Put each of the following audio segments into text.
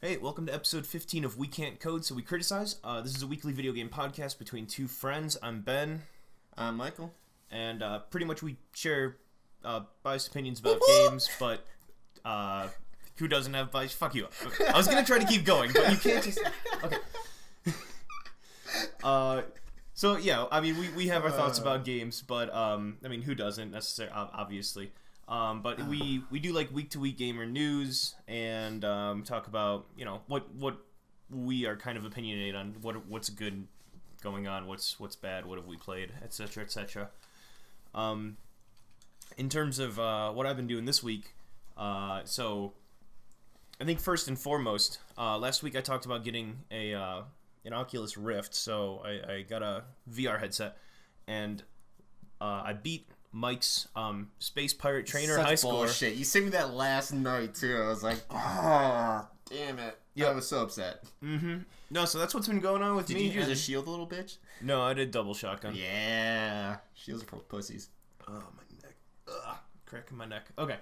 Hey, welcome to episode 15 of We Can't Code, So We Criticize. This is a weekly video game podcast between two friends. I'm Ben. I'm Michael. And pretty much we share biased opinions about games, but who doesn't have biased? Fuck you. I was going to try to keep going, but you can't just... Okay. So, yeah, I mean, we have our thoughts about games, but, I mean, who doesn't necessarily, obviously. But we do like week-to-week gamer news and talk about, you know, what we are kind of opinionated on, what's good going on, what's bad, what have we played, etc., etc. In terms of what I've been doing this week, so I think first and foremost, last week I talked about getting an Oculus Rift, so I got a VR headset, and I beat Mike's Space Pirate Trainer Such high score. Bullshit. You sent me that last night too. I was like, oh, damn it. Yeah, I was so upset. Mm-hmm. No, so that's what's been going on with me. Did you use a shield, little bitch? No, I did double shotgun. Yeah. Shields are for pussies. Oh, my neck. Ugh, cracking my neck. Okay.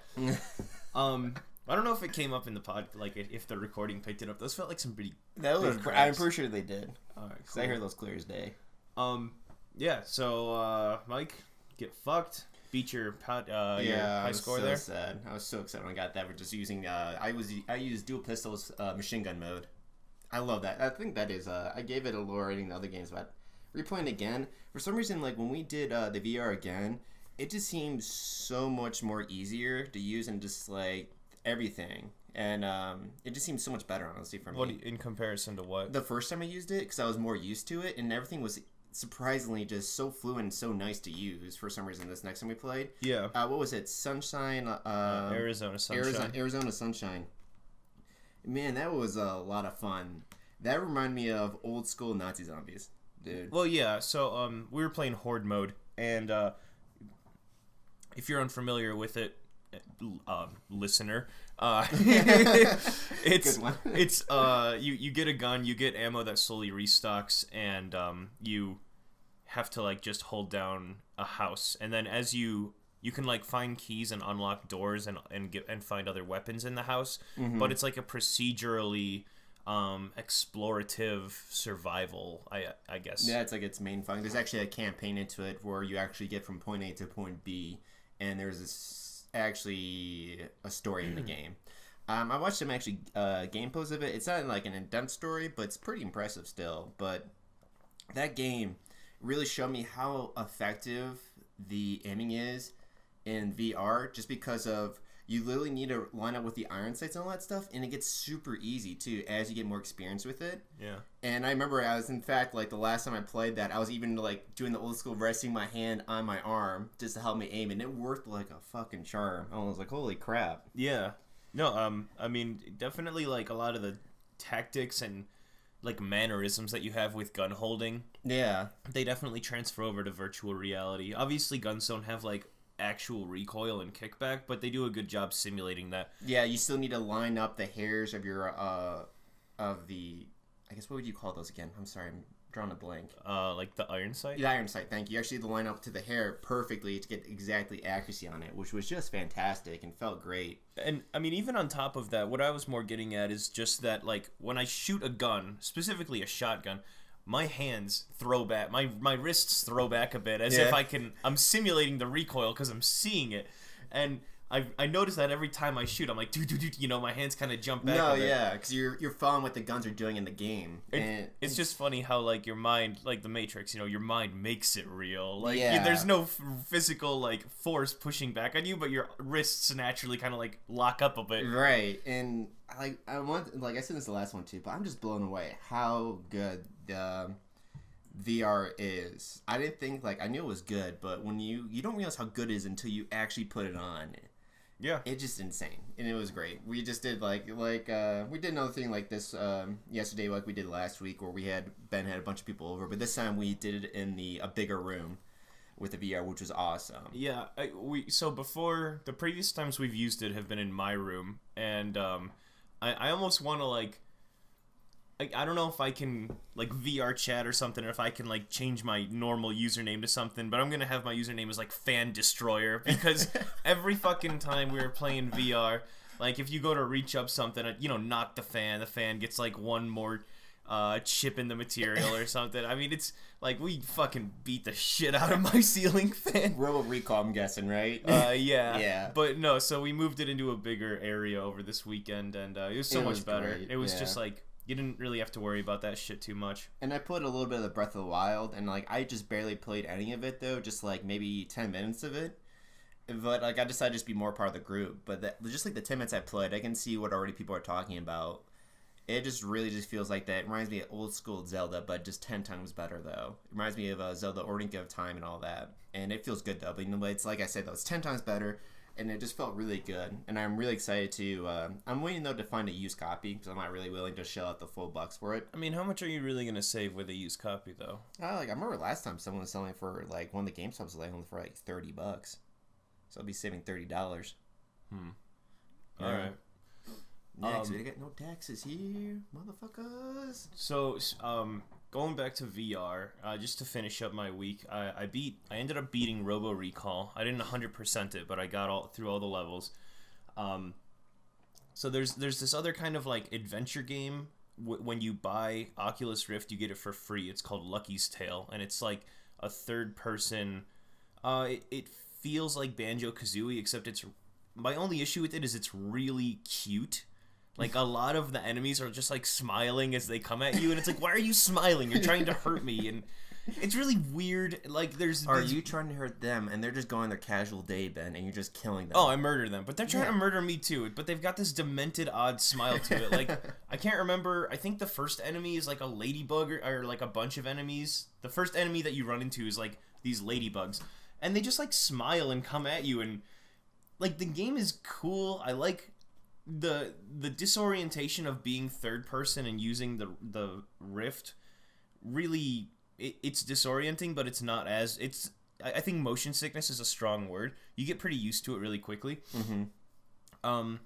I don't know if it came up in the pod, like if the recording picked it up. Those felt like some pretty. I'm pretty sure they did. All right, cool. I heard those clear as day. Yeah. So, Mike, get fucked. Beat your high score there. Sad. I was so excited when I got that. We're just using. I used dual pistols, machine gun mode. I love that. I think that is. I gave it a lower rating than other games, but replaying again for some reason, like when we did the VR again, it just seems so much more easier to use and just like everything, and it just seems so much better, honestly, for me. What in comparison to what? The first time I used it, because I was more used to it, and everything was surprisingly just so fluent and so nice to use for some reason this next time we played. Yeah. What was it? Sunshine? Arizona Sunshine. Arizona Sunshine. Man, that was a lot of fun. That reminded me of old school Nazi zombies, dude. Well, yeah, so we were playing Horde mode, and if you're unfamiliar with it, listener, it's you get a gun, you get ammo that slowly restocks, and you have to like just hold down a house, and then as you can like find keys and unlock doors and find other weapons in the house, but it's like a procedurally explorative survival, I guess. Yeah, it's like its main function. There's actually a campaign into it where you actually get from point A to point B, and there's actually a story in the game. I watched some actually gameplays of it. It's not like an in-depth story, but it's pretty impressive still. But that game really showed me how effective the aiming is in VR, just because of you literally need to line up with the iron sights and all that stuff, and it gets super easy too as you get more experience with it. Yeah. And I remember I was, in fact, like the last time I played that, I was even like doing the old school resting my hand on my arm just to help me aim, and it worked like a fucking charm. I was like, holy crap. Yeah. No, I mean, definitely like a lot of the tactics and like mannerisms that you have with gun holding. Yeah. They definitely transfer over to virtual reality. Obviously, guns don't have like actual recoil and kickback, but they do a good job simulating that. Yeah, you still need to line up the hairs of your of the, I guess, what would you call those again? I'm sorry, I'm drawing a blank. Like the iron sight? The iron sight, thank you. You actually had to line up to the hair perfectly to get exactly accuracy on it, which was just fantastic and felt great. And I mean, even on top of that, what I was more getting at is just that, like, when I shoot a gun, specifically a shotgun, my hands throw back, my wrists throw back a bit, as if I'm simulating the recoil because I'm seeing it, and I notice that every time I shoot, I'm like, dude, you know, my hands kind of jump back. No, yeah, because you're following what the guns are doing in the game. It's just funny how like your mind, like the Matrix, you know, your mind makes it real. Like yeah. There's no physical like force pushing back on you, but your wrists naturally kind of like lock up a bit. Right, and I said this the last one too, but I'm just blown away how good the VR is. I didn't think, like, I knew it was good, but when you don't realize how good it is until you actually put it on. Yeah, it's just insane, and it was great. We just did we did another thing like this yesterday, like we did last week, where Ben had a bunch of people over, but this time we did it in a bigger room with the VR, which was awesome. Yeah, so before, the previous times we've used it have been in my room, and I almost want to like I don't know if I can, like, VR chat or something, or if I can, like, change my normal username to something, but I'm gonna have my username as, like, Fan Destroyer, because every fucking time we were playing VR, Like if you go to reach up something, knock the fan gets like one more chip in the material or something. I mean, it's like we fucking beat the shit out of my ceiling fan. Robo Recall, I'm guessing, right? Yeah. Yeah. But no, so we moved it into a bigger area over this weekend, and it was so much better. Great. It was just like you didn't really have to worry about that shit too much. And I played a little bit of the Breath of the Wild, and like I just barely played any of it though, just like maybe 10 minutes of it. But like I decided to just be more part of the group. But just like the 10 minutes I played, I can see what already people are talking about. It just really just feels like that. It reminds me of old school Zelda, but just 10 times better though. It reminds me of Zelda Ocarina of Time and all that. And it feels good though. But it's like I said though, it's 10 times better. And it just felt really good. And I'm really excited to... I'm waiting though to find a used copy because I'm not really willing to shell out the full bucks for it. I mean, how much are you really going to save with a used copy though? I remember last time someone was selling for like one of the GameStops was selling for like $30. So I'll be saving $30. All right. Next, we got no taxes here, motherfuckers. So, going back to VR, just to finish up my week, I ended up beating Robo Recall. I didn't 100% it, but I got through all the levels. So there's this other kind of like adventure game. When you buy Oculus Rift, you get it for free. It's called Lucky's Tale, and it's like a third person. It feels like Banjo-Kazooie, except my only issue with it is it's really cute. Like, a lot of the enemies are just, like, smiling as they come at you, and it's like, why are you smiling? You're trying to hurt me, and it's really weird. Like, Are you trying to hurt them, and they're just going their casual day, Ben, and you're just killing them? Oh, I murder them, but they're trying to murder me, too. But they've got this demented, odd smile to it. Like, I can't remember, I think the first enemy is, like, a ladybug, or like, a bunch of enemies. The first enemy that you run into is, like, these ladybugs. And they just, like, smile and come at you, and, like, the game is cool. I like the disorientation of being third person and using the Rift. Really, it's disorienting, but it's not as... I think motion sickness is a strong word. You get pretty used to it really quickly. And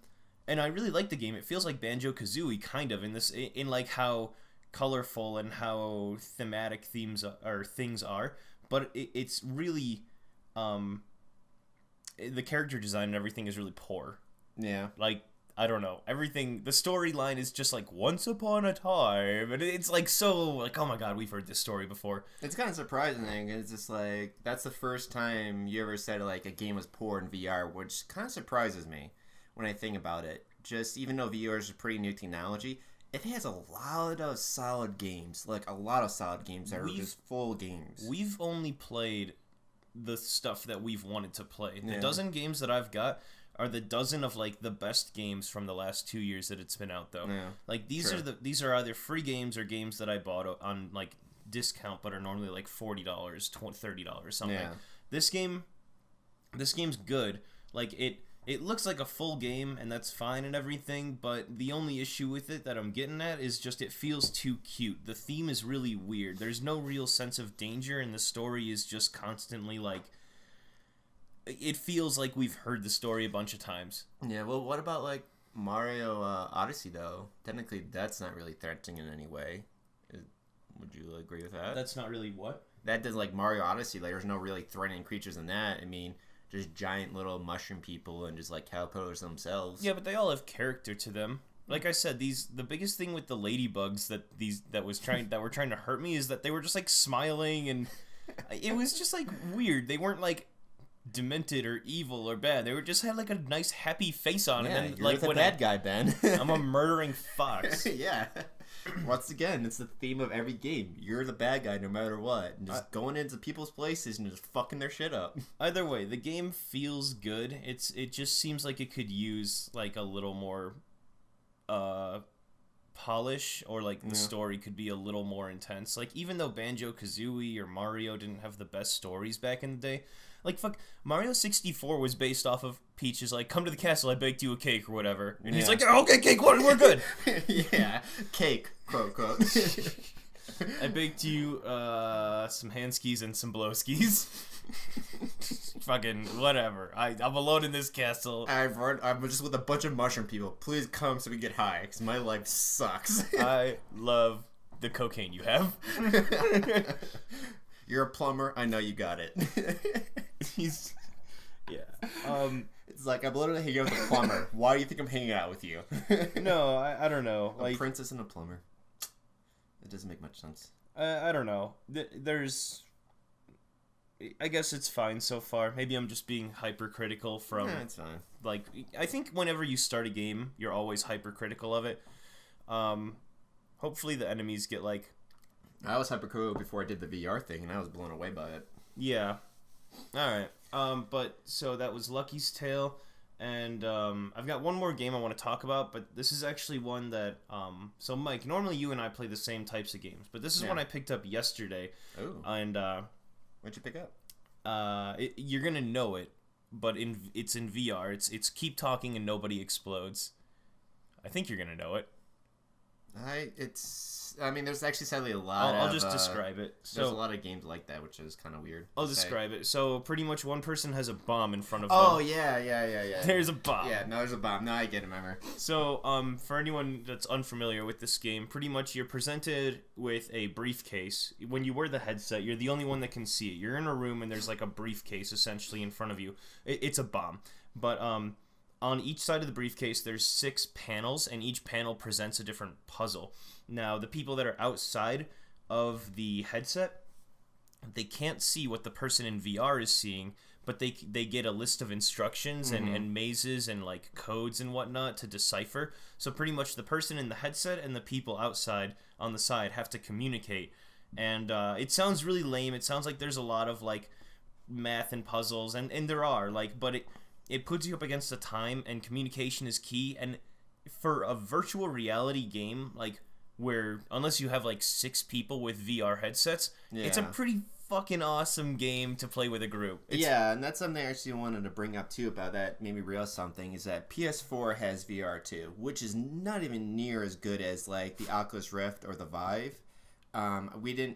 I really like the game. It feels like Banjo-Kazooie, kind of, in like, how colorful and how thematic things are. But it's really... the character design and everything is really poor. Yeah. Like, I don't know. Everything, the storyline is just like, once upon a time. And it's like so, like, oh my god, we've heard this story before. It's kind of surprising. It's just like, that's the first time you ever said, like, a game was poor in VR, which kind of surprises me when I think about it. Just, even though VR is a pretty new technology, it has a lot of solid games. Like, a lot of solid games that are just full games. We've only played the stuff that we've wanted to play. The dozen games that I've got are the dozen of like the best games from the last 2 years that it's been out though. Yeah. Like these are either free games or games that I bought on like discount but are normally like $40, $30 something. Yeah. This game's good. Like it looks like a full game and that's fine and everything, but the only issue with it that I'm getting at is just it feels too cute. The theme is really weird. There's no real sense of danger and the story is just constantly like... It feels like we've heard the story a bunch of times. Yeah, well, what about, like, Mario Odyssey, though? Technically, that's not really threatening in any way. Would you agree with that? That's not really what? That does, like, Mario Odyssey, like, there's no really threatening creatures in that. I mean, just giant little mushroom people and just, like, caterpillars themselves. Yeah, but they all have character to them. Like I said, the biggest thing with the ladybugs that were trying to hurt me is that they were just, like, smiling, and it was just, like, weird. They weren't, like... demented or evil or bad. They just had like a nice happy face on it. And you're like the bad guy, Ben. I'm a murdering fox. Yeah. Once again, it's the theme of every game. You're the bad guy no matter what. And just going into people's places and just fucking their shit up. Either way, the game feels good. It just seems like it could use like a little more polish, or like the story could be a little more intense. Like even though Banjo-Kazooie or Mario didn't have the best stories back in the day, like fuck, Mario 64 was based off of Peach's like, come to the castle, I baked you a cake or whatever, and he's like, oh, okay, cake, we're good. Yeah, cake, quote quote. I baked you some hand skis and some blow skis. Fucking whatever. I'm alone in this castle. I'm just with a bunch of mushroom people. Please come so we get high, because my life sucks. I love the cocaine you have. You're a plumber. I know you got it. Yeah. It's like, I'm literally hanging out with a plumber. Why do you think I'm hanging out with you? No, I don't know. A princess and a plumber. It doesn't make much sense. I don't know. There's... I guess it's fine so far. Maybe I'm just being hypercritical from... Yeah, it's fine. Like, I think whenever you start a game, you're always hypercritical of it. Hopefully the enemies get, like... I was hypercritical before I did the VR thing, and I was blown away by it. Yeah. Alright. But, so that was Lucky's Tale, and, I've got one more game I want to talk about, but this is actually one that, so Mike, normally you and I play the same types of games, but this is one I picked up yesterday. Ooh. And, What'd you pick up? You're gonna know it, but it's in VR. It's Keep Talking and Nobody Explodes. I think you're gonna know it. I mean, there's actually sadly a lot I'll just describe it. There's a lot of games like that, which is kind of weird. I'll describe it. So pretty much one person has a bomb in front of them. Oh, them. Yeah. There's a bomb. Yeah, no, there's a bomb. No, I get it, remember. So, for anyone that's unfamiliar with this game, pretty much you're presented with a briefcase. When you wear the headset, you're the only one that can see it. You're in a room and there's like a briefcase essentially in front of you. It's a bomb. But, on each side of the briefcase, there's 6 panels, and each panel presents a different puzzle. Now, the people that are outside of the headset, they can't see what the person in VR is seeing, but they get a list of instructions and mazes and, like, codes and whatnot to decipher. So pretty much the person in the headset and the people outside on the side have to communicate. And it sounds really lame. It sounds like there's a lot of, like, math and puzzles, and there are, like, but it puts you up against the time, and communication is key. And for a virtual reality game, like, where unless you have like 6 people with VR headsets, it's a pretty fucking awesome game to play with a group. And that's something I actually wanted to bring up too about that made me realize something, is that PS4 has VR too, which is not even near as good as like the Oculus Rift or the Vive. I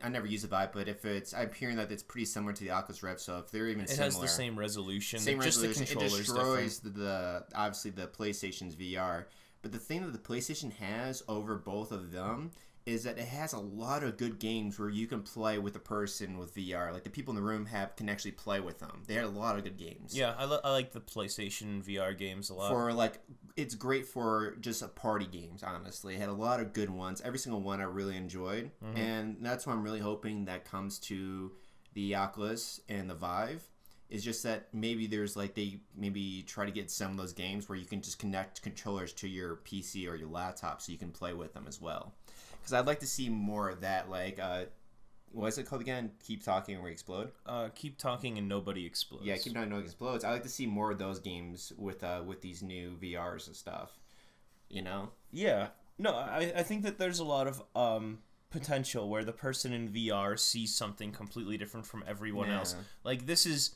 never used the Vive, but I'm hearing that it's pretty similar to the Oculus Rift, so if they're even similar. It has the same resolution. Same resolution. The controller's it destroys different. obviously the PlayStation's VR. But the thing that the PlayStation has over both of them is that it has a lot of good games where you can play with a person with VR. Like, the people in the room can actually play with them. They had a lot of good games. Yeah, I like the PlayStation VR games a lot. It's great for just party games, honestly. It had a lot of good ones. Every single one I really enjoyed. Mm-hmm. And that's what I'm really hoping that comes to the Oculus and the Vive. Is just that maybe there's like they maybe try to get some of those games where you can just connect controllers to your PC or your laptop so you can play with them as well. Because I'd like to see more of that, like, what is it called again? Keep Talking or Explode? Keep Talking and Nobody Explodes. Yeah, Keep Talking and Nobody Explodes. I'd like to see more of those games with these new VRs and stuff. You know? Yeah. No, I think that there's a lot of potential where the person in VR sees something completely different from everyone else. Like, this is...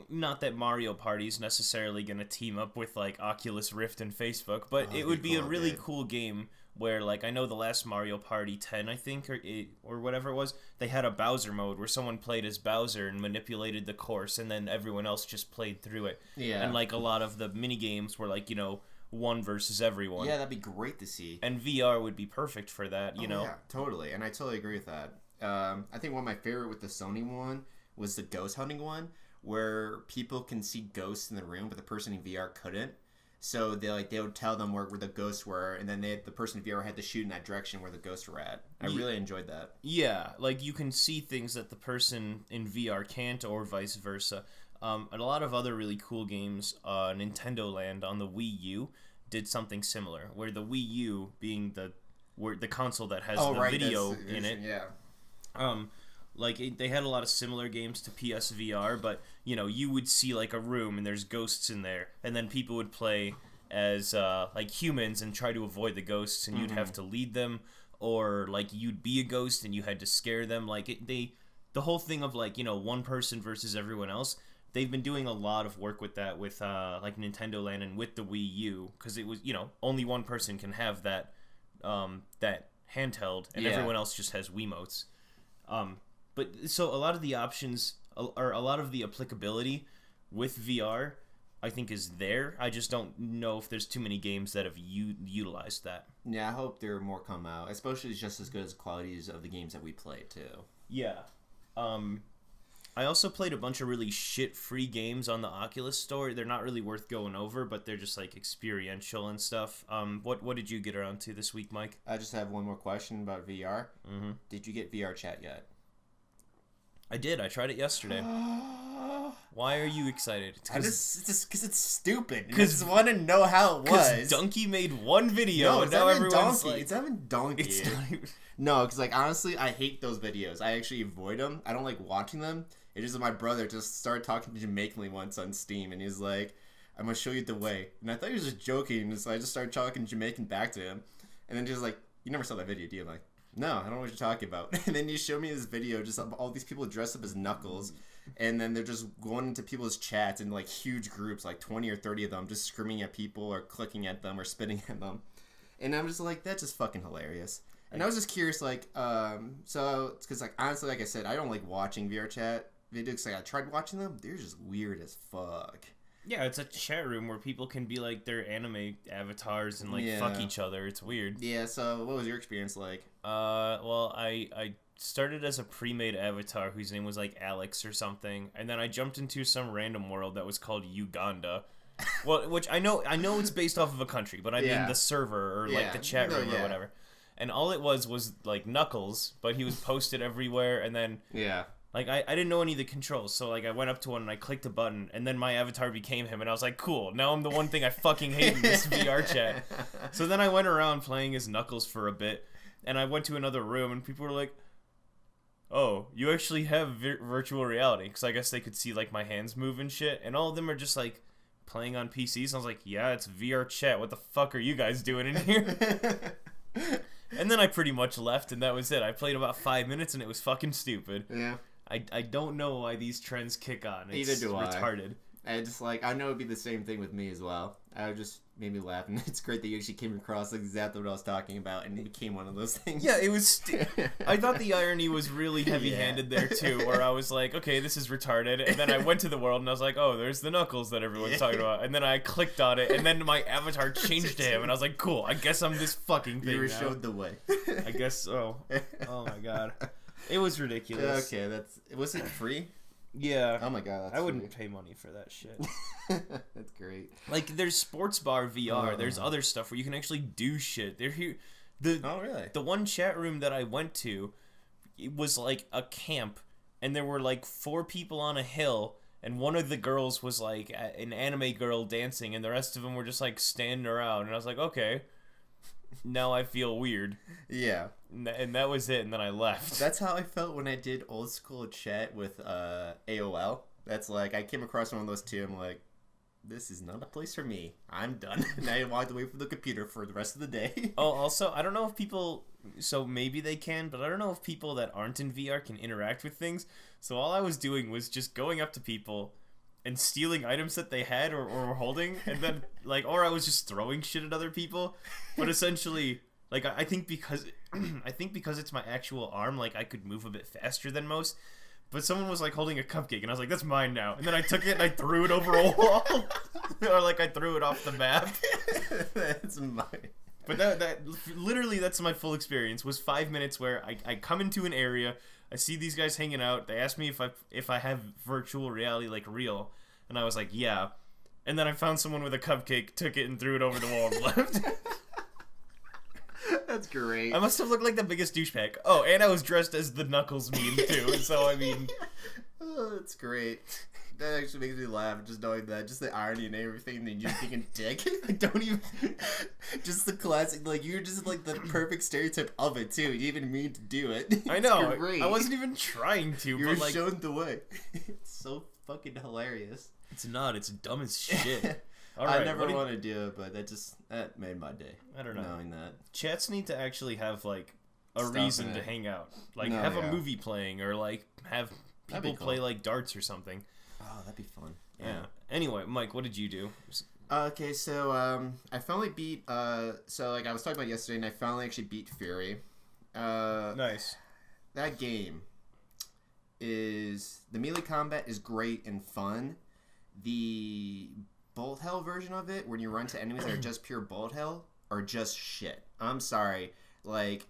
Not that Mario Party is necessarily going to team up with, like, Oculus Rift and Facebook, but it would be a really cool game where, like, I know the last Mario Party 10, I think, or whatever it was, they had a Bowser mode where someone played as Bowser and manipulated the course, and then everyone else just played through it. Yeah. And, like, a lot of the mini-games were, like, you know, one versus everyone. Yeah, that'd be great to see. And VR would be perfect for that, you know? Yeah, totally. And I totally agree with that. I think one of my favorite with the Sony one was the ghost hunting one, where people can see ghosts in the room, but the person in VR couldn't. So they would tell them where the ghosts were, and then the person in VR had to shoot in that direction where the ghosts were at. I really enjoyed that. Yeah, like you can see things that the person in VR can't, or vice versa. And a lot of other really cool games, Nintendo Land on the Wii U did something similar, where the Wii U being the console that has video in it. Yeah. Like, they had a lot of similar games to PSVR, but, you know, you would see, like, a room and there's ghosts in there, and then people would play as, like, humans and try to avoid the ghosts, and you'd have to lead them, or, like, you'd be a ghost and you had to scare them. Like, the whole thing of, like, you know, one person versus everyone else, they've been doing a lot of work with that with, like, Nintendo Land and with the Wii U, because it was, you know, only one person can have that handheld, and everyone else just has Wiimotes. But so a lot of the options, or a lot of the applicability with VR, I think is there. I just don't know if there's too many games that have utilized that. Yeah, I hope there are more come out, especially just as good as the qualities of the games that we play too. Yeah. I also played a bunch of really shit free games on the Oculus Store. They're not really worth going over, but they're just like experiential and stuff. What did you get around to this week, Mike? I just have one more question about VR. Mm-hmm. Did you get VR chat yet? I did. I tried it yesterday. Why are you excited? It's just because it's stupid. I just want to know how it was. Because Donkey made one video, and now everyone's like... It's not even Donkey. It's not even... No, because, like, honestly, I hate those videos. I actually avoid them. I don't like watching them. It's just my brother just started talking to Jamaicanly once on Steam, and he's like, I'm going to show you the way. And I thought he was just joking, so I just started talking Jamaican back to him. And then he was like, you never saw that video, do you? I'm like, no, I don't know what you're talking about. And then he showed me this video just of all these people dressed up as Knuckles, and then they're just going into people's chats in, like, huge groups, like 20 or 30 of them, just screaming at people or clicking at them or spitting at them. And I'm just like, that's just fucking hilarious. And I was just curious, like, so, because, like, honestly, like I said, I don't like watching VR chat videos. Like, I tried watching them. They're just weird as fuck. Yeah, it's a chat room where people can be, like, their anime avatars and, like, fuck each other. It's weird. Yeah, so what was your experience like? Well, I started as a pre-made avatar whose name was, like, Alex or something. And then I jumped into some random world that was called Uganda. Well, which I know it's based off of a country, but I mean the server or, like, the chat room or whatever. And all it was like Knuckles, but he was posted everywhere, and then like I didn't know any of the controls, so like I went up to one and I clicked a button, and then my avatar became him, and I was like, cool, now I'm the one thing I fucking hate in this VR chat. So then I went around playing as Knuckles for a bit, and I went to another room, and people were like, oh, you actually have virtual reality, because I guess they could see like my hands move and shit, and all of them are just like playing on PCs, and I was like, yeah, it's VR chat, what the fuck are you guys doing in here? And then I pretty much left, and that was it. I played about 5 minutes, and it was fucking stupid. Yeah. I don't know why these trends kick on. It's Neither do retarded. I just, like, I know it'd be the same thing with me as well. I just made me laugh, and it's great that you actually came across exactly what I was talking about, and it became one of those things. Yeah, it was... I thought the irony was really heavy-handed there, too, where I was like, okay, this is retarded, and then I went to the world, and I was like, oh, there's the Knuckles that everyone's talking about, and then I clicked on it, and then my avatar changed to him, and I was like, cool, I guess I'm this fucking thing You were now. showed the way. I guess so. Oh, my God. It was ridiculous. Okay, was it free? Yeah. Oh my god, I wouldn't pay money for that shit. That's great. Like, there's Sports Bar VR. There's other stuff where you can actually do shit. They're here. Oh, really? The one chat room that I went to, it was like a camp, and there were like 4 people on a hill, and one of the girls was like an anime girl dancing, and the rest of them were just like standing around. And I was like, okay, now I feel weird. Yeah. And that was it, and then I left. That's how I felt when I did old school chat with AOL. That's like, I came across one of those too. I'm like, this is not a place for me. I'm done. And I walked away from the computer for the rest of the day. Oh, also, I don't know if people... So maybe they can, but I don't know if people that aren't in VR can interact with things. So all I was doing was just going up to people and stealing items that they had or were holding, and then, like, or I was just throwing shit at other people. But essentially... Like, I think because it's my actual arm, like, I could move a bit faster than most. But someone was, like, holding a cupcake, and I was like, that's mine now. And then I took it and I threw it over a wall. Or, like, I threw it off the map. That's mine. But that literally, that's my full experience, was 5 minutes where I come into an area, I see these guys hanging out, they ask me if I have virtual reality, like, real. And I was like, yeah. And then I found someone with a cupcake, took it, and threw it over the wall and left. That's great. I must have looked like the biggest douchebag. Oh, and I was dressed as the Knuckles meme, too. So, I mean... Oh, that's great. That actually makes me laugh, just knowing that. Just the irony and everything, and then you being a dick. I don't even... Just the classic, like, you're just, like, the perfect stereotype of it, too. You didn't even mean to do it. I know. Great. I wasn't even trying to, you but, were like... shown the way. It's so fucking hilarious. It's not. It's dumb as shit. All right, I never want to do it, but that made my day. I don't know. Knowing that. Chats need to actually have, like, a reason to hang out. Like, have a movie playing, or, like, have people play, like, darts or something. Oh, that'd be fun. Yeah. Anyway, Mike, what did you do? Okay, so, I finally beat, so, like, I was talking about yesterday, and I finally actually beat Fury. Nice. That game is, the melee combat is great and fun. The bullet hell version of it, when you run to enemies that are just pure bullet hell, are just shit. I'm sorry. Like,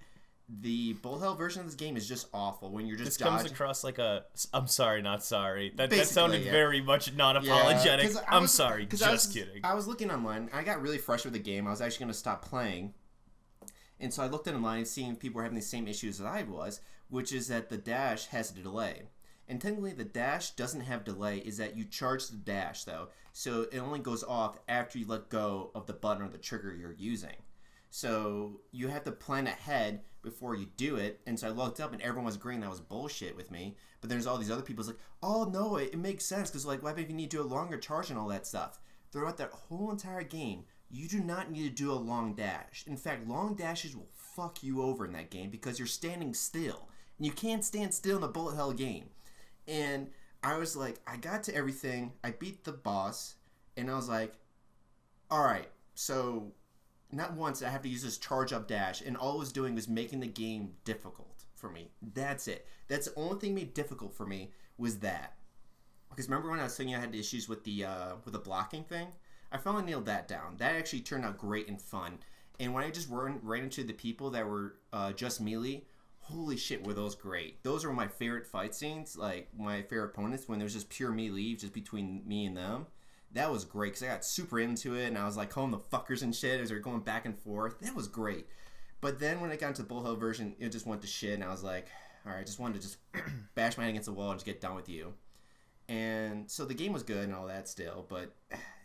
the bullet hell version of this game is just awful when you're just This dodging. comes across like a I'm sorry, not sorry. That Basically, sounded yeah. very much not apologetic. 'Cause I'm sorry, just kidding. I was looking online. I got really frustrated with the game. I was actually going to stop playing. And so I looked online and seeing people were having the same issues that I was, which is that the dash has a delay. And technically the dash doesn't have delay, is that you charge the dash though. So it only goes off after you let go of the button or the trigger you're using. So you have to plan ahead before you do it. And so I looked up and everyone was agreeing that was bullshit with me. But there's all these other people like, oh no, it makes sense. Because like, why if you need to do a longer charge and all that stuff? Throughout that whole entire game, you do not need to do a long dash. In fact, long dashes will fuck you over in that game because you're standing still. And you can't stand still in a bullet hell game. And I was like, I got to everything. I beat the boss. And I was like, alright, so not once did I have to use this charge up dash. And all it was doing was making the game difficult for me. That's it. That's the only thing made difficult for me was that. Because remember when I was saying I had issues with the blocking thing? I finally nailed that down. That actually turned out great and fun. And when I just ran into the people that were just melee, holy shit, were those great. Those were my favorite fight scenes, like my favorite opponents, when there was just pure melee just between me and them. That was great because I got super into it and I was like calling the fuckers and shit as we were going back and forth. That was great. But then when I got into the Bull Hell version, it just went to shit and I was like, alright, I just wanted to just bash my head against the wall and just get done with you. And so the game was good and all that still, but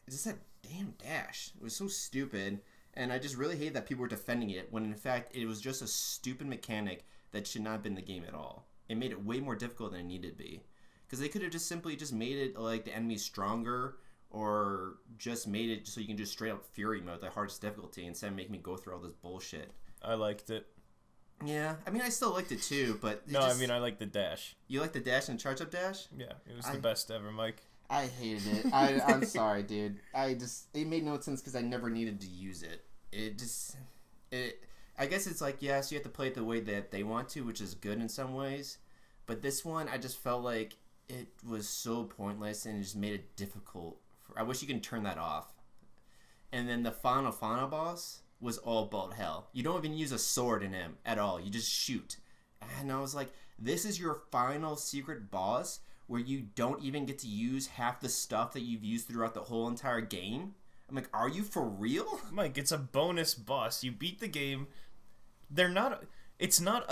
it's just that damn dash. It was so stupid. And I just really hate that people were defending it when in fact it was just a stupid mechanic that should not have been in the game at all. It made it way more difficult than it needed to be. Because they could have just simply just made it like the enemies stronger or just made it so you can do straight up Fury mode, the hardest difficulty, instead of making me go through all this bullshit. I liked it. Yeah, I mean I still liked it too, but no, I mean I like the dash. You like the dash and charge up dash? Yeah, it was the best ever, Mike. I hated it. I'm sorry, dude. It made no sense because I never needed to use it. I guess it's like, yes, you have to play it the way that they want to, which is good in some ways. But this one, I just felt like it was so pointless and it just made it difficult. I wish you could turn that off. And then the final boss was all bullet hell. You don't even use a sword in him at all. You just shoot. And I was like, this is your final secret boss where you don't even get to use half the stuff that you've used throughout the whole entire game? I'm like, are you for real? Mike, it's a bonus boss. You beat the game. It's not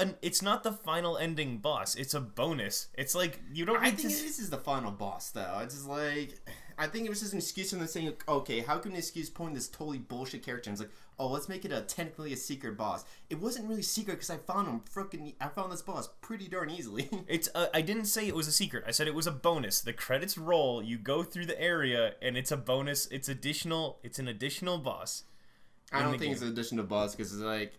the final ending boss. It's a bonus. It's like you don't need I think this is the final boss though. It's just like I think it was just an excuse from them saying, okay, how can an excuse point this totally bullshit character? And it's like, oh, let's make it technically a secret boss. It wasn't really secret because I found this boss pretty darn easily. I didn't say it was a secret. I said it was a bonus. The credits roll. You go through the area, and it's a bonus. It's additional. It's an additional boss. I don't think it's an additional boss because I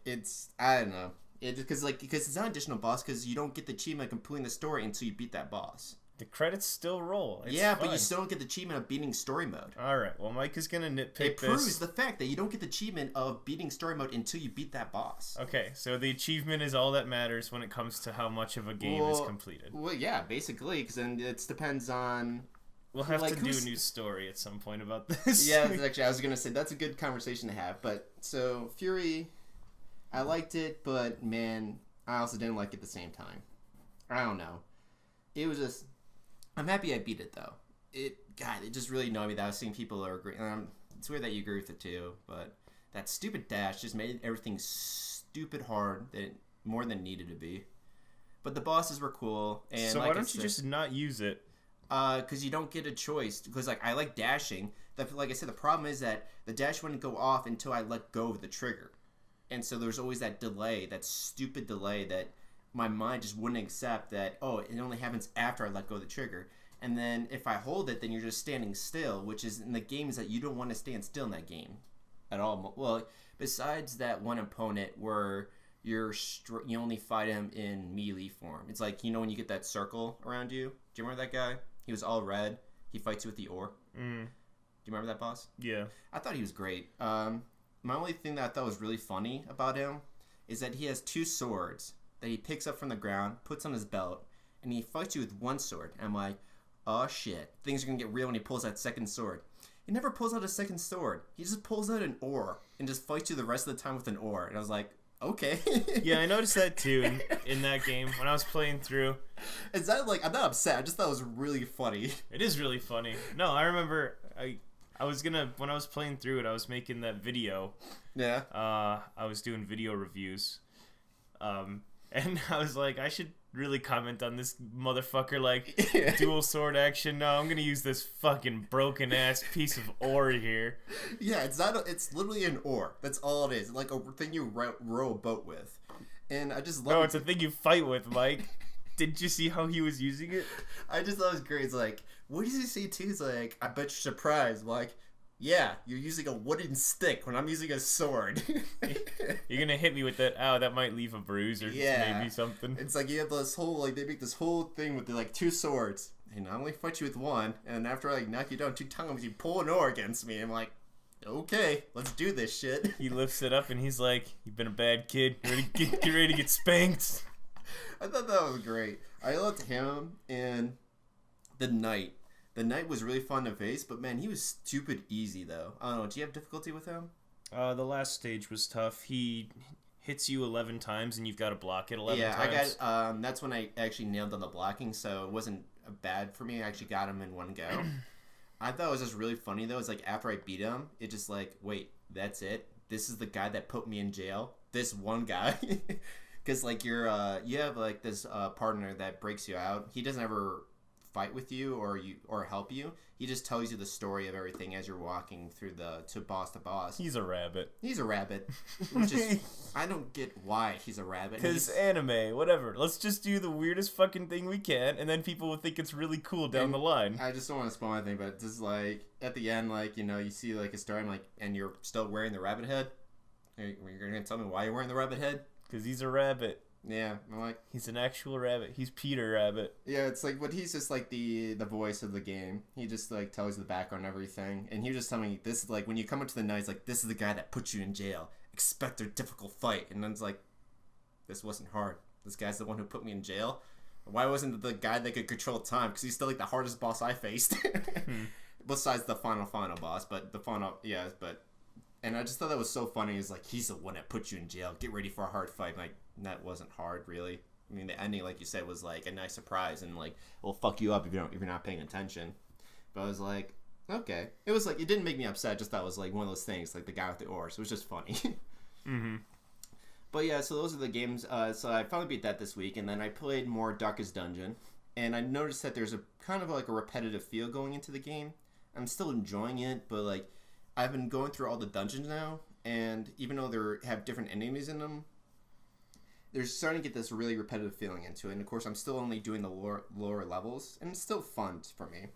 don't know. Because it's not an additional boss because you don't get the achievement of completing the story until you beat that boss. The credits still roll. It's yeah, fine. But you still don't get the achievement of beating story mode. Alright, well Mike is going to nitpick It proves the fact that you don't get the achievement of beating story mode until you beat that boss. Okay, so the achievement is all that matters when it comes to how much of a game is completed. Well, yeah, basically, because then it depends on... We'll have to do a new story at some point about this. Yeah, actually, I was going to say, that's a good conversation to have. But, so, Fury, I liked it, but, man, I also didn't like it at the same time. I don't know. It was just... I'm happy I beat it, though. It just really annoyed me that I was seeing people are agree. It's weird that you agree with it, too, but that stupid dash just made everything stupid hard, more than needed to be. But the bosses were cool. And so why don't you just not use it? Because you don't get a choice. Because, like, I like dashing. Like I said, the problem is that the dash wouldn't go off until I let go of the trigger. And so there's always that delay, that stupid delay that my mind just wouldn't accept that, oh, it only happens after I let go of the trigger. And then if I hold it, then you're just standing still, which is in the games that you don't want to stand still in that game at all. Well, besides that one opponent where you only fight him in melee form. It's like, you know when you get that circle around you? Do you remember that guy? He was all red. He fights you with the ore. Do you remember that boss? Yeah. I thought he was great. My only thing that I thought was really funny about him is that he has two swords that he picks up from the ground, puts on his belt, and he fights you with one sword. And I'm like, oh shit, things are gonna get real when he pulls that second sword. He never pulls out a second sword. He just pulls out an ore and just fights you the rest of the time with an ore. And I was like, okay. Yeah, I noticed that too in that game when I was playing through. Is that like, I'm not upset. I just thought it was really funny. It is really funny. No, I remember I was gonna when I was playing through it, I was making that video. Yeah. I was doing video reviews. And I was like, I should really comment on this motherfucker, like, dual sword action. No, I'm gonna use this fucking broken ass piece of ore here. Yeah, it's literally an oar. That's all it is. Like a thing you row a boat with. And I just love No, it's a thing you fight with, Mike. Didn't you see how he was using it? I just thought it was great. It's like, what does he say too? He's like, I bet you're surprised. I'm like, yeah, you're using a wooden stick when I'm using a sword. You're gonna hit me with that. Oh, that might leave a bruise or maybe something. It's like you have this whole, like, they make this whole thing with the, like, 2 swords. And I only fight you with one, and after I, like, knock you down 2 times, you pull an oar against me. I'm like, okay, let's do this shit. He lifts it up and he's like, "You've been a bad kid. Get ready to get spanked." I thought that was great. I loved him and the knight. The knight was really fun to face, but man, he was stupid easy though. I don't know. Do you have difficulty with him? The last stage was tough. He hits you 11 times and you've got to block it 11 times. Yeah, I got. That's when I actually nailed on the blocking, so it wasn't bad for me. I actually got him in one go. I thought it was just really funny though. It's like after I beat him, it just like, wait, that's it. This is the guy that put me in jail. This one guy. Because like you have like this partner that breaks you out. He doesn't ever fight with you or help you. He just tells you the story of everything as you're walking through to boss to boss. He's a rabbit. He's a rabbit. Which is, I don't get why he's a rabbit. Because anime, whatever. Let's just do the weirdest fucking thing we can, and then people will think it's really cool down the line. I just don't want to spoil anything, but just like at the end, like, you know, you see like a story, I'm like, and you're still wearing the rabbit head. You're gonna tell me why you're wearing the rabbit head? Because he's a rabbit. Yeah, I'm like, he's an actual rabbit. He's Peter Rabbit. Yeah, it's like, but he's just like the voice of the game. He just like tells you the background and everything, and he was just telling me this, like, when you come into the night, it's like, this is the guy that put you in jail. Expect a difficult fight, and then it's like, this wasn't hard. This guy's the one who put me in jail. Why wasn't the guy that could control time? Because he's still like the hardest boss I faced, besides the final boss. But the final, yeah, but. And I just thought that was so funny. He's like, he's the one that put you in jail. Get ready for a hard fight. Like, that wasn't hard, really. I mean, the ending, like you said, was like a nice surprise and like, will fuck you up if you're not paying attention. But I was like, okay. It was like, it didn't make me upset. I just thought it was like one of those things, like the guy with the oars. It was just funny. Mm-hmm. But yeah, so those are the games. So I finally beat that this week, and then I played more Darkest Dungeon, and I noticed that there's a kind of like a repetitive feel going into the game. I'm still enjoying it, but like, I've been going through all the dungeons now, and even though they have different enemies in them, they're starting to get this really repetitive feeling into it. And of course, I'm still only doing the lower levels, and it's still fun for me.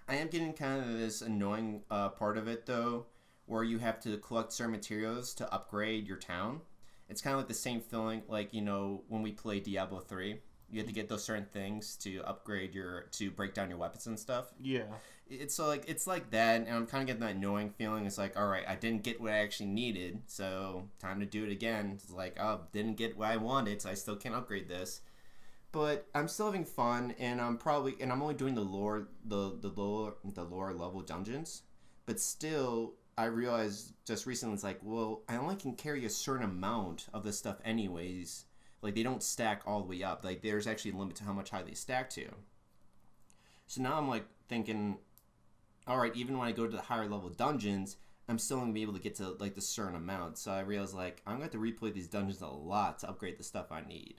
I am getting kind of this annoying part of it, though, where you have to collect certain materials to upgrade your town. It's kind of like the same feeling, like, you know, when we play Diablo 3. You have to get those certain things to upgrade to break down your weapons and stuff. Yeah. It's like that, and I'm kind of getting that annoying feeling. It's like, all right, I didn't get what I actually needed, so time to do it again. It's like, oh, didn't get what I wanted, so I still can't upgrade this. But I'm still having fun, and I'm only doing the lower level dungeons. But still, I realized just recently, it's like, well, I only can carry a certain amount of this stuff anyways. Like, they don't stack all the way up. Like, there's actually a limit to how much high they stack to. So now I'm like thinking, all right, even when I go to the higher level dungeons, I'm still going to be able to get to like the certain amount. So I realized, like, I'm going to have to replay these dungeons a lot to upgrade the stuff I need.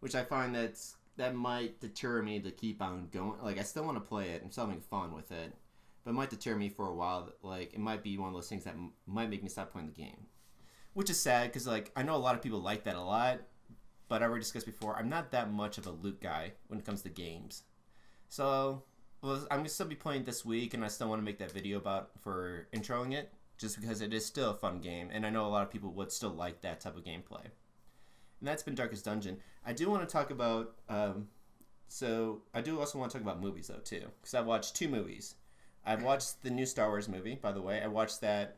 Which I find that might deter me to keep on going. Like, I still want to play it. I'm still having fun with it. But it might deter me for a while. Like, it might be one of those things that might make me stop playing the game. Which is sad, because, like, I know a lot of people like that a lot. But I already discussed before, I'm not that much of a loot guy when it comes to games. So, well, I'm going to still be playing this week, and I still want to make that video for introing it, just because it is still a fun game, and I know a lot of people would still like that type of gameplay. And that's been Darkest Dungeon. I do want to talk about, so I do also want to talk about movies, though, too, because I've watched 2 movies. I've watched the new Star Wars movie, by the way. I watched that,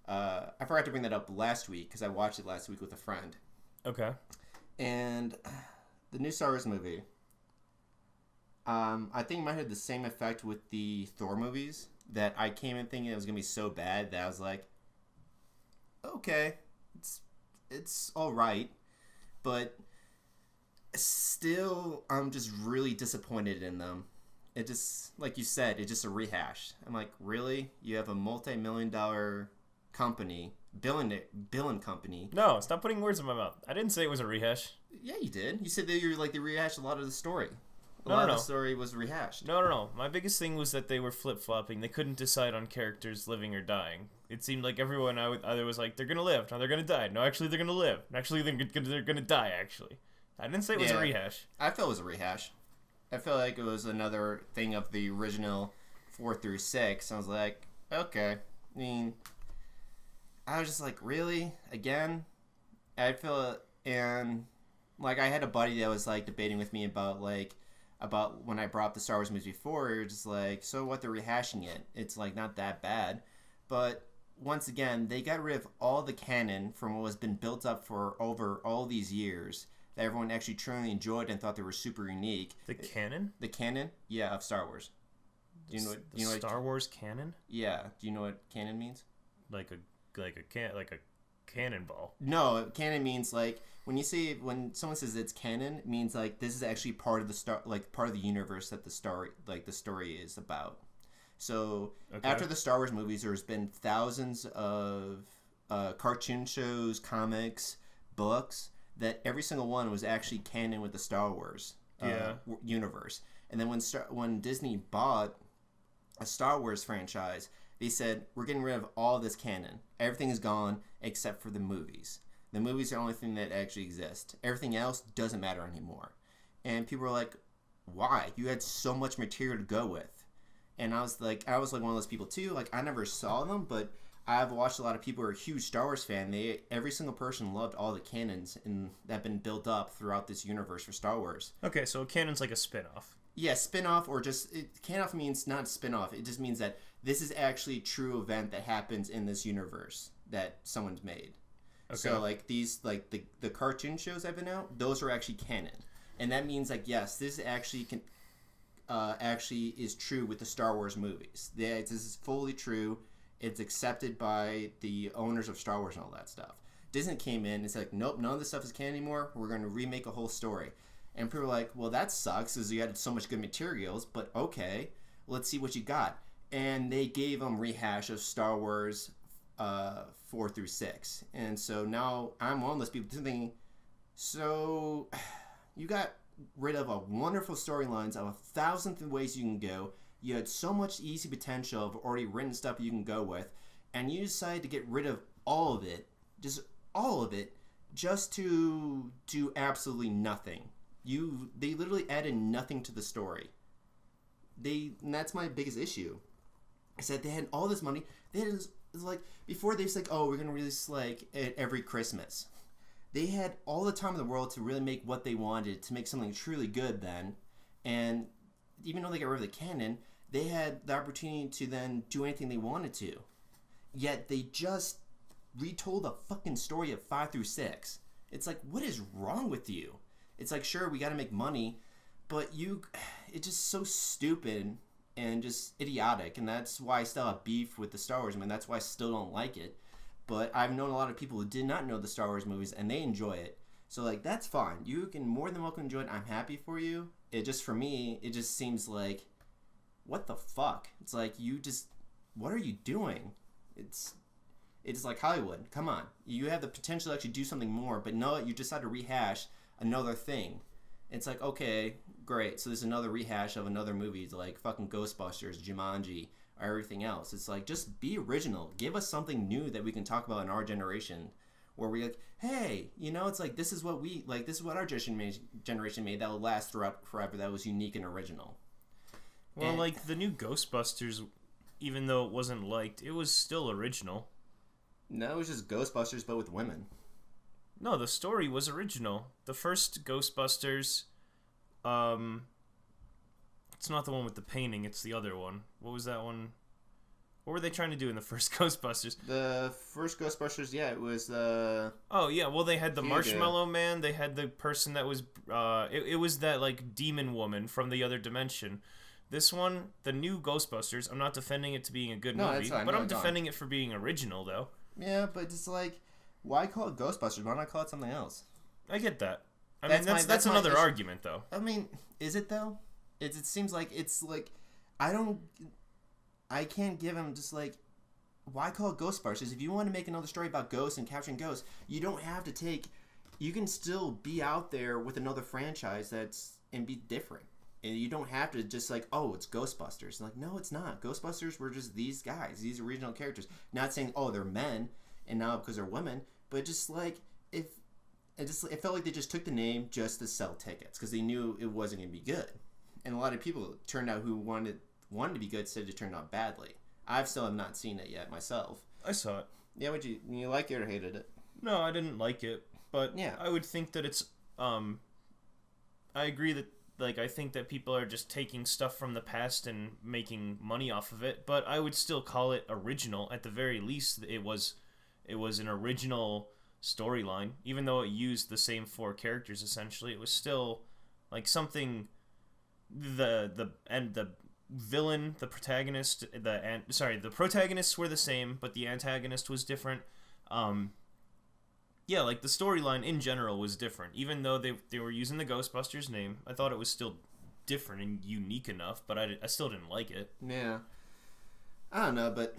I forgot to bring that up last week, because I watched it last week with a friend. Okay. And the new Star Wars movie, I think it might have the same effect with the Thor movies, that I came in thinking it was going to be so bad that I was like, okay, it's all right, but still, I'm just really disappointed in them. It just, like you said, it's just a rehash. I'm like, really? You have a multi-million-dollar company, billion company. No, stop putting words in my mouth. I didn't say it was a rehash. Yeah, you did. You said that they rehashed a lot of the story. A No, lot no, of no. the story was rehashed. No. My biggest thing was that they were flip-flopping. They couldn't decide on characters living or dying. It seemed like everyone either was like, they're going to live. No, they're going to die. No, actually, they're going to live. Actually, they're going to die, actually. I didn't say it was a rehash. I felt it was a rehash. I felt like it was another thing of the original 4 through 6. I was like, okay. I mean, I was just like, really? Again? I feel, and like I had a buddy that was like debating with me about when I brought up the Star Wars movies before. You're just like, so what? They're rehashing it. It's like not that bad, but once again, they got rid of all the canon from what has been built up for over all these years that everyone actually truly enjoyed and thought they were super unique. The canon? The canon, yeah, of Star Wars. Do you know what? The Star Wars canon? Yeah. Do you know what canon means? Like a cannonball. No, canon means like when someone says it's canon, it means like this is actually part of the universe that the story is about. So after the Star Wars movies, there's been thousands of cartoon shows, comics, books that every single one was actually canon with the Star Wars universe. And then when Disney bought a Star Wars franchise, they said, we're getting rid of all this canon. Everything is gone except for the movies. The movies are the only thing that actually exist. Everything else doesn't matter anymore. And people were like, why? You had so much material to go with. And I was like one of those people too. Like, I never saw them, but I've watched a lot of people who are huge Star Wars fan. Every single person loved all the canons that have been built up throughout this universe for Star Wars. Okay, so a canon's like a spin-off. Yeah, spin-off, or just canon means not spin-off. It just means that this is actually a true event that happens in this universe that someone's made. Okay. So like these, like the cartoon shows that have been out, those are actually canon, and that means like yes, this actually is true with the Star Wars movies. This is fully true. It's accepted by the owners of Star Wars and all that stuff. Disney came in and said, like, nope, none of this stuff is canon anymore. We're going to remake a whole story. And people were like, well, that sucks because you had so much good materials, but okay, let's see what you got. And they gave them rehash of Star Wars 4 through 6. And so now I'm one of those people thinking, so you got rid of a wonderful storylines of 1,000 ways you can go. You had so much easy potential of already written stuff you can go with, and you decided to get rid of all of it, just to do absolutely nothing. They literally added nothing to the story. And that's my biggest issue. I said they had all this money. They had like before they said, oh, we're gonna release like every Christmas. They had all the time in the world to really make what they wanted, to make something truly good then. And even though they got rid of the canon, they had the opportunity to then do anything they wanted to. Yet they just retold a fucking story of 5 through 6. It's like, what is wrong with you? It's like, sure, we got to make money, but it's just so stupid and just idiotic. And that's why I still have beef with the Star Wars. I mean, that's why I still don't like it. But I've known a lot of people who did not know the Star Wars movies, and they enjoy it. So, like, that's fine. You can more than welcome enjoy it. I'm happy for you. It just, for me, it just seems like, what the fuck? It's like, what are you doing? It's like Hollywood. Come on. You have the potential to actually do something more, but no, you decide to rehash another thing. It's like, okay, great. So there's another rehash of another movie, like fucking Ghostbusters, Jumanji, or everything else. It's like, just be original. Give us something new that we can talk about in our generation, where we're like, hey, it's like, this is what our generation made that will last throughout forever, that was unique and original. Well, like the new Ghostbusters, even though it wasn't liked, it was still original. No, it was just Ghostbusters, but with women. No, the story was original. The first Ghostbusters, it's not the one with the painting, it's the other one. What was that one? What were they trying to do in the first Ghostbusters? The first Ghostbusters, yeah, it was Oh, yeah, well, they had the Marshmallow Man, they had the person that was... It was that, like, demon woman from the other dimension. This one, the new Ghostbusters, I'm not defending it to being a good movie, but I'm defending it for being original, though. Yeah, but it's like... why call it Ghostbusters? Why not call it something else? I get that. I mean, that's another argument, though. I mean, is it though? It seems like it's like I can't give him just like, why call it Ghostbusters? If you want to make another story about ghosts and capturing ghosts, you don't have to take. You can still be out there with another franchise and be different. And you don't have to just like, oh, it's Ghostbusters. Like, no, it's not. Ghostbusters were just these guys, these original characters. Not saying, oh, they're men, and now because they're women, but just like it felt like they just took the name just to sell tickets because they knew it wasn't gonna be good. And a lot of people turned out who wanted to be good said it turned out badly. I still have not seen it yet myself. I saw it. Yeah, would you like it or hated it? No, I didn't like it, but yeah, I would think that it's I agree that like I think that people are just taking stuff from the past and making money off of it, but I would still call it original. At the very least, it was an original storyline, even though it used the same 4 characters essentially. It was still like something. The villain, the protagonist, the protagonists were the same, but the antagonist was different. Yeah, like the storyline in general was different. Even though they were using the Ghostbusters name, I thought it was still different and unique enough, but I still didn't like it. Yeah. I don't know, but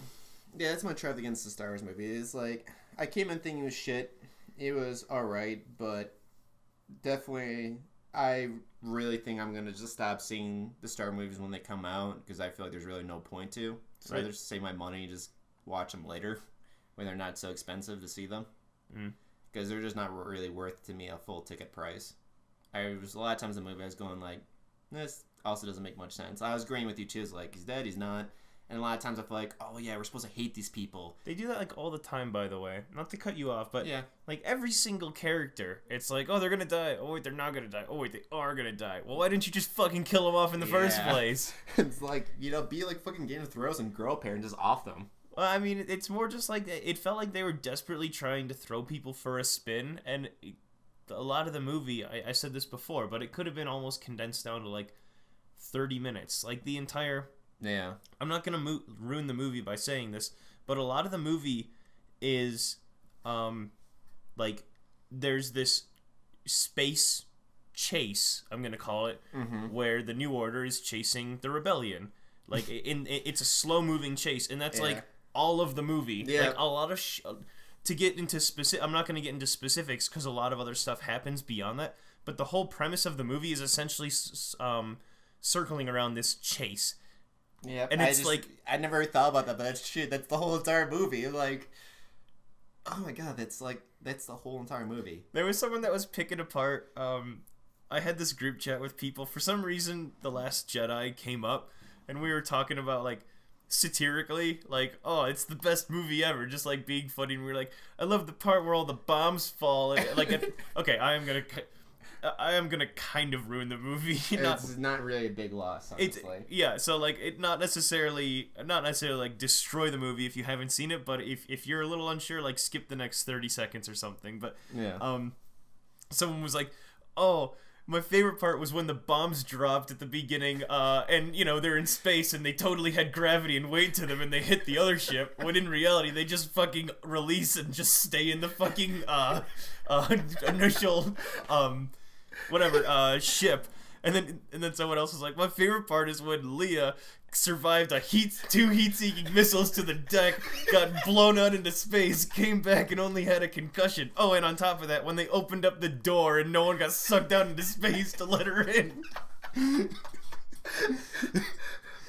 yeah, that's my tribe against the Star Wars movie. It's like, I came in thinking it was shit. It was alright, but definitely, I really think I'm going to just stop seeing the Star movies when they come out, because I feel like there's really no point to. So I'd just save my money and just watch them later, when they're not so expensive to see them. Because they're just not really worth, to me, a full ticket price. A lot of times in the movie I was going like, this also doesn't make much sense. I was agreeing with you too. It's like, he's dead, he's not. And a lot of times I feel like, oh yeah, we're supposed to hate these people. They do that like all the time, by the way. Not to cut you off, but yeah, like every single character, it's like, oh, they're gonna die. Oh wait, they're not gonna die. Oh wait, they are gonna die. Well, why didn't you just fucking kill them off in the first place? It's like, be like fucking Game of Thrones and grow a pair and just off them. Well, I mean, it's more just like, it felt like they were desperately trying to throw people for a spin, and a lot of the movie, I said this before, but it could have been almost condensed down to like 30 minutes. Like the entire... Yeah. I'm not going to ruin the movie by saying this, but a lot of the movie is, like, there's this space chase, I'm going to call it, where the New Order is chasing the rebellion. Like, it's a slow-moving chase, and that's, like, all of the movie. Yeah. Like, a lot of... to get into specific... I'm not going to get into specifics, because a lot of other stuff happens beyond that, but the whole premise of the movie is essentially circling around this chase. Yeah, and it's I never really thought about that, but that's shit. That's the whole entire movie. Like, oh my god, that's the whole entire movie. There was someone that was picking apart. I had this group chat with people. For some reason, The Last Jedi came up, and we were talking about like satirically, like, oh, it's the best movie ever, just like being funny. And we were like, I love the part where all the bombs fall. Like, okay, I am gonna kind of ruin the movie. It's not really a big loss, honestly. So like, it not necessarily like destroy the movie if you haven't seen it, but if you're a little unsure, like skip the next 30 seconds or something. But someone was like, oh, my favorite part was when the bombs dropped at the beginning, and they're in space and they totally had gravity and weight to them, and they hit the other ship. When in reality, they just fucking release and just stay in the fucking initial ship. And then someone else was like, my favorite part is when Leia survived two heat-seeking missiles to the deck, got blown out into space, came back and only had a concussion. Oh, and on top of that, when they opened up the door and no one got sucked out into space to let her in.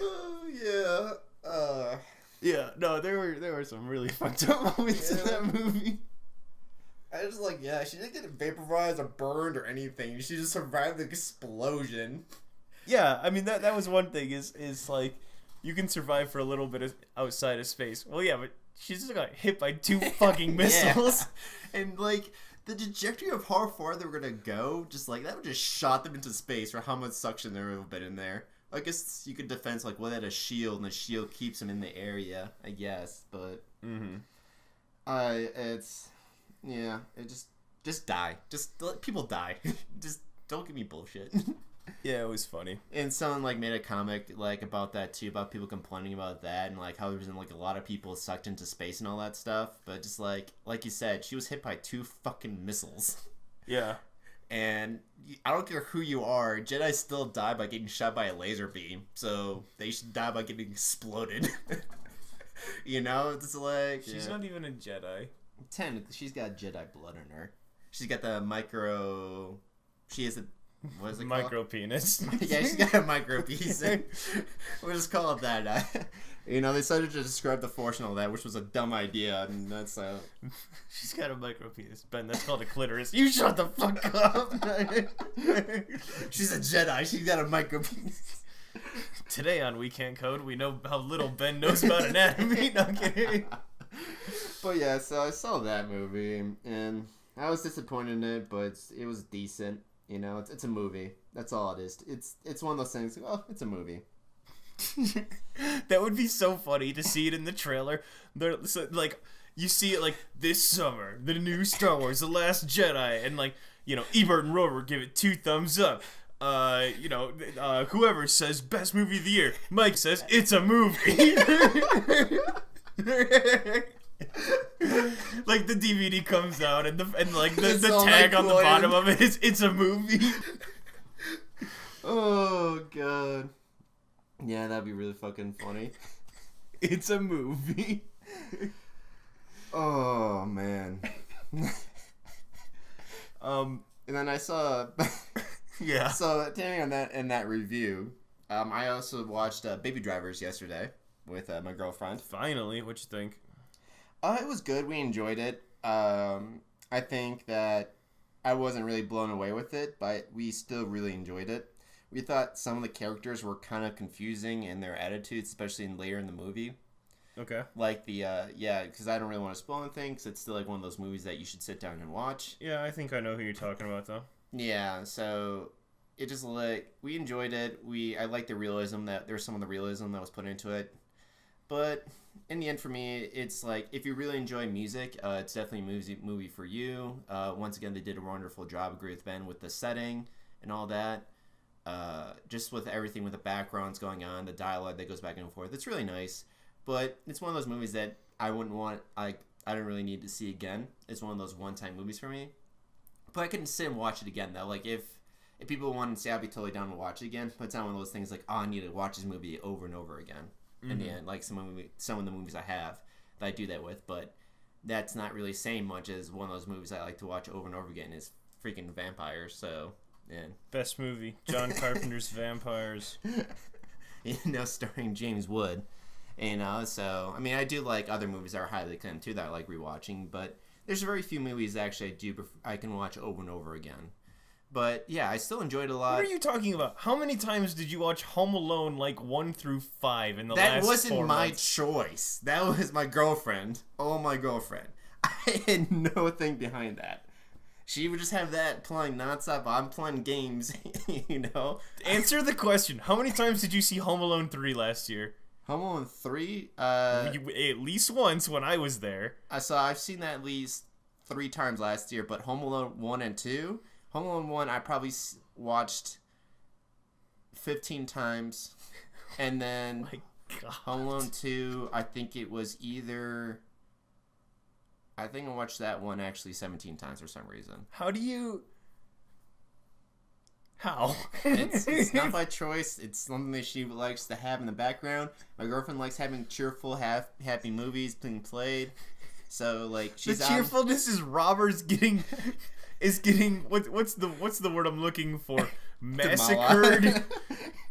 Oh, yeah. Yeah, no, there were some really fucked up moments in that movie. I was like, yeah, she didn't get vaporized or burned or anything. She just survived the explosion. Yeah, I mean, that was one thing, is like, you can survive for a little bit outside of space. Well, yeah, but she just got hit by 2 fucking missiles. Yeah. And, like, the trajectory of how far they were gonna go, just, like, that would just shot them into space for how much suction there would have been in there. I guess you could defend, like, well, they had a shield, and the shield keeps them in the area, I guess, but... Yeah, it just die. Just let people die. Just don't give me bullshit. Yeah, it was funny. And someone like made a comic like about that too, about people complaining about that and like how there was like a lot of people sucked into space and all that stuff. But just like you said, she was hit by 2 fucking missiles. Yeah. And I don't care who you are, Jedi still die by getting shot by a laser beam. So they should die by getting exploded. You know, it's like she's not even a Jedi. Technically, she's got Jedi blood in her. She's got the micro. She has a. What is it called? Micro penis. Yeah, she's got a micro piece. We'll just call it that. You know, they decided to describe the Force and all that, which was a dumb idea, and that's. She's got a micro penis, Ben. That's called a clitoris. You shut the fuck up. She's a Jedi. She's got a micro penis. Today on We Can't Code, we know how little Ben knows about anatomy. No kidding. But yeah, so I saw that movie, and I was disappointed in it, but it was decent. You know, it's a movie. That's all it is. It's one of those things. Oh, it's a movie. That would be so funny to see it in the trailer. Like you see it like this summer, the new Star Wars, The Last Jedi, and like Ebert and Rover give it 2 thumbs up. Whoever says best movie of the year, Mike says it's a movie. Like the DVD comes out and the tag on the bottom of it is it's a movie. Oh god. Yeah, that'd be really fucking funny. It's a movie. Oh man. And then I saw yeah. So taking on that in that review, I also watched Baby Drivers yesterday with my girlfriend. Finally, what'd you think? It was good. We enjoyed it. I think that I wasn't really blown away with it, but we still really enjoyed it. We thought some of the characters were kind of confusing in their attitudes, especially later in the movie. Okay. Like because I don't really want to spoil anything, because it's still like one of those movies that you should sit down and watch. Yeah, I think I know who you're talking about, though. Yeah, so it just we enjoyed it. I liked the realism there's some of the realism that was put into it. But in the end, for me, it's like if you really enjoy music, it's definitely a movie for you. Once again, they did a wonderful job. Agree with Ben with the setting and all that. Just with everything with the backgrounds going on, the dialogue that goes back and forth. It's really nice. But it's one of those movies that I wouldn't want. I don't really need to see again. It's one of those one-time movies for me. But I can sit and watch it again though. Like if people want to see, I'd be totally down to watch it again. But it's not one of those things like, oh, I need to watch this movie over and over again. In the end, like some of the movies I have that I do that with, but that's not really saying much as one of those movies I like to watch over and over again is freaking Vampires. So, yeah. Best movie, John Carpenter's Vampires. Starring James Wood. So I mean, I do like other movies that are highly acclaimed too that I like rewatching, but there's very few movies that actually I can watch over and over again. But yeah, I still enjoyed it a lot. What are you talking about? How many times did you watch Home Alone 1 through 5 in the last 4 months? That wasn't my choice. That was my girlfriend. Oh, my girlfriend. I had no thing behind that. She would just have that playing nonstop. I'm playing games, Answer the question. How many times did you see Home Alone 3 last year? Home Alone 3? At least once when I was there. I've seen that at least 3 times last year, but Home Alone 1 and 2... Home Alone 1, I probably watched 15 times. And then Home Alone 2, I think it was I think I watched that one actually 17 times for some reason. How? It's not by choice. It's something that she likes to have in the background. My girlfriend likes having cheerful, happy movies being played. So, like, she's the cheerfulness is Robert's getting... Is getting what's the word I'm looking for? Massacred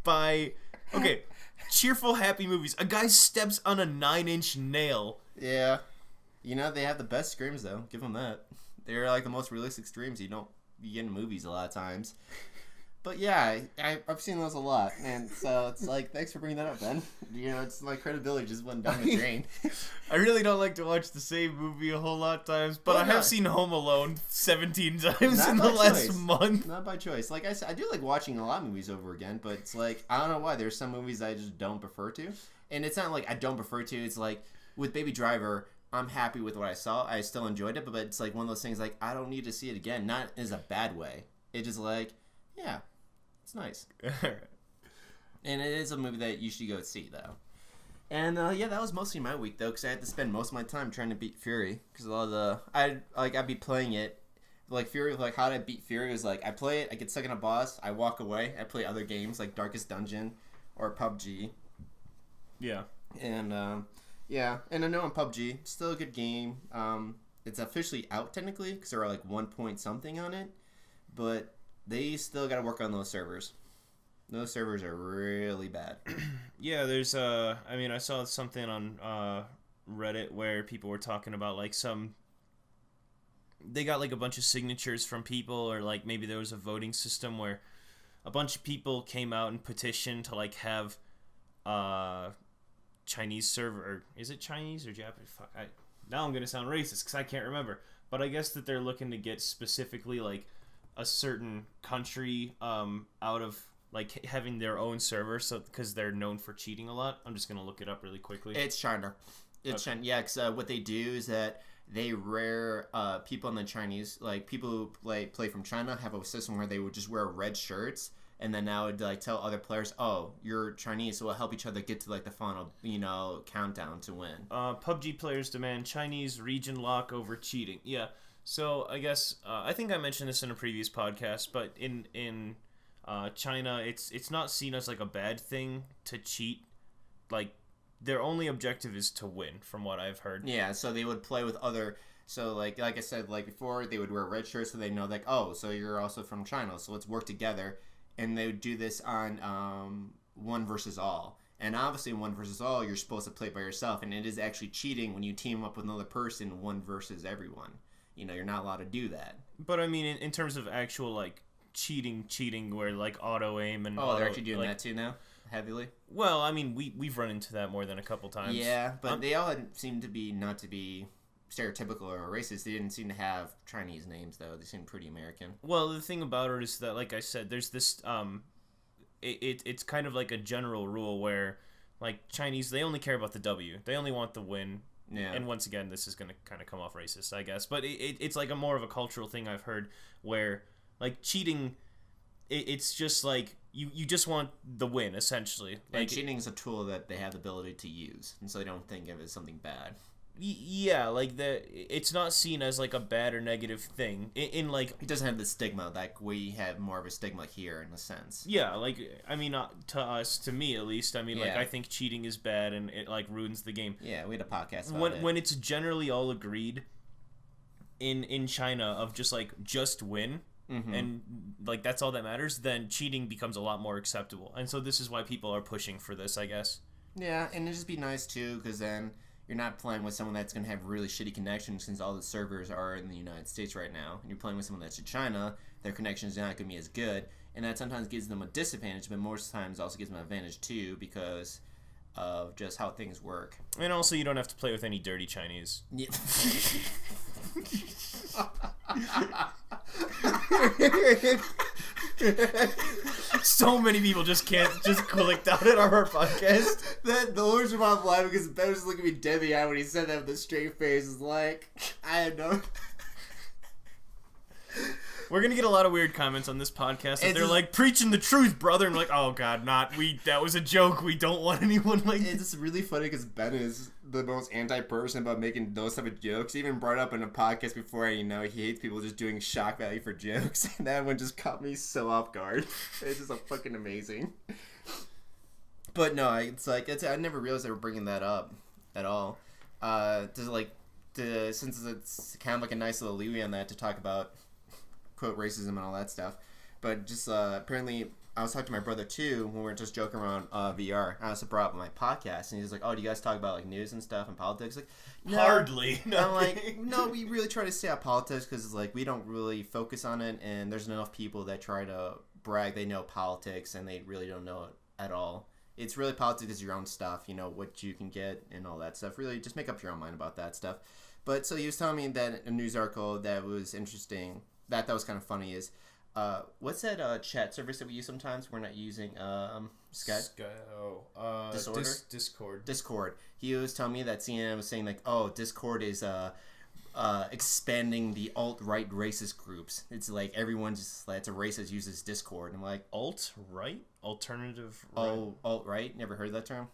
by cheerful happy movies. A guy steps on a 9-inch nail. Yeah, they have the best screams though. Give them that. They're like the most realistic screams you get in movies a lot of times. But yeah, I've seen those a lot, and so it's like, thanks for bringing that up, Ben. It's my credibility just went down the drain. I really don't like to watch the same movie a whole lot of times, but I have seen Home Alone 17 times in the last month. Not by choice. Like I said, I do like watching a lot of movies over again, but it's like, I don't know why. There's some movies I just don't prefer to. And it's not like I don't prefer to. It's like, with Baby Driver, I'm happy with what I saw. I still enjoyed it, but it's like one of those things like, I don't need to see it again. Not as a bad way. It's just like, yeah. It's nice. And it is a movie that you should go see, though. And yeah, that was mostly my week though, because I had to spend most of my time trying to beat Fury. Because a lot of I'd be playing it, like Fury. Like how did I beat Fury was like I play it, I get stuck in a boss, I walk away. I play other games like Darkest Dungeon, or PUBG. Yeah. And yeah, and I know on PUBG, still a good game. It's officially out technically because there are like 1 point something on it, but they still got to work on those servers. Those servers are really bad. Yeah, there's I mean, I saw something on Reddit where people were talking about like they got like a bunch of signatures from people, or like maybe there was a voting system where a bunch of people came out and petitioned to like have Chinese server, or is it Chinese or Japanese? Fuck, now I'm gonna sound racist because I can't remember. But I guess that they're looking to get specifically like a certain country out of like having their own server, so because they're known for cheating a lot. I'm just gonna look it up really quickly. It's China. It's China. Yeah, because what they do is that they rare people in the Chinese, like people who play from China, have a system where they would just wear red shirts, and then now would like tell other players, "Oh, you're Chinese," so we'll help each other get to like the final, countdown to win. PUBG players demand Chinese region lock over cheating. Yeah. So I guess I think I mentioned this in a previous podcast, but in China, it's not seen as like a bad thing to cheat. Like their only objective is to win, from what I've heard. Yeah, so they would play with other. So like I said, like before, they would wear red shirts so they know like, oh, so you're also from China, so let's work together. And they would do this on one versus all. And obviously, in one versus all, you're supposed to play by yourself, and it is actually cheating when you team up with another person, one versus everyone. You're not allowed to do that. But I mean, in terms of actual like cheating where like auto aim and they're actually doing that too now, heavily. Well, I mean, we've run into that more than a couple times. Yeah, but they all seem to be not to be stereotypical or racist. They didn't seem to have Chinese names though. They seemed pretty American. Well, the thing about it is that, like I said, there's this it's kind of like a general rule where like Chinese, they only care about the W. They only want the win. Yeah. And once again, this is going to kind of come off racist, I guess. But it's like a more of a cultural thing I've heard where, like, cheating, it's just like, you just want the win, essentially. Like, and cheating is a tool that they have the ability to use, and so they don't think of it as something bad. Yeah, like, it's not seen as, like, a bad or negative thing. In like... It doesn't have the stigma, like we have more of a stigma here, in a sense. Yeah, like, I mean, to me, at least, I mean, like, I think cheating is bad, and it, like, ruins the game. Yeah, we had a podcast about it. When it's generally all agreed in China of just, like, just win, and, like, that's all that matters, then cheating becomes a lot more acceptable. And so this is why people are pushing for this, I guess. Yeah, and it'd just be nice, too, because then... You're not playing with someone that's going to have really shitty connections, since all the servers are in the United States right now. And you're playing with someone that's in China, their connection is not going to be as good. And that sometimes gives them a disadvantage, but most times also gives them an advantage too, because of just how things work. And also, you don't have to play with any dirty Chinese. Yeah. So many people just clicked out at our podcast. The only reason why I'm laughing because Ben was just looking at me dead in the eye when he said that with a straight face. Is like, I don't know. We're gonna get a lot of weird comments on this podcast. They're like, preaching the truth, brother. And we're like, oh god, that was a joke. We don't want anyone like. It's just really funny because Ben is the most anti-person about making those type of jokes. He even brought up in a podcast before, he hates people just doing shock value for jokes. And that one just caught me so off guard. It's just fucking amazing. But no, I never realized they were bringing that up at all. Since it's kind of like a nice little leeway on that to talk about quote racism and all that stuff, but just apparently I was talking to my brother too when we were just joking around VR. I also brought up my podcast, and he was like, "Oh, do you guys talk about like news and stuff and politics?" Like, no. Hardly. No. I'm like, no, we really try to stay out politics because like we don't really focus on it, and there's enough people that try to brag they know politics and they really don't know it at all. It's really politics is your own stuff, what you can get and all that stuff. Really, just make up your own mind about that stuff. But so he was telling me that a news article that was interesting. That was kind of funny is, what's that chat service that we use sometimes? We're not using Skype. Discord. Discord. He was telling me that CNN was saying like, oh, Discord is expanding the alt-right racist groups. It's like everyone just it's a racist uses Discord. And I'm like, alt-right? Alternative right? Oh, alt-right? Never heard that term?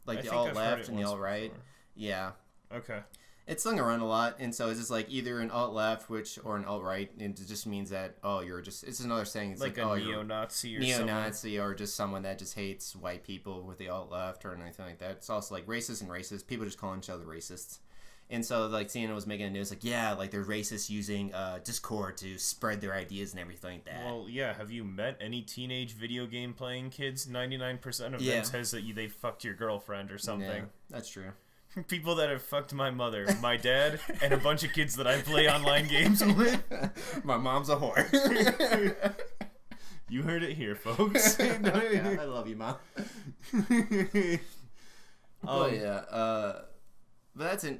Like I the think I've heard alt-left it and the once alt-right? before. Yeah. Okay. It's slung around a lot, and so it's just like either an alt-left, or an alt-right, and it just means that, it's another saying. It's like a neo-Nazi or neo-Nazi, or just someone that just hates white people with the alt-left or anything like that. It's also like racist and racist. People just calling each other racists. And so, like, CNN was making a news, like, yeah, like, they're racists using Discord to spread their ideas and everything like that. Well, yeah, have you met any teenage video game playing kids? 99% of them says that they fucked your girlfriend or something. Yeah, that's true. People that have fucked my mother, my dad, and a bunch of kids that I play online games with. My mom's a whore. You heard it here, folks. Yeah, I love you, Mom. But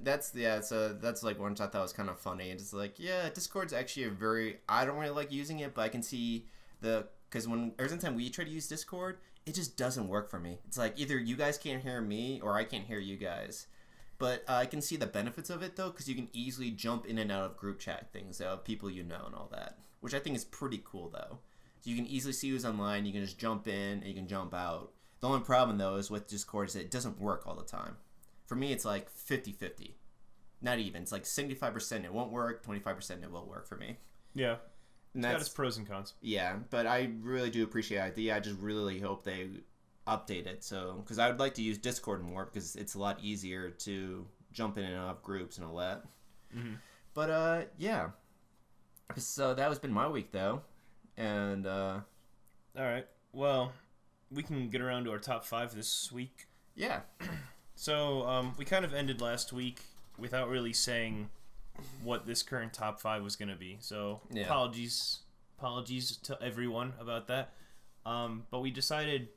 that's like one I thought was kind of funny. And just like, yeah, Discord's actually I don't really like using it, but I can see because every time we try to use Discord, it just doesn't work for me. It's like either you guys can't hear me or I can't hear you guys. But I can see the benefits of it, though, because you can easily jump in and out of group chat things of people you know and all that, which I think is pretty cool, though. So you can easily see who's online, you can just jump in, and you can jump out. The only problem, though, is with Discord is that it doesn't work all the time. For me, it's like 50-50. Not even. It's like 75% it won't work, 25% it will work for me. Yeah. And it's got its pros and cons. Yeah, but I really do appreciate it. I just really hope they update it, because I would like to use Discord more because it's a lot easier to jump in and out of groups and all that. Mm-hmm. But yeah, so that has been my week though, and all right, well, we can get around to our top 5 this week. Yeah. So we kind of ended last week without really saying what this current top 5 was going to be, so yeah. apologies to everyone about that, but we decided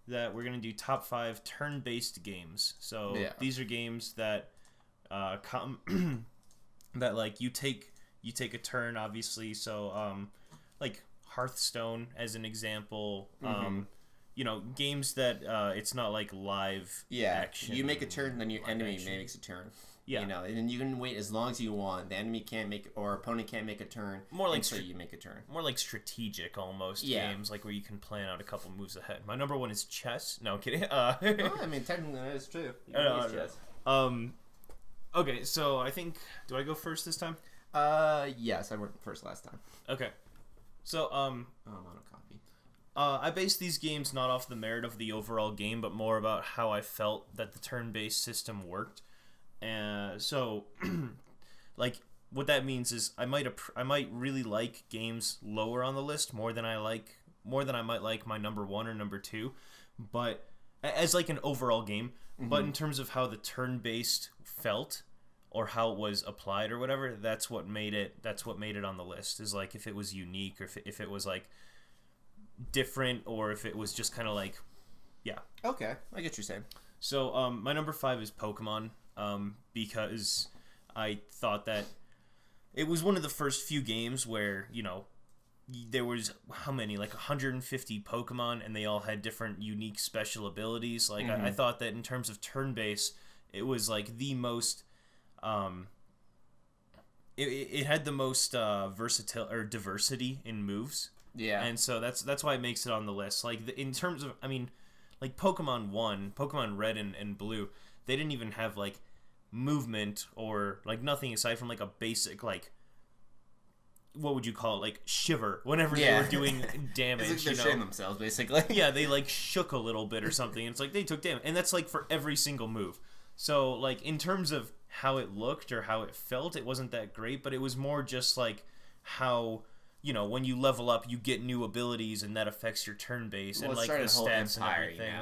that we're going to do top 5 turn-based games. So these are games that that like you take a turn, obviously. So like Hearthstone as an example. Games that it's not like live action. You make a turn, then your enemy makes a turn. Yeah, and you can wait as long as you want. The enemy can't make, or opponent can't make a turn. More like you make a turn. More like strategic almost games, like where you can plan out a couple moves ahead. My number 1 is chess. No, I'm kidding. I mean, technically that is true. Chess. Okay, so I think, do I go first this time? Yes, I went first last time. Okay, so I'm on a copy. I based these games not off the merit of the overall game, but more about how I felt that the turn-based system worked. So, like, what that means is I might really like games lower on the list more than I might like my number 1 or number 2, but as like an overall game. Mm-hmm. But in terms of how the turn-based felt or how it was applied or whatever, that's what made it on the list. Is like if it was unique or if it was like different or if it was just kind of like, yeah. Okay, I get what you're saying. So my number 5 is Pokemon. Because I thought that it was one of the first few games where, there was how many, like 150 Pokemon, and they all had different unique special abilities. Like I thought that in terms of turn-based, it was like the most, it had the most versatile or diversity in moves. Yeah, and so that's why it makes it on the list. Like in terms of, I mean, like Pokemon Red and Blue. They didn't even have like movement or like nothing aside from like a basic like, what would you call it, like shiver whenever they were doing damage. It's like they're shitting themselves basically. Yeah, they like shook a little bit or something. And it's like they took damage, and that's like for every single move. So like in terms of how it looked or how it felt, it wasn't that great, but it was more just like how, when you level up, you get new abilities, and that affects your turn base and like the stats and everything.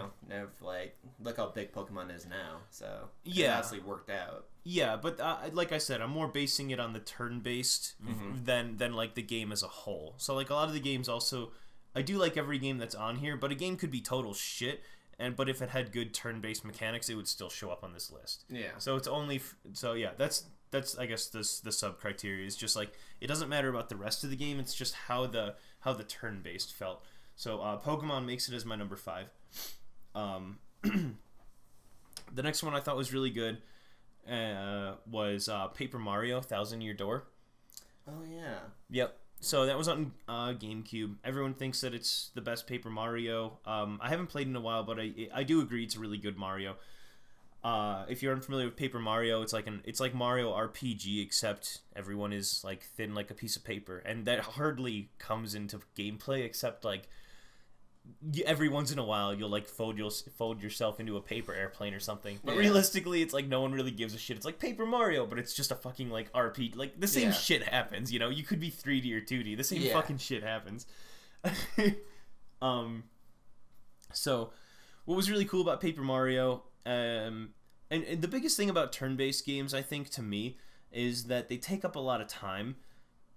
Like, look how big Pokemon is now. So it actually worked out. Yeah, but like I said, I'm more basing it on the turn based than like the game as a whole. So like a lot of the games also, I do like every game that's on here, but a game could be total shit. But if it had good turn based mechanics, it would still show up on this list. Yeah. So it's only that's I guess the sub criteria is just like it doesn't matter about the rest of the game. It's just how the turn based felt. So Pokemon makes it as my number 5. The next one I thought was really good. was Paper Mario: Thousand Year Door. Oh yeah. Yep. So that was on GameCube. Everyone thinks that it's the best Paper Mario. I haven't played in a while, but I do agree it's a really good Mario. If you're unfamiliar with Paper Mario, it's like Mario RPG, except everyone is like thin like a piece of paper, and that hardly comes into gameplay except like every once in a while you'll like fold yourself into a paper airplane or something. But realistically, it's like no one really gives a shit. It's like Paper Mario, but it's just a fucking like RPG. Like the same shit happens, you know. You could be 3D or 2D. The same fucking shit happens. So what was really cool about Paper Mario, and the biggest thing about turn-based games, I think, to me, is that they take up a lot of time.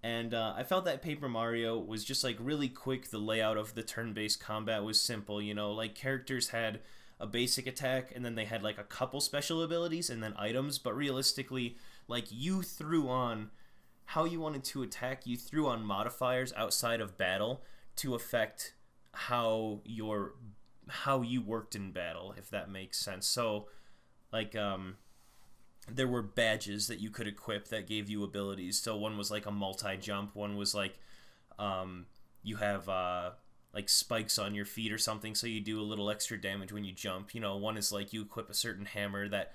And I felt that Paper Mario was just like really quick. The layout of the turn-based combat was simple, you know, like characters had a basic attack and then they had like a couple special abilities and then items, but realistically, like you threw on how you wanted to attack, you threw on modifiers outside of battle to affect how you worked in battle, if that makes sense. So like there were badges that you could equip that gave you abilities. So one was like a multi-jump. One was like you have like spikes on your feet or something, so you do a little extra damage when you jump. You know, one is like you equip a certain hammer that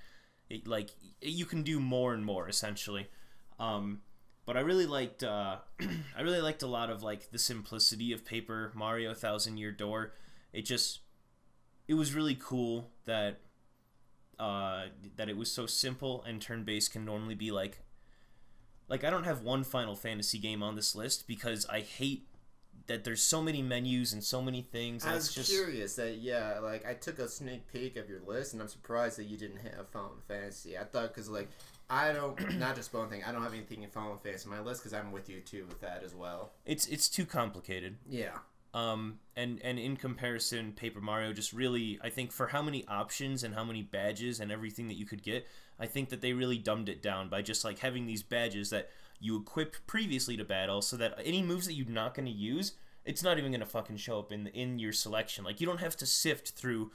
you can do more and more essentially. But I really liked a lot of like the simplicity of Paper Mario: Thousand Year Door. It was really cool that it was so simple, and turn-based can normally be like I don't have one Final Fantasy game on this list because I hate that there's so many menus and so many things. I was curious that like I took a sneak peek of your list and I'm surprised that you didn't have Final Fantasy. I thought because like I don't not just one thing. I don't have anything in Final Fantasy on my list because I'm with you too with that as well. It's too complicated. Yeah. And in comparison, Paper Mario just really, I think for how many options and how many badges and everything that you could get, I think that they really dumbed it down by just like having these badges that you equip previously to battle, so that any moves that you're not going to use, it's not even going to fucking show up in your selection. Like you don't have to sift through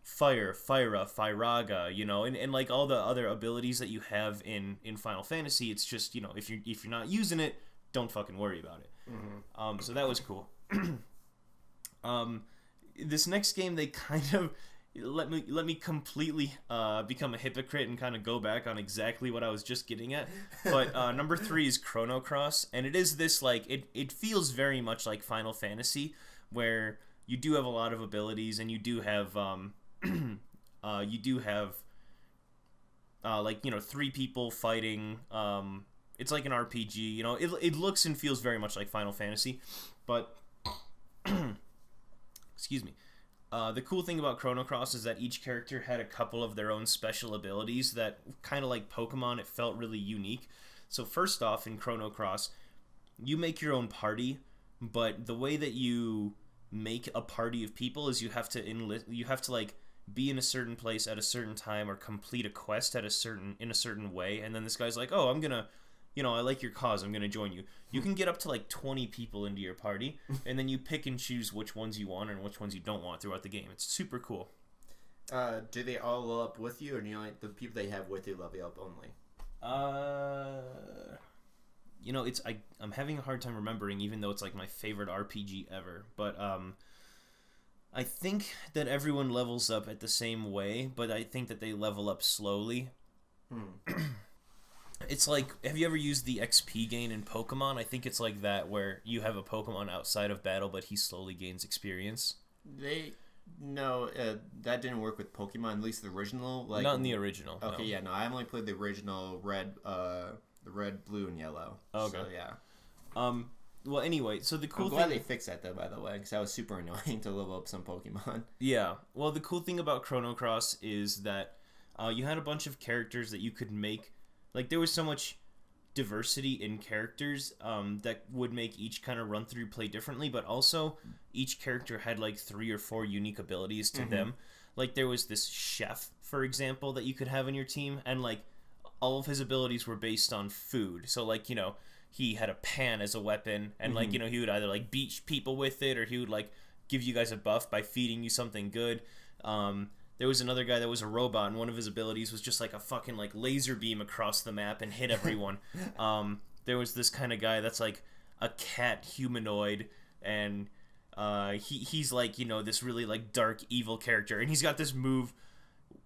Fire, Firaga, you know, and like all the other abilities that you have in Final Fantasy. It's just, you know, if you're not using it, don't fucking worry about it. Mm-hmm. So that was cool. This next game, they kind of let me completely become a hypocrite and kind of go back on exactly what I was just getting at. But number 3 is Chrono Cross, and it is this like it feels very much like Final Fantasy, where you do have a lot of abilities and you do have like, you know, 3 people fighting. It's like an RPG, you know. It looks and feels very much like Final Fantasy, but excuse me. The cool thing about Chrono Cross is that each character had a couple of their own special abilities that, kind of like Pokemon, it felt really unique. So first off, in Chrono Cross, you make your own party, but the way that you make a party of people is you have to like be in a certain place at a certain time or complete a quest in a certain way, and then this guy's like, oh, I'm gonna, you know, I like your cause, I'm gonna join you. You can get up to like 20 people into your party, and then you pick and choose which ones you want and which ones you don't want throughout the game. It's super cool. Do they all level up with you, or do you like the people they have with you level up only? You know, I'm having a hard time remembering, even though it's like my favorite RPG ever. But I think that everyone levels up at the same way, but I think that they level up slowly. It's like, have you ever used the XP gain in Pokemon? I think it's like that, where you have a Pokemon outside of battle, but he slowly gains experience. No, that didn't work with Pokemon, at least the original. Like, not in the original. Okay, no. Yeah, no, I only played the original red, blue, and yellow. Okay. So, yeah. Well, anyway, so the cool I'm thing... glad they fixed that, though, by the way, because that was super annoying to level up some Pokemon. Yeah. Well, the cool thing about Chrono Cross is that you had a bunch of characters that you could make. Like, there was so much diversity in characters that would make each kind of run through play differently, but also each character had like 3 or 4 unique abilities to them. Like, there was this chef, for example, that you could have in your team, and like all of his abilities were based on food. So like, you know, he had a pan as a weapon, and like, you know, he would either like beat people with it, or he would like give you guys a buff by feeding you something good. there was another guy that was a robot, and one of his abilities was just like a fucking like laser beam across the map and hit everyone. There was this kind of guy that's like a cat humanoid, and he's like, you know, this really like dark evil character, and he's got this move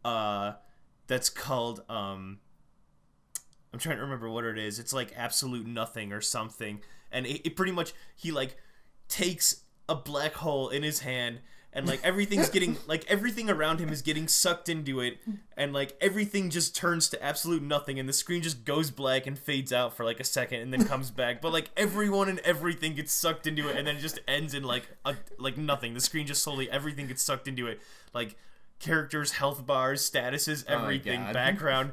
that's called I'm trying to remember what it is. It's like absolute nothing or something, and it pretty much, he like takes a black hole in his hand, and like everything's getting like everything around him is getting sucked into it, and like everything just turns to absolute nothing, and the screen just goes black and fades out for like a second and then comes back, but like everyone and everything gets sucked into it, and then it just ends in like nothing. The screen just slowly, everything gets sucked into it, like characters, health bars, statuses, everything, background,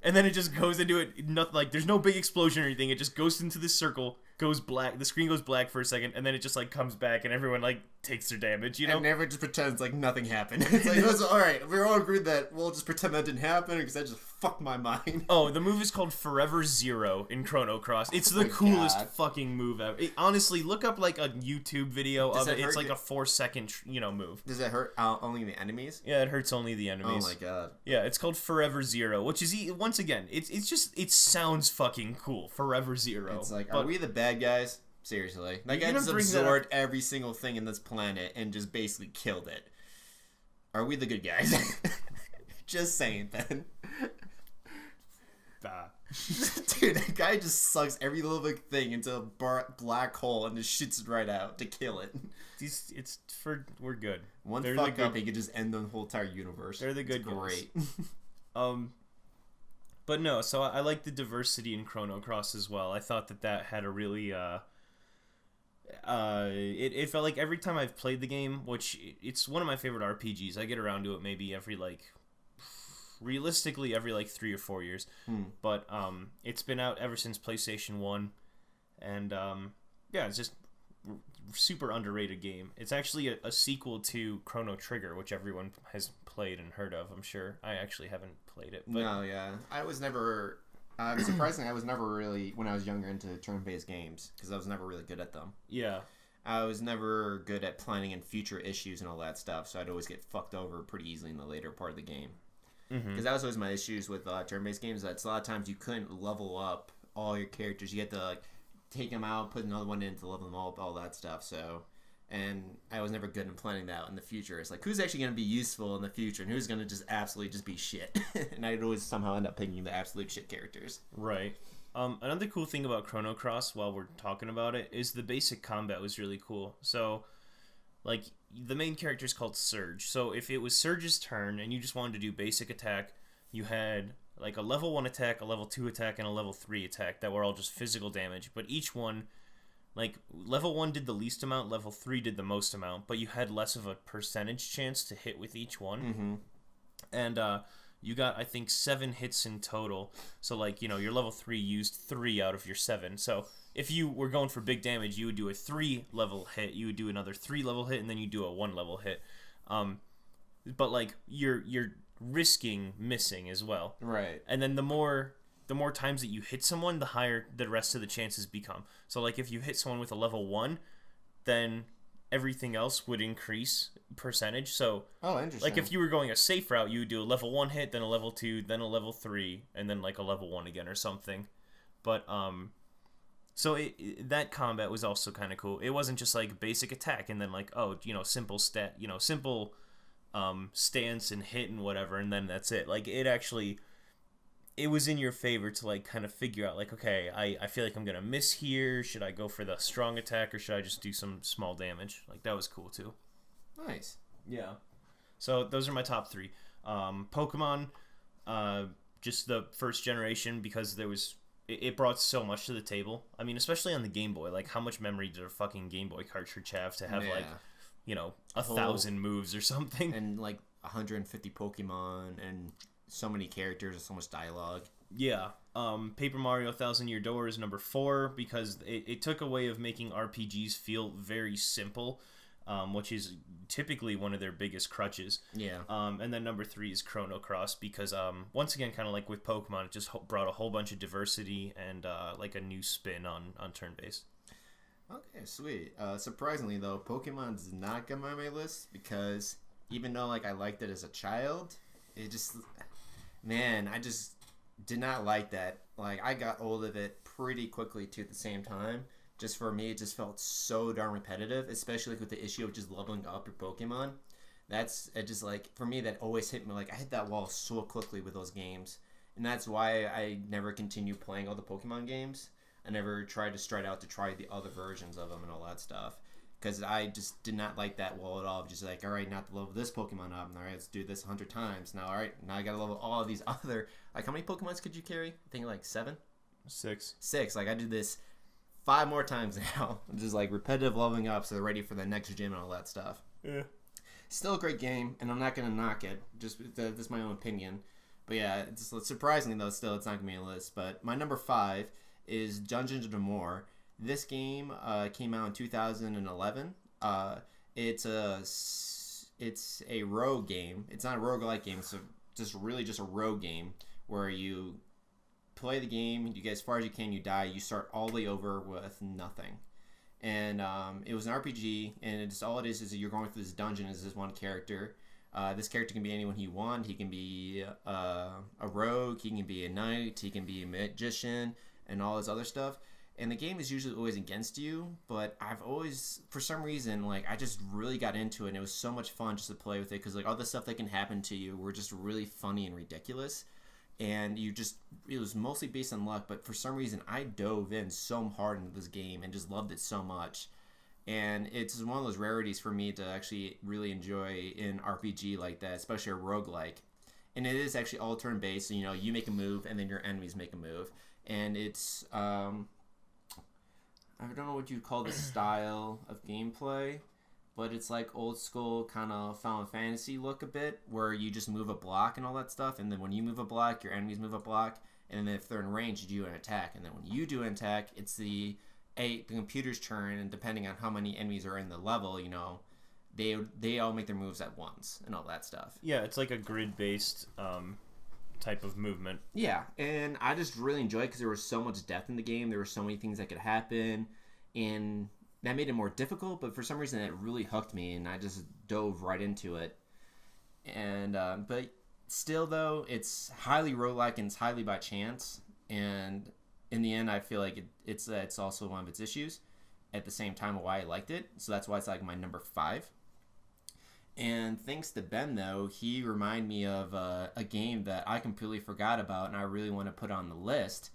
and then it just goes into it. Nothing, like there's no big explosion or anything. It just goes into this circle, goes black, the screen goes black for a second, and then it just like comes back, and everyone like takes their damage, you know? And never just pretends like nothing happened. It's like, alright, we're all agreed that we'll just pretend that didn't happen, because that just fucked my mind. Oh, the move is called Forever Zero in Chrono Cross. It's the coolest fucking move ever. Honestly, look up like a YouTube video of it. It's like a 4-second, move. Does it hurt only the enemies? Yeah, it hurts only the enemies. Oh my god. Yeah, it's called Forever Zero, which is, once again, it sounds fucking cool. Forever Zero. It's like, are we the bad guys? Seriously. That guy just absorbed every single thing in this planet and just basically killed it. Are we the good guys? Just saying, Ben. Dude, that guy just sucks every little big thing into a black hole and just shoots it right out to kill it. We're good. One fuck up, he could just end the whole entire universe. They're the good guys. Great. But no, so I like the diversity in Chrono Cross as well. I thought that had a really it felt like every time I've played the game, which it's one of my favorite RPGs, I get around to it maybe realistically every 3 or 4 years. But it's been out ever since PlayStation 1, and yeah, it's just super underrated game. It's actually a sequel to Chrono Trigger, which everyone has played and heard of, I'm sure. I actually haven't played it. But no, yeah. I was never... surprisingly, I was never really, when I was younger, into turn-based games, because I was never really good at them. Yeah. I was never good at planning in future issues and all that stuff, so I'd always get fucked over pretty easily in the later part of the game. Because that was always my issues with turn-based games, that a lot of times you couldn't level up all your characters. You had to take them out, put another one in to level them all up, all that stuff, so... And I was never good in planning that in the future. It's like, who's actually going to be useful in the future, and who's going to just absolutely just be shit? And I'd always somehow end up picking the absolute shit characters. Right. Another cool thing about Chrono Cross, while we're talking about it, is the basic combat was really cool. So, like, the main character is called Surge. So if it was Surge's turn, and you just wanted to do basic attack, you had, like, a level 1 attack, a level 2 attack, and a level 3 attack that were all just physical damage. But each one... Like, level 1 did the least amount, level 3 did the most amount, but you had less of a percentage chance to hit with each one. And you got, I think, 7 hits in total. So, like, your level 3 used 3 out of your 7. So, if you were going for big damage, you would do a 3-level hit, you would do another 3-level hit, and then you do a 1-level hit. But, like, you're risking missing as well. Right. And then the more times that you hit someone, the higher the rest of the chances become. So, like, if you hit someone with a level 1, then everything else would increase percentage. So, interesting. Like, if you were going a safe route, you would do a level 1 hit, then a level 2, then a level 3, and then, like, a level 1 again or something. But, so that combat was also kind of cool. It wasn't just, like, basic attack and then, like, simple simple stance and hit and whatever, and then that's it. Like, it was in your favor to, like, kind of figure out, like, okay, I feel like I'm going to miss here. Should I go for the strong attack, or should I just do some small damage? Like, that was cool, too. Nice. Yeah. So, those are my top 3. Pokemon, just the first generation, because it brought so much to the table. I mean, especially on the Game Boy. Like, how much memory did a fucking Game Boy cartridge have to have, 1,000 moves or something? And, like, 150 Pokemon, and... so many characters and so much dialogue. Yeah. Paper Mario 1,000 Year Door is number 4 because it took a way of making RPGs feel very simple, which is typically one of their biggest crutches. Yeah. And then number 3 is Chrono Cross because, once again, kind of like with Pokemon, it just brought a whole bunch of diversity and like a new spin on turn-based. Okay, sweet. Surprisingly, though, Pokemon's not on my list because even though like I liked it as a child, it just, man, I just did not like that. Like I got old of it pretty quickly too. At the same time, just for me, it just felt so darn repetitive, especially with the issue of just leveling up your Pokemon. That's it. Just like for me, that always hit me. Like I hit that wall so quickly with those games, and that's why I never continued playing all the Pokemon games. I never tried to stride out to try the other versions of them and all that stuff. Because I just did not like that wall at all. Just like, all right, now to level this Pokemon up. All right, let's do this 100 times. Now, all right, now I got to level all of these other... Like, how many Pokemons could you carry? I think like 7? 6. 6. Like, I did this 5 more times now. Just like repetitive leveling up so they're ready for the next gym and all that stuff. Yeah. Still a great game, and I'm not going to knock it. Just that's my own opinion. But yeah, it's surprisingly, though, still, it's not going to be on the list. But my number 5 is Dungeons & More. This game came out in 2011. It's a rogue game. It's not a roguelike game. It's just a rogue game where you play the game, you get as far as you can, you die, you start all the way over with nothing. And it was an RPG, and it's all it is you're going through this dungeon as this one character. This character can be anyone he wants. He can be a rogue, he can be a knight, he can be a magician, and all this other stuff. And the game is usually always against you, but I've always, for some reason, like, I just really got into it, and it was so much fun just to play with it, because, like, all the stuff that can happen to you were just really funny and ridiculous, and it was mostly based on luck, but for some reason, I dove in so hard into this game and just loved it so much, and it's one of those rarities for me to actually really enjoy an RPG like that, especially a roguelike. And it is actually all turn-based, so, you make a move, and then your enemies make a move, and it's, I don't know what you'd call the style of gameplay, but it's like old school kind of Final Fantasy look a bit, where you just move a block and all that stuff, and then when you move a block, your enemies move a block, and then if they're in range, you do an attack, and then when you do an attack, it's the computer's turn, and depending on how many enemies are in the level, they all make their moves at once and all that stuff. Yeah, it's like a grid-based type of movement. Yeah, and I just really enjoyed it because there was so much depth in the game. There were so many things that could happen, and that made it more difficult, but for some reason it really hooked me, and I just dove right into it. And but still, though, it's highly roguelike and it's highly by chance, and in the end I feel like it's also one of its issues. At the same time, why I liked it, so that's why it's like my number 5. And thanks to Ben, though, he reminded me of a game that I completely forgot about and I really want to put on the list,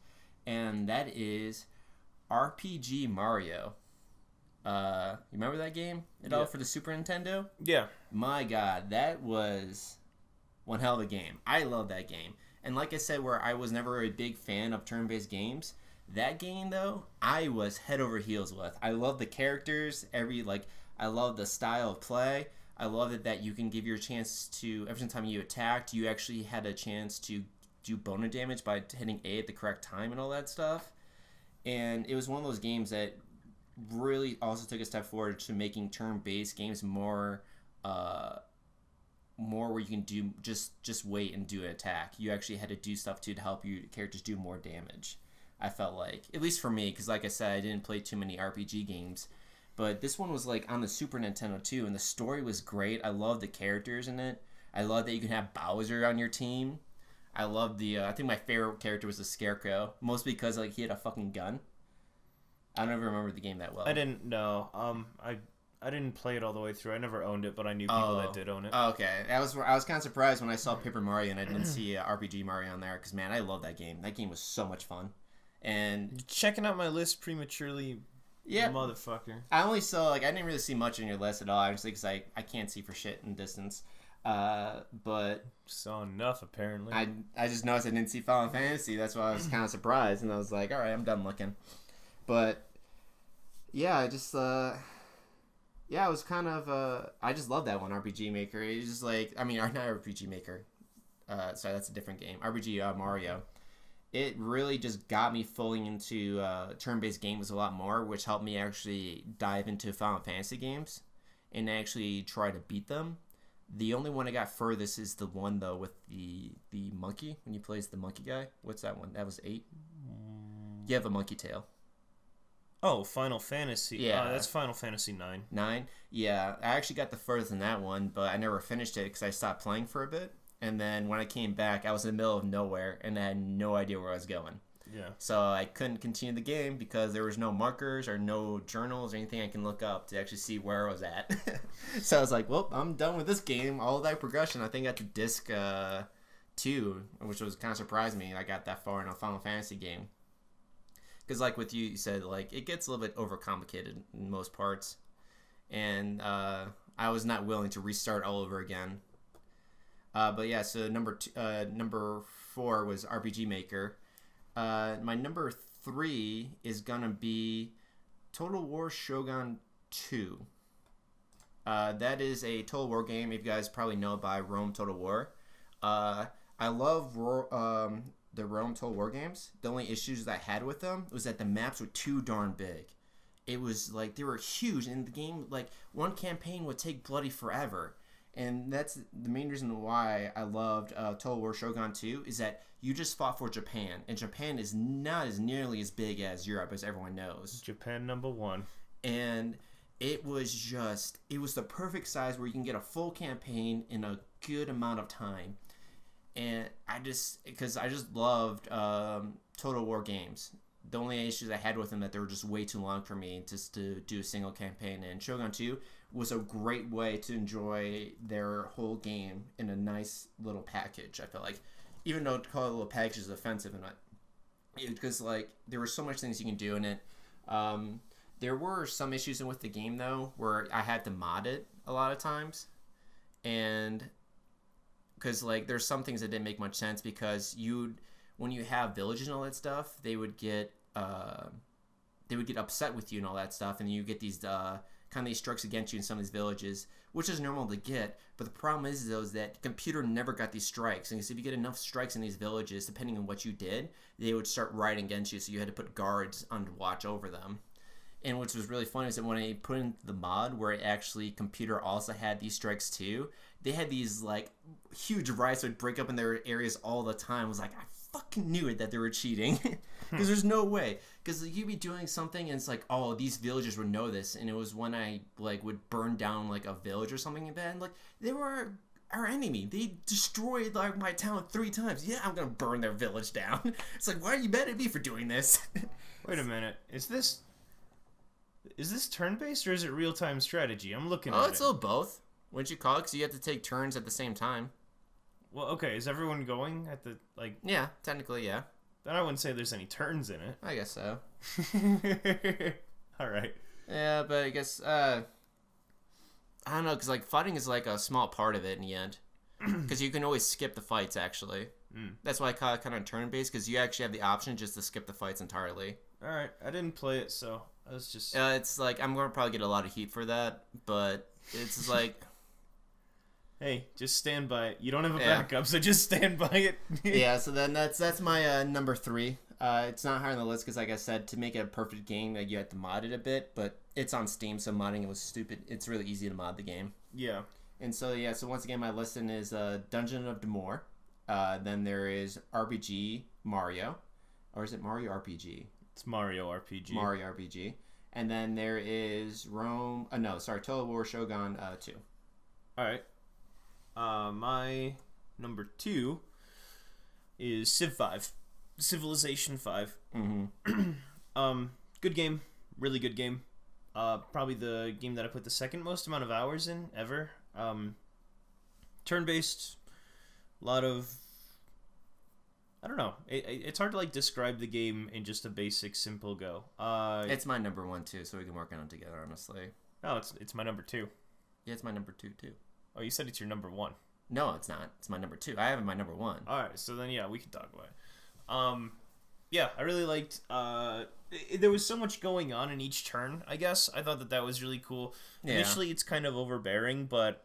and that is RPG Mario. You remember that game at all for the Super Nintendo? Yeah. My God, that was one hell of a game. I love that game. And like I said, where I was never a big fan of turn-based games, that game, though, I was head over heels with. I love the characters, I love the style of play. I love it that you can give your chance to, every time you attacked, you actually had a chance to do bonus damage by hitting A at the correct time and all that stuff. And it was one of those games that really also took a step forward to making turn-based games more where you can do just wait and do an attack. You actually had to do stuff to help your characters do more damage. I felt like, at least for me, because like I said, I didn't play too many RPG games. But this one was like on the Super Nintendo too, and the story was great. I loved the characters in it. I loved that you could have Bowser on your team. I loved I think my favorite character was the Scarecrow, mostly because like he had a fucking gun. I don't ever remember the game that well. I didn't know. I didn't play it all the way through. I never owned it, but I knew people that did own it. Oh, okay. I was kind of surprised when I saw Paper Mario and I didn't see RPG Mario on there, because man, I love that game. That game was so much fun. And checking out my list prematurely. Yeah, motherfucker. I only saw, I didn't really see much on your list at all, obviously, because I can't see for shit in distance. But saw enough, apparently. I just noticed I didn't see Final Fantasy. That's why I was kind of surprised, and I was like, all right, I'm done looking. But yeah, I just I was kind of I just love that one, RPG Maker. It's just not RPG Maker. Sorry, that's a different game. RPG Mario. It really just got me fully into turn-based games a lot more, which helped me actually dive into Final Fantasy games and actually try to beat them. The only one I got furthest is the one, though, with the monkey, when you play as the monkey guy. What's that one? That was 8? You have a monkey tail. Oh, Final Fantasy. Yeah. That's Final Fantasy 9. 9? Yeah, I actually got the furthest in that one, but I never finished it because I stopped playing for a bit. And then when I came back, I was in the middle of nowhere, and I had no idea where I was going. Yeah. So I couldn't continue the game because there was no markers or no journals or anything I can look up to actually see where I was at. So I was like, well, I'm done with this game. All that progression, I think I got to disc 2, which was kind of surprised me. I got that far in a Final Fantasy game. Because like with you said, like it gets a little bit overcomplicated in most parts. And I was not willing to restart all over again. But yeah, so number 4 was RPG Maker. My number 3 is gonna be Total War Shogun 2. That is a Total War game. If you guys probably know by Rome Total War. I love the Rome Total War games. The only issues that I had with them was that the maps were too darn big. It was like they were huge, and the game, like one campaign would take bloody forever. And that's the main reason why I loved Total War Shogun 2 is that you just fought for Japan, and Japan is not as nearly as big as Europe, as everyone knows. Japan number 1. And it was the perfect size where you can get a full campaign in a good amount of time. And I just loved Total War games. The only issues I had with them that they were just way too long for me just to do a single campaign. And Shogun 2 was a great way to enjoy their whole game in a nice little package. I feel like, even though to call it a little package is offensive, and because like there were so much things you can do in it. There were some issues with the game though, where I had to mod it a lot of times, and because like there's some things that didn't make much sense because when you have villages and all that stuff, they would get upset with you and all that stuff, and you get these kind of these strikes against you in some of these villages, which is normal to get. But the problem is though is that the computer never got these strikes, and if you get enough strikes in these villages, depending on what you did, they would start riding against you. So you had to put guards on to watch over them. And which was really funny is that when I put in the mod where it actually computer also had these strikes too, they had these like huge riots that would break up in their areas all the time. I was like, I fucking knew it that they were cheating because there's no way. Because you'd be doing something and it's like, oh, these villagers would know this, and it was when I like would burn down like a village or something like that, and like they were our enemy. They destroyed like my town 3 times. Yeah, I'm gonna burn their village down. It's like, why are you mad at me for doing this? Wait a minute, is this turn-based or is it real-time strategy? I'm looking at it. Oh, it's a little both. What'd you call it? Because you have to take turns at the same time. Well, okay, is everyone going at the, like... Yeah, technically, yeah. Then I wouldn't say there's any turns in it. I guess so. Alright. Yeah, but I guess, I don't know, because, like, fighting is, like, a small part of it in the end. Because you can always skip the fights, actually. That's why I call it kind of turn-based, because you actually have the option just to skip the fights entirely. Alright, I didn't play it, so I was just... it's like, I'm going to probably get a lot of heat for that, but it's like... Hey, just stand by it. You don't have a backup, so just stand by it. Yeah, so then that's my number 3. It's not high on the list because, like I said, to make it a perfect game, like, you had to mod it a bit, but it's on Steam, so modding it was stupid. It's really easy to mod the game. Yeah. And so, yeah, so once again, my listing is Dungeon of Demore. Then there is RPG Mario. Or is it Mario RPG? It's Mario RPG. Mario RPG. And then there is Total War Shogun 2. Alright. My number 2 is Civ 5. Civilization 5. Mm-hmm. Good game. Really good game. Probably the game that I put the second most amount of hours in ever. Turn-based. A lot of... I don't know. It's hard to like describe the game in just a basic, simple go. It's my number 1 too, so we can work on it together, honestly. No, it's my number 2. Yeah, it's my number 2 too. Oh, you said it's your number 1. No, it's not. It's my number 2. I have it my number 1. All right, so then yeah, we can talk about it. Yeah, I really liked. There was so much going on in each turn. I guess I thought that was really cool. Yeah. Initially, it's kind of overbearing, but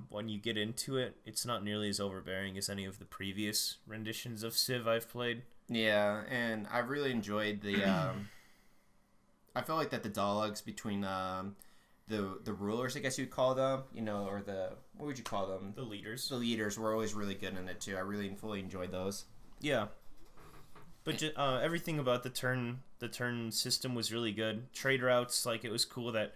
when you get into it, it's not nearly as overbearing as any of the previous renditions of Civ I've played. Yeah, and I really enjoyed the. I felt like that the dialogues between the rulers, I guess you'd call them, or what would you call them? The leaders. The leaders were always really good in it too. I really fully enjoyed those. Yeah. But everything about the turn system was really good. Trade routes, like it was cool that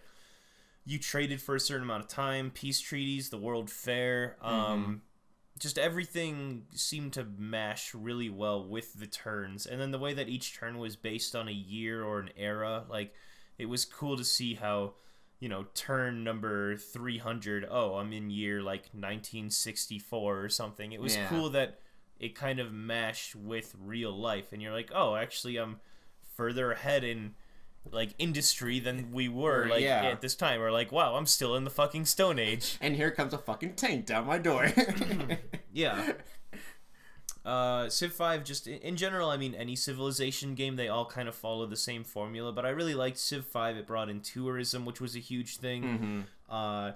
you traded for a certain amount of time. Peace treaties, the World Fair, just everything seemed to mash really well with the turns. And then the way that each turn was based on a year or an era, like it was cool to see how, turn number 300, oh, I'm in year like 1964 or something. It was cool that it kind of mashed with real life, and you're like, oh, actually I'm further ahead in like industry than we were at this time. Or like, wow, I'm still in the fucking Stone Age. And here comes a fucking tank down my door. Yeah. Civ 5, just in general, I mean, any Civilization game, they all kind of follow the same formula, but I really liked Civ 5. It brought in tourism, which was a huge thing. I'm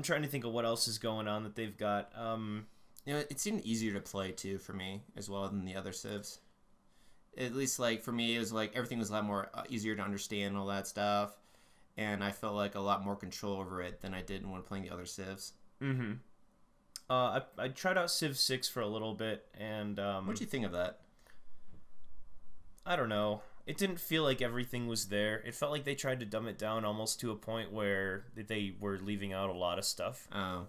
trying to think of what else is going on that they've got. It seemed easier to play, too, for me, as well than the other Civs. At least, like, for me, it was like everything was a lot more easier to understand and all that stuff, and I felt like a lot more control over it than I did when playing the other Civs. I tried out Civ 6 for a little bit, and what'd you think of that? I don't know. It didn't feel like everything was there. It felt like they tried to dumb it down almost to a point where they were leaving out a lot of stuff. Oh,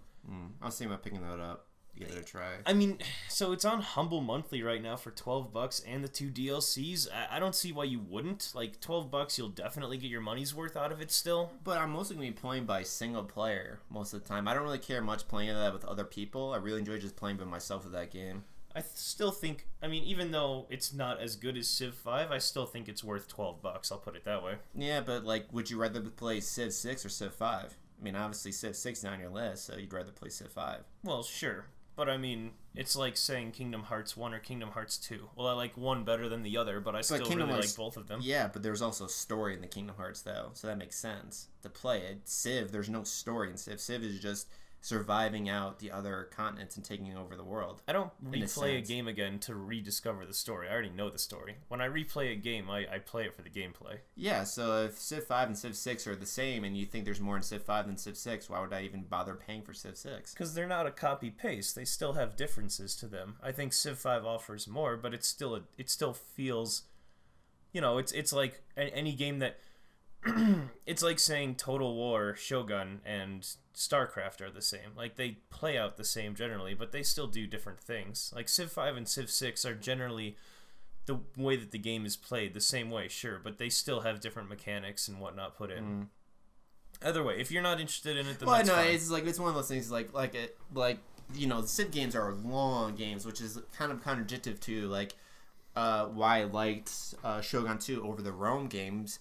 I was thinking about picking that up. Give it a try. I mean, so it's on Humble Monthly right now for $12 and the 2 DLCs. I don't see why you wouldn't. Like, $12, you'll definitely get your money's worth out of it still. But I'm mostly going to be playing by single player most of the time. I don't really care much playing that with other people. I really enjoy just playing by myself with that game. I still think, I mean, even though it's not as good as Civ 5, I still think it's worth $12. I'll put it that way. Yeah, but, like, would you rather play Civ 6 or Civ 5? I mean, obviously Civ 6 is on your list, so you'd rather play Civ 5. Well, sure. But I mean, it's like saying Kingdom Hearts 1 or Kingdom Hearts 2. Well, I like one better than the other, but I still really like both of them. Yeah, but there's also story in the Kingdom Hearts, though, so that makes sense to play it. Civ, there's no story in Civ. Civ is just surviving out the other continents and taking over the world. I don't replay a game again to rediscover the story. I already know the story. When I replay a game, I play it for the gameplay. Yeah, so if Civ 5 and Civ 6 are the same and you think there's more in Civ 5 than Civ 6, why would I even bother paying for Civ 6? Because they're not a copy-paste. They still have differences to them. I think Civ 5 offers more, but it still feels... it's like any game that... it's like saying Total War, Shogun, and StarCraft are the same. Like, they play out the same generally, but they still do different things. Like, Civ 5 and Civ 6 are generally the way that the game is played the same way, sure, but they still have different mechanics and whatnot put in. Either way, if you're not interested in it, then that's fine. It's one of those things Civ games are long games, which is kind of contradictory to why I liked Shogun 2 over the Rome games.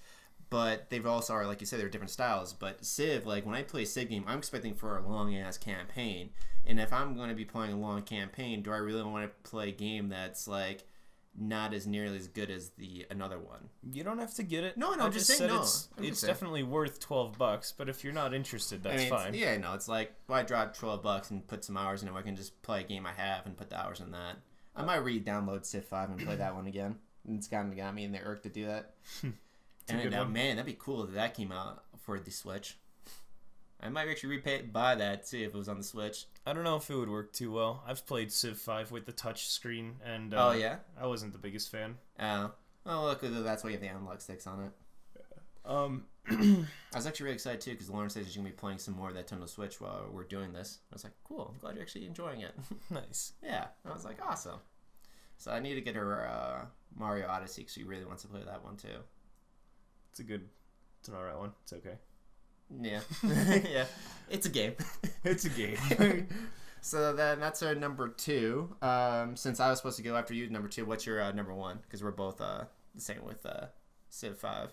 But they've also are, like you said, they're different styles. But Civ, like when I play a Civ game, I'm expecting for a long ass campaign. And if I'm going to be playing a long campaign, do I really want to play a game that's like not as nearly as good as another one? You don't have to get it. No, I'm just saying no. It's definitely worth $12. But if you're not interested, that's fine. Yeah, no, it's like I drop $12 and put some hours in it. I can just play a game I have and put the hours in that. I might re-download Civ 5 and play that one again. It's got me in the irk to do that. And man, that'd be cool if that came out for the Switch. I might actually buy that, see if it was on the Switch. I don't know if it would work too well. I've played Civ 5 with the touch screen, and oh yeah, I wasn't the biggest fan. Oh, well, luckily that's why you have the analog sticks on it. I was actually really excited too because Lauren says she's gonna be playing some more of that Nintendo Switch while we're doing this. I was like, cool. I'm glad you're actually enjoying it. Nice. Yeah, I was like, awesome. So I need to get her Mario Odyssey because she really wants to play that one too. It's an alright one. It's okay. Yeah. Yeah. It's a game. It's a game. So then that's our number 2. Since I was supposed to go after you, number 2, what's your number 1? Because we're both the same with Civ 5.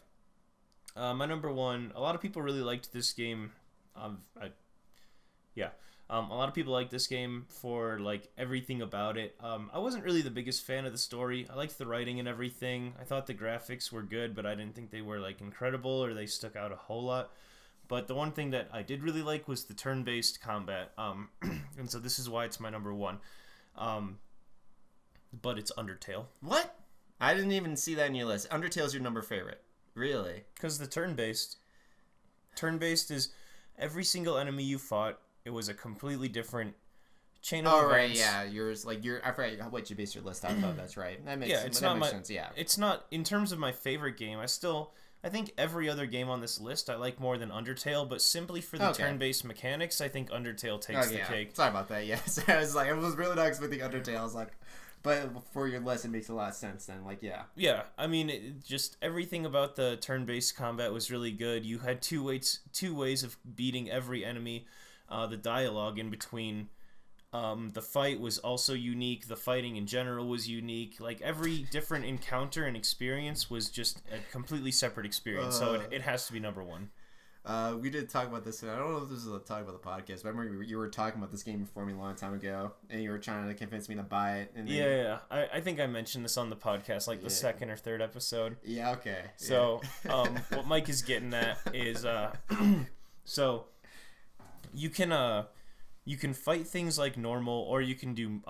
My number 1, a lot of people really liked this game. A lot of people like this game for like everything about it. I wasn't really the biggest fan of the story. I liked the writing and everything. I thought the graphics were good, but I didn't think they were like incredible or they stuck out a whole lot. But the one thing that I did really like was the turn-based combat. And so this is why it's my number 1. But it's Undertale. What? I didn't even see that in your list. Undertale's your number favorite. Really? Because the turn-based is every single enemy you fought, it was a completely different chain of Oh events. right, yeah, yours like your I forgot what you base your list off of. That's right. That makes sense. Yeah, it's not in terms of my favorite game. I think every other game on this list I like more than Undertale, but simply for the turn-based mechanics, I think Undertale takes the cake. Sorry about that. Yes, I was really not expecting Undertale. I was like, but for your list, it makes a lot of sense. Then, like, yeah. Yeah, I mean, just everything about the turn-based combat was really good. You had two ways of beating every enemy. The dialogue in between. The fight was also unique. The fighting in general was unique. Like, every different encounter and experience was just a completely separate experience. So it has to be number one. We did talk about this, and I don't know if this is a talk about the podcast, but I remember you were talking about this game before me a long time ago, and you were trying to convince me to buy it. And then... Yeah. I think I mentioned this on the podcast, like the second or third episode. Yeah, okay. So, what Mike is getting at is, so you can fight things like normal, or you can do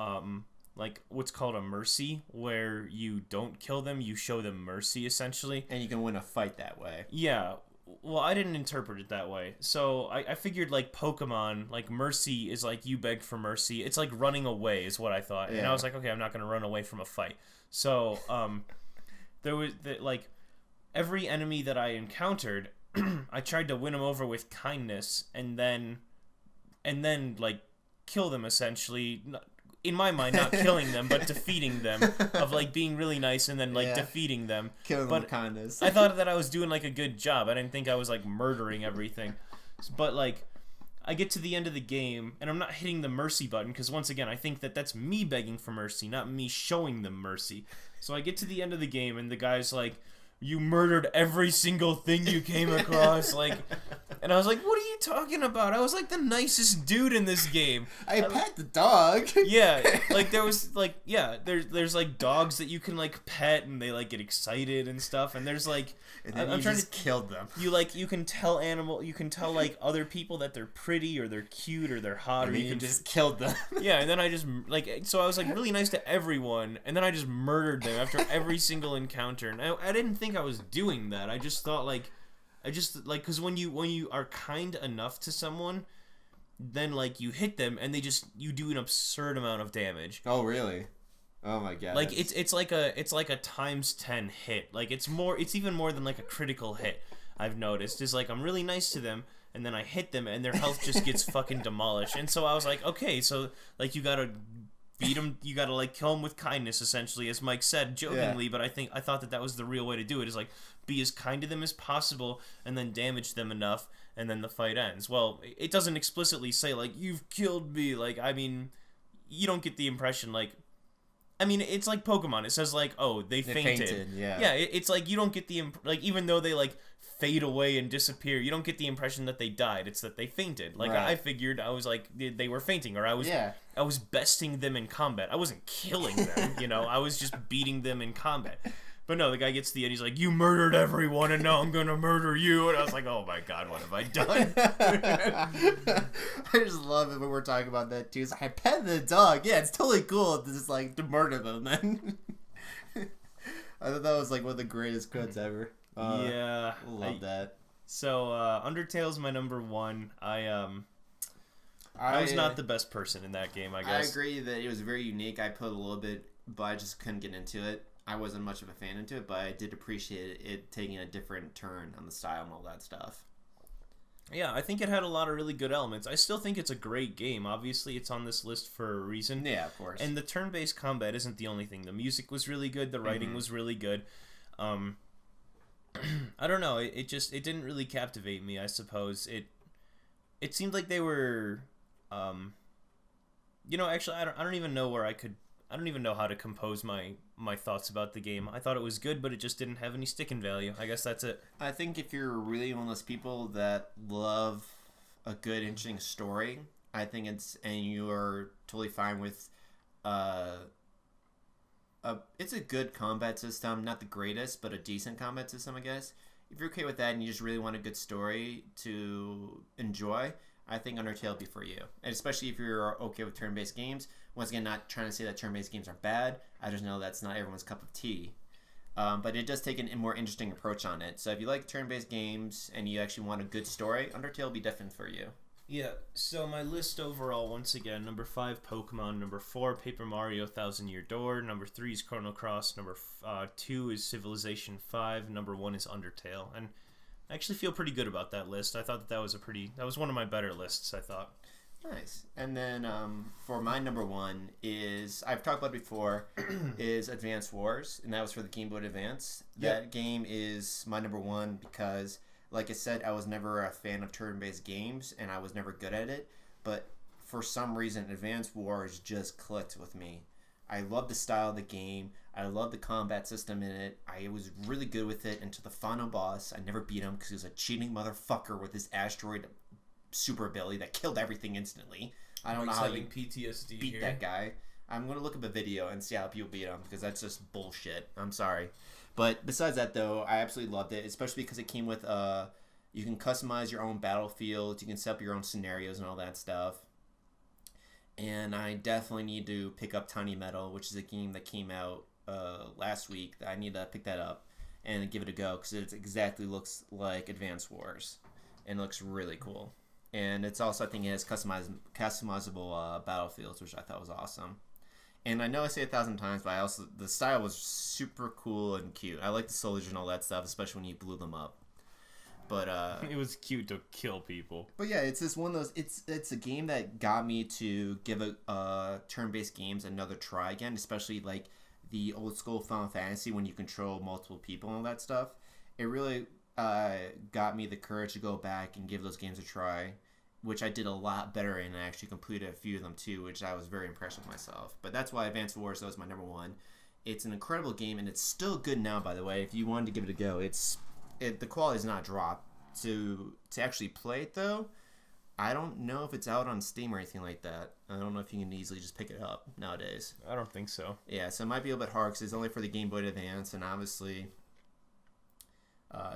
like what's called a mercy, where you don't kill them, you show them mercy essentially, and you can win a fight that way. Yeah. Well, I didn't interpret it that way. So I figured like Pokemon, like mercy is like you beg for mercy. It's like running away is what I thought. Yeah. And I was like, okay, I'm not going to run away from a fight. So there was like every enemy that I encountered, I tried to win them over with kindness and then like kill them essentially. In my mind, not killing them, but defeating them, of like being really nice and then like defeating them. Killing them with kindness. I thought that I was doing like a good job. I didn't think I was like murdering everything. But like, I get to the end of the game and I'm not hitting the mercy button because once again, I think that that's me begging for mercy, not me showing them mercy. So I get to the end of the game and the guy's like, you murdered every single thing you came across, like, and I was like, what are you talking about? I was like the nicest dude in this game. I pet the dog. Yeah, like there was like, there's like dogs that you can like pet and they like get excited and stuff, and there's like, and then I'm trying to kill them. You can tell like other people that they're pretty or they're cute or they're hot, or you can just kill them. Yeah, and then I just like, so I was like really nice to everyone, and then I just murdered them after every single encounter, and I didn't think I was doing that. I just thought like, because when you are kind enough to someone, then like you hit them and you do an absurd amount of damage. Oh really? Oh my god! Like it's like a times 10 hit. Like it's even more than like a critical hit. I've noticed is like I'm really nice to them and then I hit them and their health just gets fucking demolished. And so I was like, okay, so like you gotta beat them, you gotta like kill them with kindness essentially, as Mike said jokingly, but I thought that was the real way to do it, is like be as kind to them as possible and then damage them enough and then the fight ends. Well, it doesn't explicitly say like you've killed me, like, I mean, you don't get the impression like, I mean, it's like Pokemon. It says like, oh, they fainted. Yeah, it's like you don't get the like, even though they like fade away and disappear, you don't get the impression that they died. It's that they fainted. Like right. I figured, I was like they were fainting, or I was besting them in combat. I wasn't killing them, you know. I was just beating them in combat. But no, the guy gets to the end. He's like, "You murdered everyone, and now I'm gonna murder you." And I was like, "Oh my god, what have I done?" I just love it when we're talking about that too. It's like, I pet the dog. Yeah, it's totally cool to just like to murder them. Then I thought that was like one of the greatest quotes ever. Yeah, love that. So Undertale's my number one. I was not the best person in that game, I guess. I agree that it was very unique. I put a little bit, but I just couldn't get into it. I wasn't much of a fan into it, but I did appreciate it taking a different turn on the style and all that stuff. Yeah, I think it had a lot of really good elements. I still think it's a great game. Obviously, it's on this list for a reason. Yeah, of course. And the turn-based combat isn't the only thing. The music was really good. The writing was really good. I don't know. It didn't really captivate me, I suppose. It seemed like they were, actually, I don't even know I don't even know how to compose my thoughts about the game. I thought it was good, but it just didn't have any sticking value. I guess that's it. I think if you're really one of those people that love a good, interesting story, I think and you are totally fine with, it's a good combat system, not the greatest, but a decent combat system, I guess. If you're okay with that and you just really want a good story to enjoy, I think Undertale will be for you. And especially if you're okay with turn-based games. Once again, not trying to say that turn-based games are bad. I just know that's not everyone's cup of tea. But it does take a more interesting approach on it. So if you like turn-based games and you actually want a good story, Undertale will be definitely for you. Yeah, so my list overall, once again, number 5, Pokemon, number 4, Paper Mario Thousand Year Door, number 3 is Chrono Cross, number 2 is Civilization 5, number 1 is Undertale, and I actually feel pretty good about that list. I thought that was one of my better lists, I thought. Nice. And then for my number 1 is, I've talked about it before, is Advance Wars, and that was for the Game Boy Advance. That game is my number 1 because, like I said, I was never a fan of turn-based games, and I was never good at it. But for some reason, Advance Wars just clicked with me. I love the style of the game. I love the combat system in it. I was really good with it until the final boss. I never beat him because he was a cheating motherfucker with his asteroid super ability that killed everything instantly. I don't know how you PTSD beat that guy. I'm going to look up a video and see how people beat him because that's just bullshit. I'm sorry. But besides that, though, I absolutely loved it, especially because it came with, you can customize your own battlefields, you can set up your own scenarios and all that stuff. And I definitely need to pick up Tiny Metal, which is a game that came out last week. I need to pick that up and give it a go because it exactly looks like Advance Wars. And it looks really cool. And it's also, I think it has customizable battlefields, which I thought was awesome. And I know I say 1,000 times, but the style was super cool and cute. I like the soldiers and all that stuff, especially when you blew them up. But it was cute to kill people. But yeah, it's just one of those. It's a game that got me to give turn-based games another try again, especially like the old school Final Fantasy when you control multiple people and all that stuff. It really got me the courage to go back and give those games a try, which I did a lot better in. I actually completed a few of them too, which I was very impressed with myself. But that's why Advance Wars was my number 1. It's an incredible game, and it's still good now, by the way. If you wanted to give it a go, the quality's not dropped. To actually play it, though, I don't know if it's out on Steam or anything like that. I don't know if you can easily just pick it up nowadays. I don't think so. Yeah, so it might be a little bit hard because it's only for the Game Boy Advance, and obviously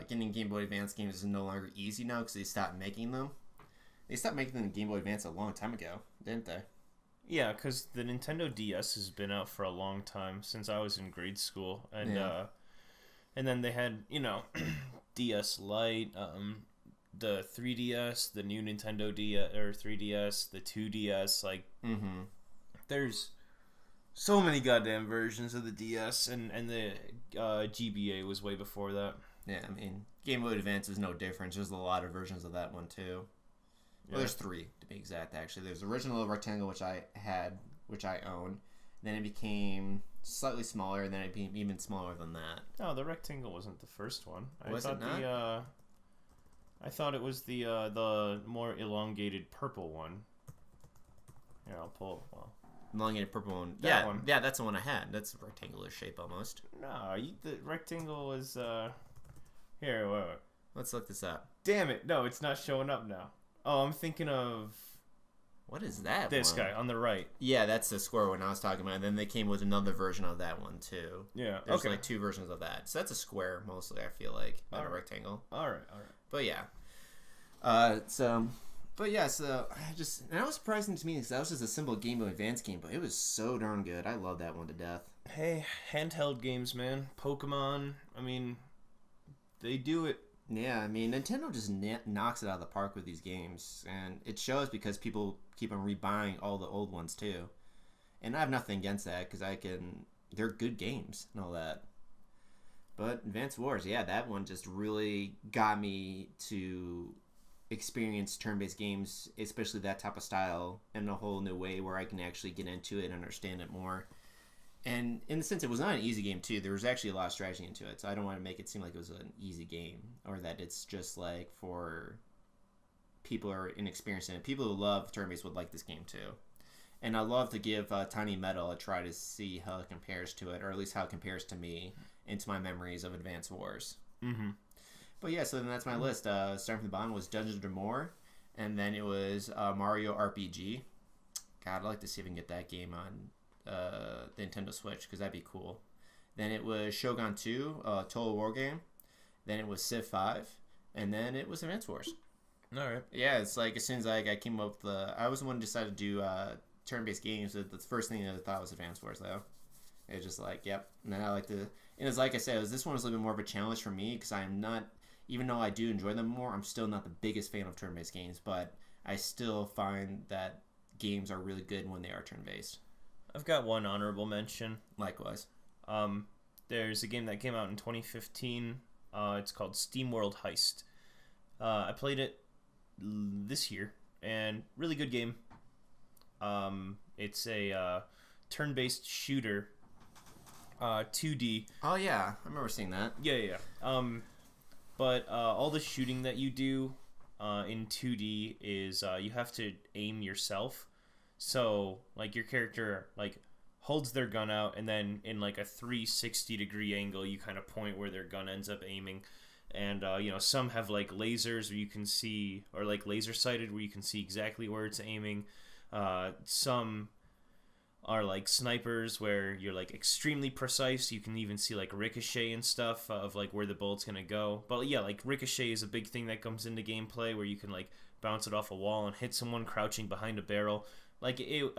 getting Game Boy Advance games is no longer easy now because they stopped making them. They stopped making them in Game Boy Advance a long time ago, didn't they? Yeah, because the Nintendo DS has been out for a long time, since I was in grade school. And and then they had, DS Lite, the 3DS, the new Nintendo 3DS, the 2DS. Like, there's so many goddamn versions of the DS, and the GBA was way before that. Yeah, I mean, Game Boy Advance is no different. There's a lot of versions of that one, too. Well, there's 3, to be exact, actually. There's the original rectangle, which I own. Then it became slightly smaller, and then it became even smaller than that. Oh, the rectangle wasn't the first one. Was it not? I thought it was the more elongated purple one. Here, I'll pull. Well, elongated purple one. That one. Yeah, that's the one I had. That's a rectangular shape almost. No, the rectangle was. Here, wait. Let's look this up. Damn it! No, it's not showing up now. Oh, I'm thinking of. What is that This guy on the right. Yeah, that's the square one I was talking about. And then they came with another version of that one, too. Yeah, There's like 2 versions of that. So that's a square, mostly, I feel like, not a rectangle. All right. But yeah. So that was surprising to me because that was just a simple Game Boy Advance game, but it was so darn good. I love that one to death. Hey, handheld games, man. Pokemon, I mean, they do it. Yeah, I mean, Nintendo just knocks it out of the park with these games, and it shows because people keep on rebuying all the old ones, too. And I have nothing against that, because they're good games and all that. But Advance Wars, yeah, that one just really got me to experience turn-based games, especially that type of style, in a whole new way where I can actually get into it and understand it more. And in the sense, it was not an easy game, too. There was actually a lot of strategy into it, so I don't want to make it seem like it was an easy game, or that it's just, like, for people who are inexperienced in it. People who love turn-based would like this game, too. And I'd love to give Tiny Metal a try to see how it compares to it, or at least how it compares to me, into my memories of Advance Wars. Mm-hmm. But yeah, so then that's my list. Starting from the bottom was Dungeons & More, and then it was Mario RPG. God, I'd like to see if we can get that game on the Nintendo Switch, because that'd be cool. Then it was Shogun 2, Total War Game. Then it was Civ 5, and then it was Advance Wars. All right. Yeah, it's like as soon as I came up with I was the one who decided to do turn-based games. The first thing I thought was Advance Wars, though. It was just like, yep. And then I like to, and it's like I said, this one was a little bit more of a challenge for me because I'm not, even though I do enjoy them more, I'm still not the biggest fan of turn-based games, but I still find that games are really good when they are turn-based. I've got one honorable mention. Likewise. There's a game that came out in 2015. It's called SteamWorld Heist. I played it this year, and really good game. It's a turn-based shooter, 2D. Oh yeah, I remember seeing that. Yeah. But all the shooting that you do in 2D is you have to aim yourself. So like your character like holds their gun out, and then in like a 360-degree angle, you kind of point where their gun ends up aiming. And some have like lasers where you can see, or like laser sighted where you can see exactly where it's aiming. Some are like snipers where you're like extremely precise. You can even see like ricochet and stuff of like where the bullet's gonna go. But yeah, like ricochet is a big thing that comes into gameplay where you can like bounce it off a wall and hit someone crouching behind a barrel. Like it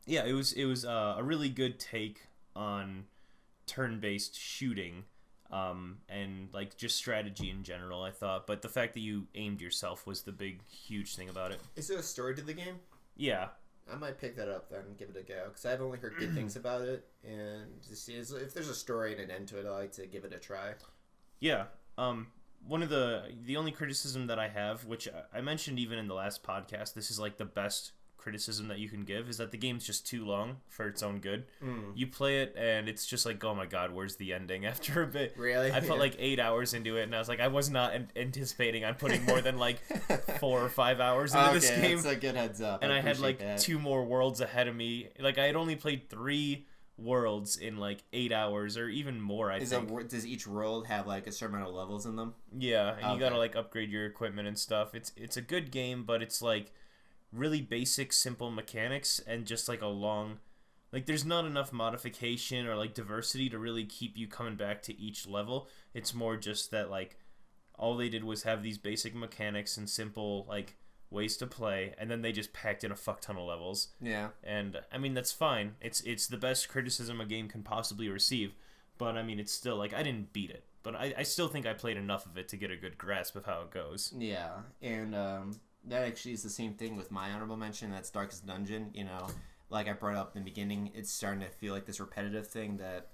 was a really good take on turn-based shooting. And like just strategy in general, I thought. But the fact that you aimed yourself was the big, huge thing about it. Is there a story to the game? Yeah. I might pick that up then and give it a go, because I've only heard good things about it, and to see if there's a story and an end to it, I like to give it a try. Yeah. One of the only criticism that I have, which I mentioned even in the last podcast, this is like the best criticism that you can give, is that the game's just too long for its own good. You play it and it's just like, oh my god, where's the ending after a bit? Really? I put like 8 hours into it, and I was like, I was not anticipating on putting more than like 4 or 5 hours into this game. That's a good heads up. And I had like 2 more worlds ahead of me. Like I had only played 3 worlds in like 8 hours or even more, I think. Does each world have like a certain amount of levels in them? Yeah, and you gotta like upgrade your equipment and stuff. It's a good game, but it's like really basic, simple mechanics, and just like a long, like there's not enough modification or like diversity to really keep you coming back to each level. It's more just that like all they did was have these basic mechanics and simple like ways to play, and then they just packed in a fuck ton of levels. Yeah. And I mean, that's fine. It's the best criticism a game can possibly receive, but I mean, it's still like, I didn't beat it, but I still think I played enough of it to get a good grasp of how it goes. Yeah. And that actually is the same thing with my honorable mention. That's Darkest Dungeon. Like I brought up in the beginning, it's starting to feel like this repetitive thing that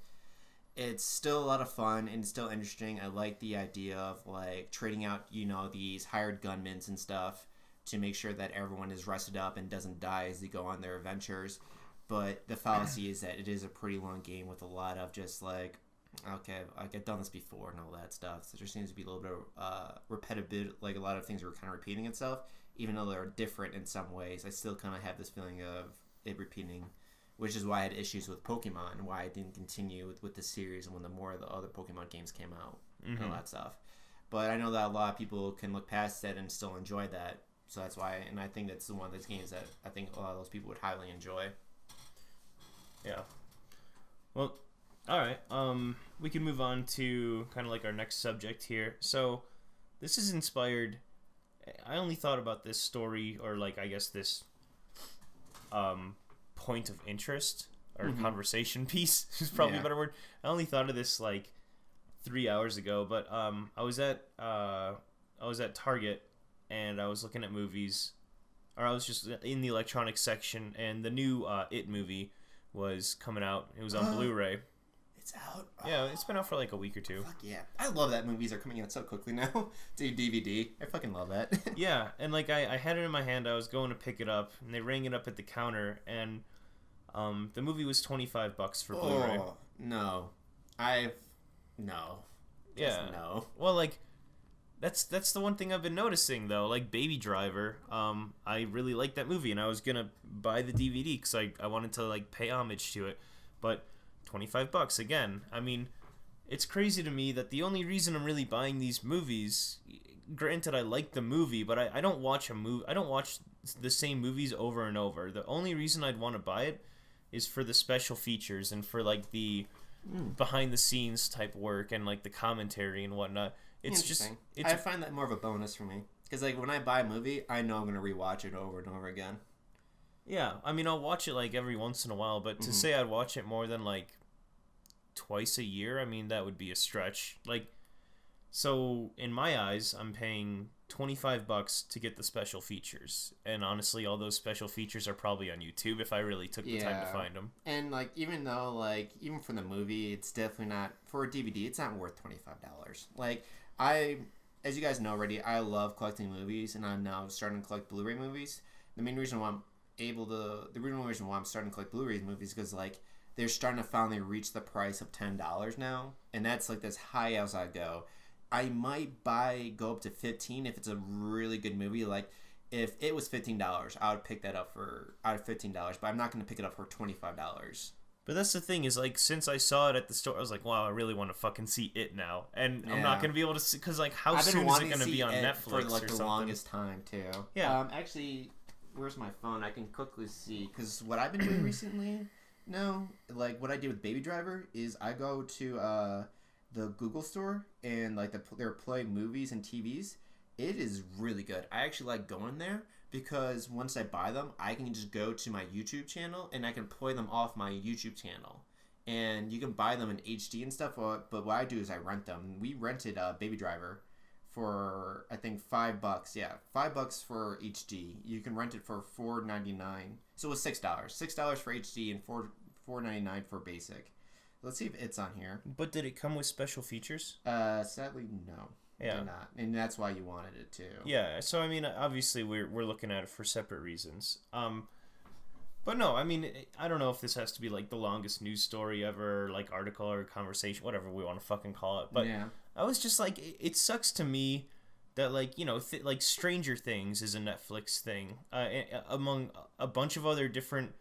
it's still a lot of fun and it's still interesting. I like the idea of like trading out, these hired gunmen and stuff to make sure that everyone is rested up and doesn't die as they go on their adventures. But the fallacy is that it is a pretty long game with a lot of just like, okay, I've done this before and all that stuff. So there seems to be a little bit of repetitive, like a lot of things are kind of repeating itself. Even though they're different in some ways, I still kind of have this feeling of it repeating, which is why I had issues with Pokemon and why I didn't continue with the series and when the more of the other Pokemon games came out and all that stuff. But I know that a lot of people can look past that and still enjoy that. So that's why, and I think that's one of those games that I think a lot of those people would highly enjoy. Yeah. Well, all right. We can move on to kind of like our next subject here. So this is inspired. I only thought about this story, or like I guess this point of interest or conversation piece is probably a better word. I only thought of this like 3 hours ago, but I was at Target and I was looking at movies, or I was just in the electronics section, and the new It movie was coming out. It was on Blu-ray. It's out. Yeah, it's been out for like a week or two. Fuck yeah. I love that movies are coming out so quickly now. To DVD. I fucking love that. Yeah, and like I had it in my hand. I was going to pick it up, and they rang it up at the counter, and the movie was $25 for Blu-ray. Oh, no. No. Yeah. Just no. Well, like, that's the one thing I've been noticing, though. Like, Baby Driver, I really liked that movie, and I was gonna buy the DVD because I wanted to, like, pay homage to it. But $25 again. I mean, it's crazy to me that the only reason I'm really buying these movies, granted I like the movie, but I don't watch I don't watch the same movies over and over. The only reason I'd want to buy it is for the special features and for like the behind the scenes type work and like the commentary and whatnot. It's just I find that more of a bonus for me, because like when I buy a movie, I know I'm gonna rewatch it over and over again. Yeah, I mean, I'll watch it like every once in a while, but to say I'd watch it more than like twice a year, I mean, that would be a stretch. Like, So in my eyes, I'm paying $25 to get the special features, and honestly, all those special features are probably on YouTube if I really took the time to find them. And like, even though like even for the movie, it's definitely not for a DVD. It's not worth $25. Like as you guys know already, I love collecting movies, and I'm now starting to collect Blu-ray movies. The main reason why the reason why I'm starting to collect Blu-ray movies is because like they're starting to finally reach the price of $10 now, and that's like as high as I go. I might go up to 15 if it's a really good movie. Like if it was $15, I would pick that up out of $15, but I'm not going to pick it up for $25. But that's the thing is, like, since I saw it at the store, I was like, wow, I really want to fucking see it now. And I'm not going to be able to see, because, like, how soon is it going to be on Netflix for, like, or something? For the longest time, too. Yeah. Actually, where's my phone? I can quickly see, because what I've been doing recently, like, what I did with Baby Driver is I go to the Google store, and, like, they're playing movies and TVs. It is really good. I actually like going there, because once I buy them, I can just go to my YouTube channel and I can play them off my YouTube channel. And you can buy them in HD and stuff, but what I do is I rent them. We rented Baby Driver for, I think, $5. Yeah, $5 for HD. You can rent it for $4.99. So it was $6. $6 for HD and $4.99 for basic. Let's see if it's on here. But did it come with special features? Sadly, no. Yeah, not, and that's why you wanted it too. Yeah, so I mean, obviously we're looking at it for separate reasons. But no, I mean, I don't know if this has to be like the longest news story ever, like article or conversation, whatever we want to fucking call it. But yeah. I was just like, it sucks to me that like like Stranger Things is a Netflix thing, among a bunch of other different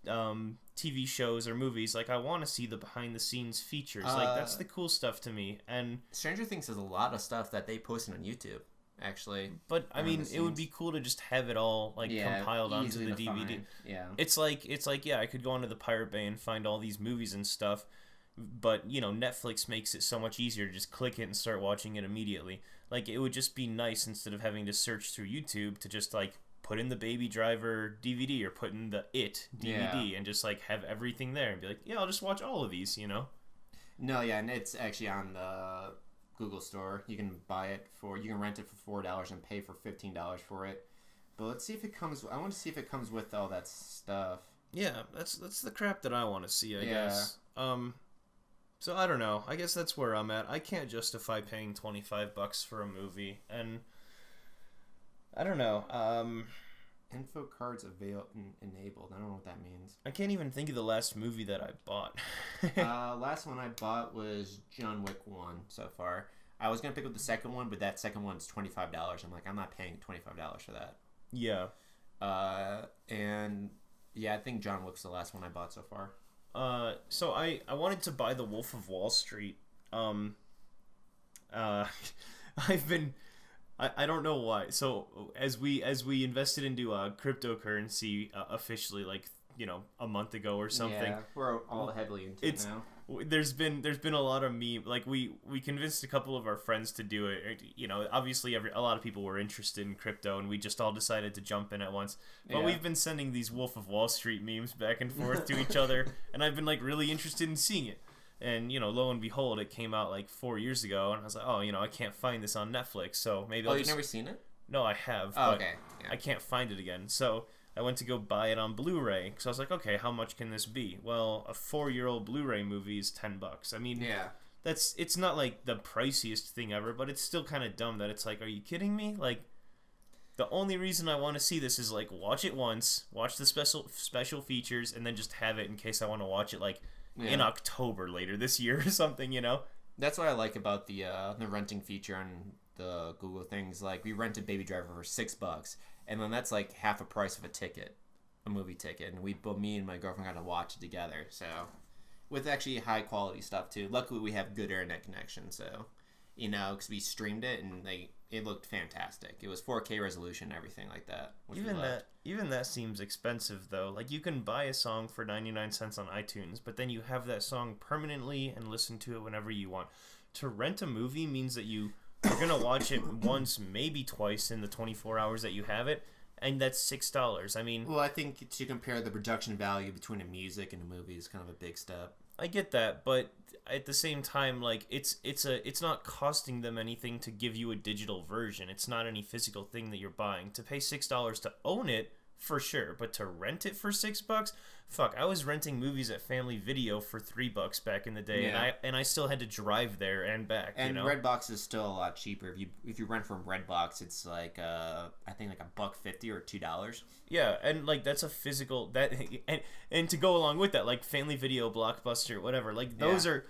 TV shows or movies. Like I want to see the behind the scenes features. Like that's the cool stuff to me. And Stranger Things has a lot of stuff that they posted on YouTube, actually. But I mean, it would be cool to just have it all like compiled onto the DVD. Yeah, it's like yeah, I could go onto the Pirate Bay and find all these movies and stuff. But Netflix makes it so much easier to just click it and start watching it immediately. Like it would just be nice instead of having to search through YouTube to just like put in the Baby Driver DVD or put in the It DVD and just like have everything there and be like, yeah, I'll just watch all of these, No, yeah, and it's actually on the Google store. You can you can rent it for $4 and pay for $15 for it. But let's see if it comes. I want to see if it comes with all that stuff. Yeah, that's the crap that I want to see, I guess. So I don't know. I guess that's where I'm at. I can't justify paying $25 for a movie, and I don't know. Info cards enabled. I don't know what that means. I can't even think of the last movie that I bought. Last one I bought was John Wick 1 so far. I was going to pick up the second one, but that second one's $25. I'm like, I'm not paying $25 for that. Yeah. And yeah, I think John Wick's the last one I bought so far. So I wanted to buy The Wolf of Wall Street. I've been... I don't know why. So as we invested into cryptocurrency officially, like a month ago or something. Yeah, we're all heavily into it now. There's been a lot of meme. Like we convinced a couple of our friends to do it. Obviously a lot of people were interested in crypto, and we just all decided to jump in at once. But we've been sending these Wolf of Wall Street memes back and forth to each other, and I've been like really interested in seeing it. And, lo and behold, it came out like 4 years ago, and I was like, oh, I can't find this on Netflix, so maybe I'll you've never seen it? No, I have, but I can't find it again. So I went to go buy it on Blu-ray, because I was like, okay, how much can this be? Well, a 4-year-old Blu-ray movie is $10. I mean, it's not like the priciest thing ever, but it's still kind of dumb that it's like, are you kidding me? Like, the only reason I want to see this is like watch it once, watch the special features, and then just have it in case I want to watch it like in October later this year or something, That's what I like about the renting feature on the Google things. Like, we rented Baby Driver for $6, and then that's like half the price of a movie ticket, and me and my girlfriend got to watch it together. So, with actually high quality stuff too. Luckily, we have good internet connection, so because we streamed it and it looked fantastic. It was 4K resolution and everything like that. Even that seems expensive though. Like you can buy a song for 99 cents on iTunes, but then you have that song permanently and listen to it whenever you want. To rent a movie means that you're gonna watch it once, maybe twice in the 24 hours that you have it, and that's $6. I mean, well, I think to compare the production value between a music and a movie is kind of a big step. I get that, but at the same time, like it's not costing them anything to give you a digital version. It's not any physical thing that you're buying. To pay $6 to own it, for sure, but to rent it for $6, fuck, I was renting movies at Family Video for $3 back in the day, and I still had to drive there and back. And you know? Redbox is still a lot cheaper. If you rent from Redbox, it's like I think like $1.50 or $2. Yeah, and like that's a physical that, and to go along with that, like Family Video, Blockbuster, whatever, like those are.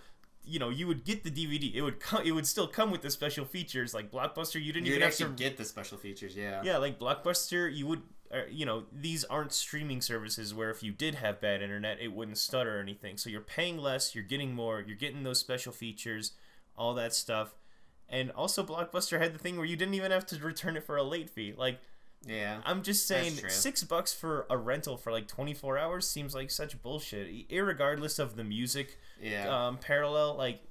You know, you would get the DVD. It would still come with the special features. Like Blockbuster, you didn't even have to get the special features. Yeah. Yeah, like Blockbuster, you would. You know, these aren't streaming services where if you did have bad internet, it wouldn't stutter or anything. So you're paying less, you're getting more, you're getting those special features, all that stuff. And also, Blockbuster had the thing where you didn't even have to return it for a late fee. Like, yeah, I'm just saying, $6 for a rental for like 24 hours seems like such bullshit. Irregardless of the music, parallel, like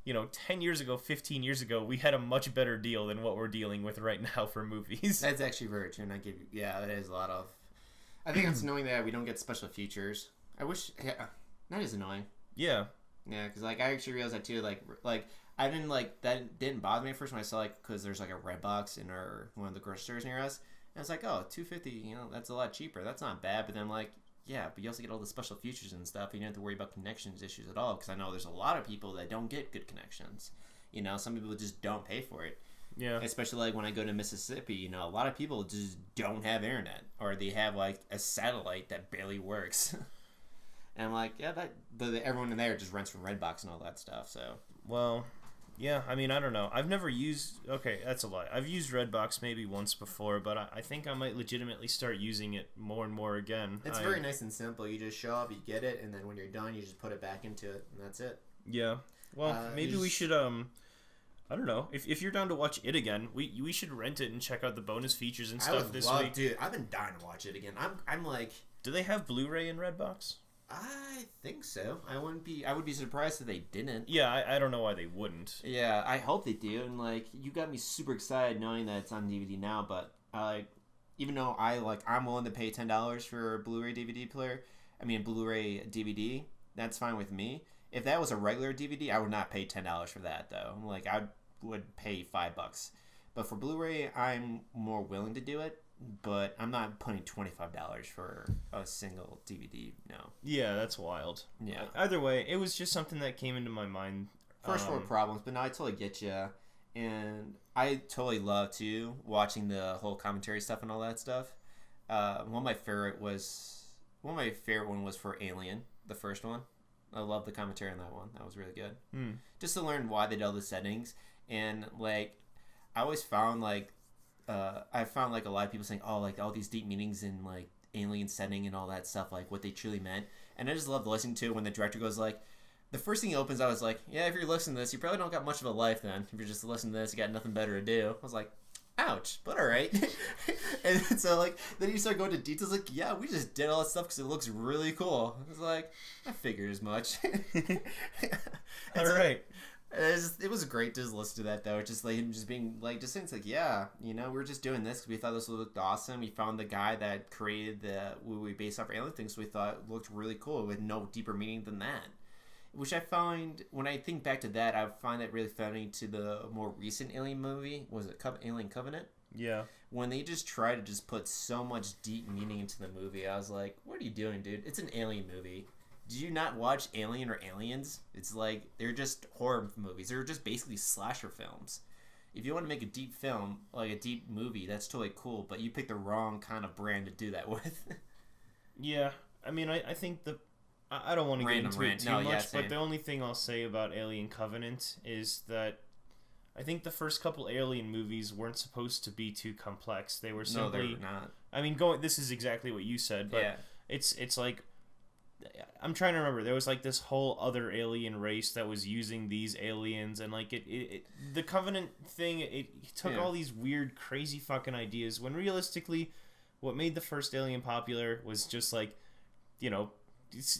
you know, 10 years ago, 15 years ago, we had a much better deal than what we're dealing with right now for movies. That's actually very true, and I give you, that is a lot of. I think it's annoying that we don't get special features. I wish, that is annoying. Yeah. Yeah, because like I actually realized that too. Like I didn't like that didn't bother me at first when I saw like because there's like a Redbox in one of the grocery stores near us, and it's like, oh, $2.50, you know, that's a lot cheaper. That's not bad. But then I'm like, yeah, but you also get all the special features and stuff. You don't have to worry about connections issues at all because I know there's a lot of people that don't get good connections. You know, some people just don't pay for it. Yeah. Especially like when I go to Mississippi, you know, a lot of people just don't have internet or they have like a satellite that barely works. And I'm like, yeah, everyone in there just rents from Redbox and all that stuff. So, well, yeah, I mean, I don't know. I've never used. Okay, that's a lie. I've used Redbox maybe once before, but I think I might legitimately start using it more and more again. It's very nice and simple. You just show up, you get it, and then when you're done, you just put it back into it, and that's it. Yeah. Well, maybe we should. I don't know. If you're down to watch it again, we should rent it and check out the bonus features and stuff this week. Dude, I've been dying to watch it again. I'm like. Do they have Blu-ray in Redbox? I think so. I would be surprised if they didn't. Yeah, I don't know why they wouldn't. Yeah, I hope they do. And like, you got me super excited knowing that it's on DVD now. But even though I'm willing to pay $10 for a Blu-ray DVD player. I mean, Blu-ray DVD. That's fine with me. If that was a regular DVD, I would not pay $10 for that though. Like, I would pay $5. But for Blu-ray, I'm more willing to do it. But I'm not putting $25 for a single DVD. No. Yeah, that's wild. Yeah. Either way, it was just something that came into my mind. First world problems, but no, I totally get you, and I totally love too watching the whole commentary stuff and all that stuff. One of my favorite one was for Alien, the first one. I love the commentary on that one. That was really good. Just to learn why they did all the settings, and like I always found like. I found like a lot of people saying, oh, like all these deep meanings in like alien setting and all that stuff, like what they truly meant. And I just loved listening to it when the director goes like, the first thing he opens, I was like, yeah, if you're listening to this, you probably don't got much of a life then. If you're just listening to this, you got nothing better to do. I was like, ouch, but all right. And so like, then you start going to details like, yeah, we just did all that stuff because it looks really cool. I was like, I figured as much. All right. It was great to just listen to that though. Just like him just being like, just saying it's like, yeah, you know, we're just doing this because we thought this looked awesome. We found the guy that created we based off alien things. So we thought looked really cool with no deeper meaning than that. Which I find when I think back to that, I find that really funny to the more recent Alien movie. Was it Alien Covenant? Yeah. When they just try to just put so much deep meaning into the movie, I was like, what are you doing, dude? It's an alien movie. Did you not watch Alien or Aliens? It's like, they're just horror movies. They're just basically slasher films. If you want to make a deep film, like a deep movie, that's totally cool, but you picked the wrong kind of brand to do that with. Yeah. I mean, I think I don't want to get into it too much, but the only thing I'll say about Alien Covenant is that I think the first couple Alien movies weren't supposed to be too complex. They were simply... No, they were not. I mean, this is exactly what you said, but yeah. It's like... I'm trying to remember. There was like this whole other alien race that was using these aliens, and like the Covenant thing. It took all these weird, crazy fucking ideas. When realistically, what made the first Alien popular was just like, you know,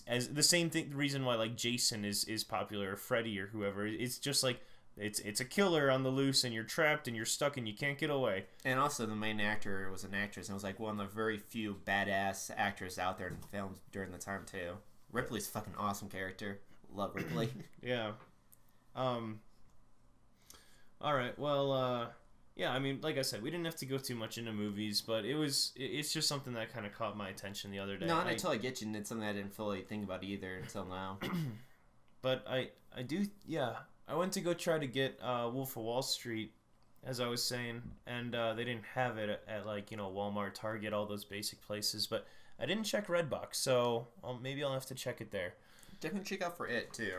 as the same thing. The reason why like Jason is popular, or Freddy or whoever. It's just like it's a killer on the loose, and you're trapped and you're stuck and you can't get away. And also, the main actor was an actress, and was like one of the very few badass actors out there in films during the time too. Ripley's a fucking awesome character. love Ripley. Yeah. All right. Well, yeah, I mean, like I said, we didn't have to go too much into movies, but it's just something that kind of caught my attention the other day. No, and I totally get you, and it's something I didn't fully think about either until now. But I do, yeah. I went to go try to get Wolf of Wall Street, as I was saying, and they didn't have it at like, Walmart, Target, all those basic places, but I didn't check Redbox, so maybe I'll have to check it there. Definitely check out for it, too.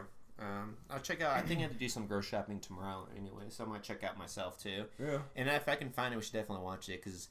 I'll check out. I think I have to do some grocery shopping tomorrow anyway, so I'm gonna check out myself too. Yeah. And if I can find it, we should definitely watch it because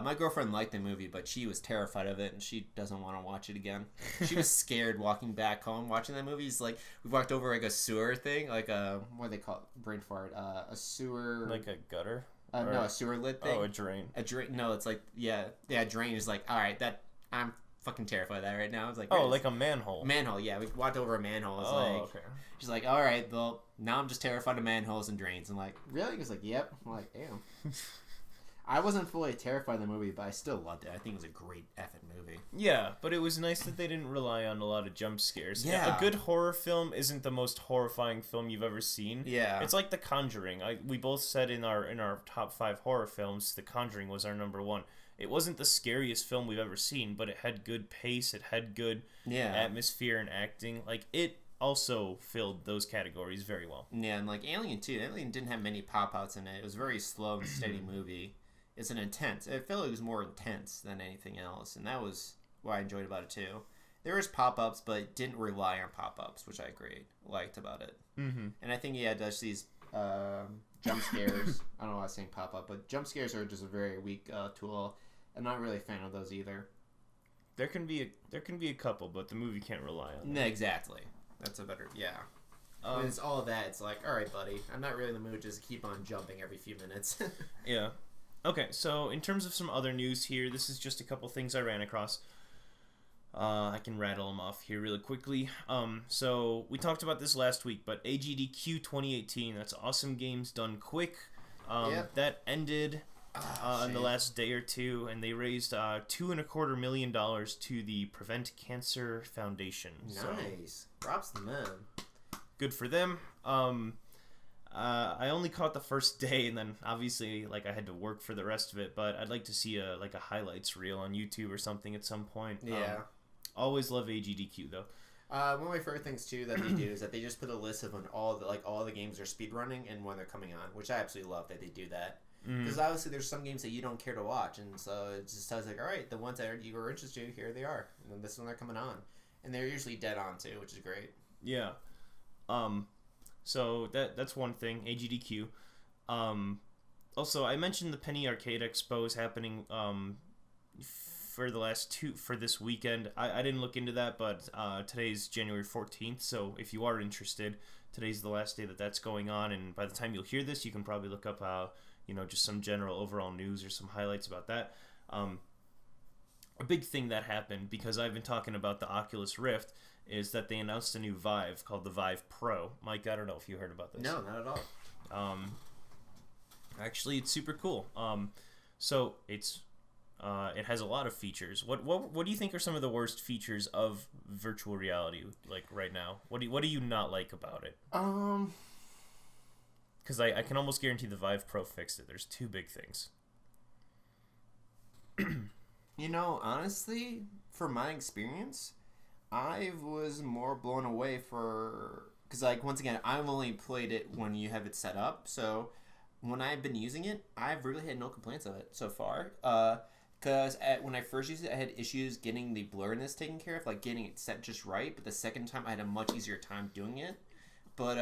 my girlfriend liked the movie, but she was terrified of it, and she doesn't want to watch it again. She was scared walking back home watching that movie. It's like we walked over like a sewer thing, like what do they call it? Brain fart. A sewer. Like a gutter. No, a sewer lid thing. Oh, a drain. A drain. No, it's like yeah. Drain is like all right. That I'm fucking terrified of that right now. It's like like a manhole. Manhole, yeah. We walked over a manhole. It's okay. She's like, all right, well, now I'm just terrified of manholes and drains. I'm like, really? He's like, yep. I'm like, damn. I wasn't fully terrified of the movie, but I still loved it. I think it was a great effing movie. Yeah, but it was nice that they didn't rely on a lot of jump scares. Yeah. A good horror film isn't the most horrifying film you've ever seen. Yeah. It's like The Conjuring. We both said in our top 5 horror films, The Conjuring was our number 1. It wasn't the scariest film we've ever seen, but it had good pace, it had good atmosphere and acting. Like, it also filled those categories very well. Yeah, and like Alien too. Alien didn't have many pop-outs in it. It was a very slow and steady movie. It's I felt like it was more intense than anything else, and that was what I enjoyed about it too. There was pop-ups, but it didn't rely on pop-ups, which I liked about it. Mm-hmm. And I think, does these jump scares. I don't know why I was saying pop-up, but jump scares are just a very weak tool. I'm not really a fan of those either. There can be a couple, but the movie can't rely on them. No, exactly. That's a better, when it's all of that, it's like, all right, buddy, I'm not really in the mood to just keep on jumping every few minutes. Yeah. Okay, so in terms of some other news here, this is just a couple things I ran across. I can rattle them off here really quickly. So we talked about this last week, but AGDQ 2018, that's Awesome Games Done Quick. That ended in the last day or two, and they raised $2.25 million to the Prevent Cancer Foundation. Nice. Props to them. Good for them. I only caught the first day, and then obviously I had to work for the rest of it. But I'd like to see a highlights reel on YouTube or something at some point. Yeah. Always love AGDQ though. One of my favorite things too that they do is that they just put a list of when all the games are speedrunning and when they're coming on, which I absolutely love that they do that. Because obviously there's some games that you don't care to watch, and so it just tells all right, the ones that you were interested in, here they are, and then this one they're coming on, and they're usually dead on too, which is great. Yeah. So that's one thing, AGDQ. Also, I mentioned the Penny Arcade Expo is happening for this weekend. I didn't look into that, but today's January 14th, so if you are interested, today's the last day that's going on, and by the time you'll hear this, you can probably look up just some general overall news or some highlights about that. A big thing that happened, because I've been talking about the Oculus Rift, is that they announced a new Vive called the Vive Pro. Mike, I don't know if you heard about this. No, not at all. Actually, it's super cool. So it has a lot of features. What do you think are some of the worst features of virtual reality right now? What do you not like about it? Because I can almost guarantee the Vive Pro fixed it. There's 2 big things. Honestly, from my experience, I was more blown away because once again, I've only played it when you have it set up. So when I've been using it, I've really had no complaints of it so far. Because when I first used it, I had issues getting the blurriness taken care of, getting it set just right. But the second time, I had a much easier time doing it. But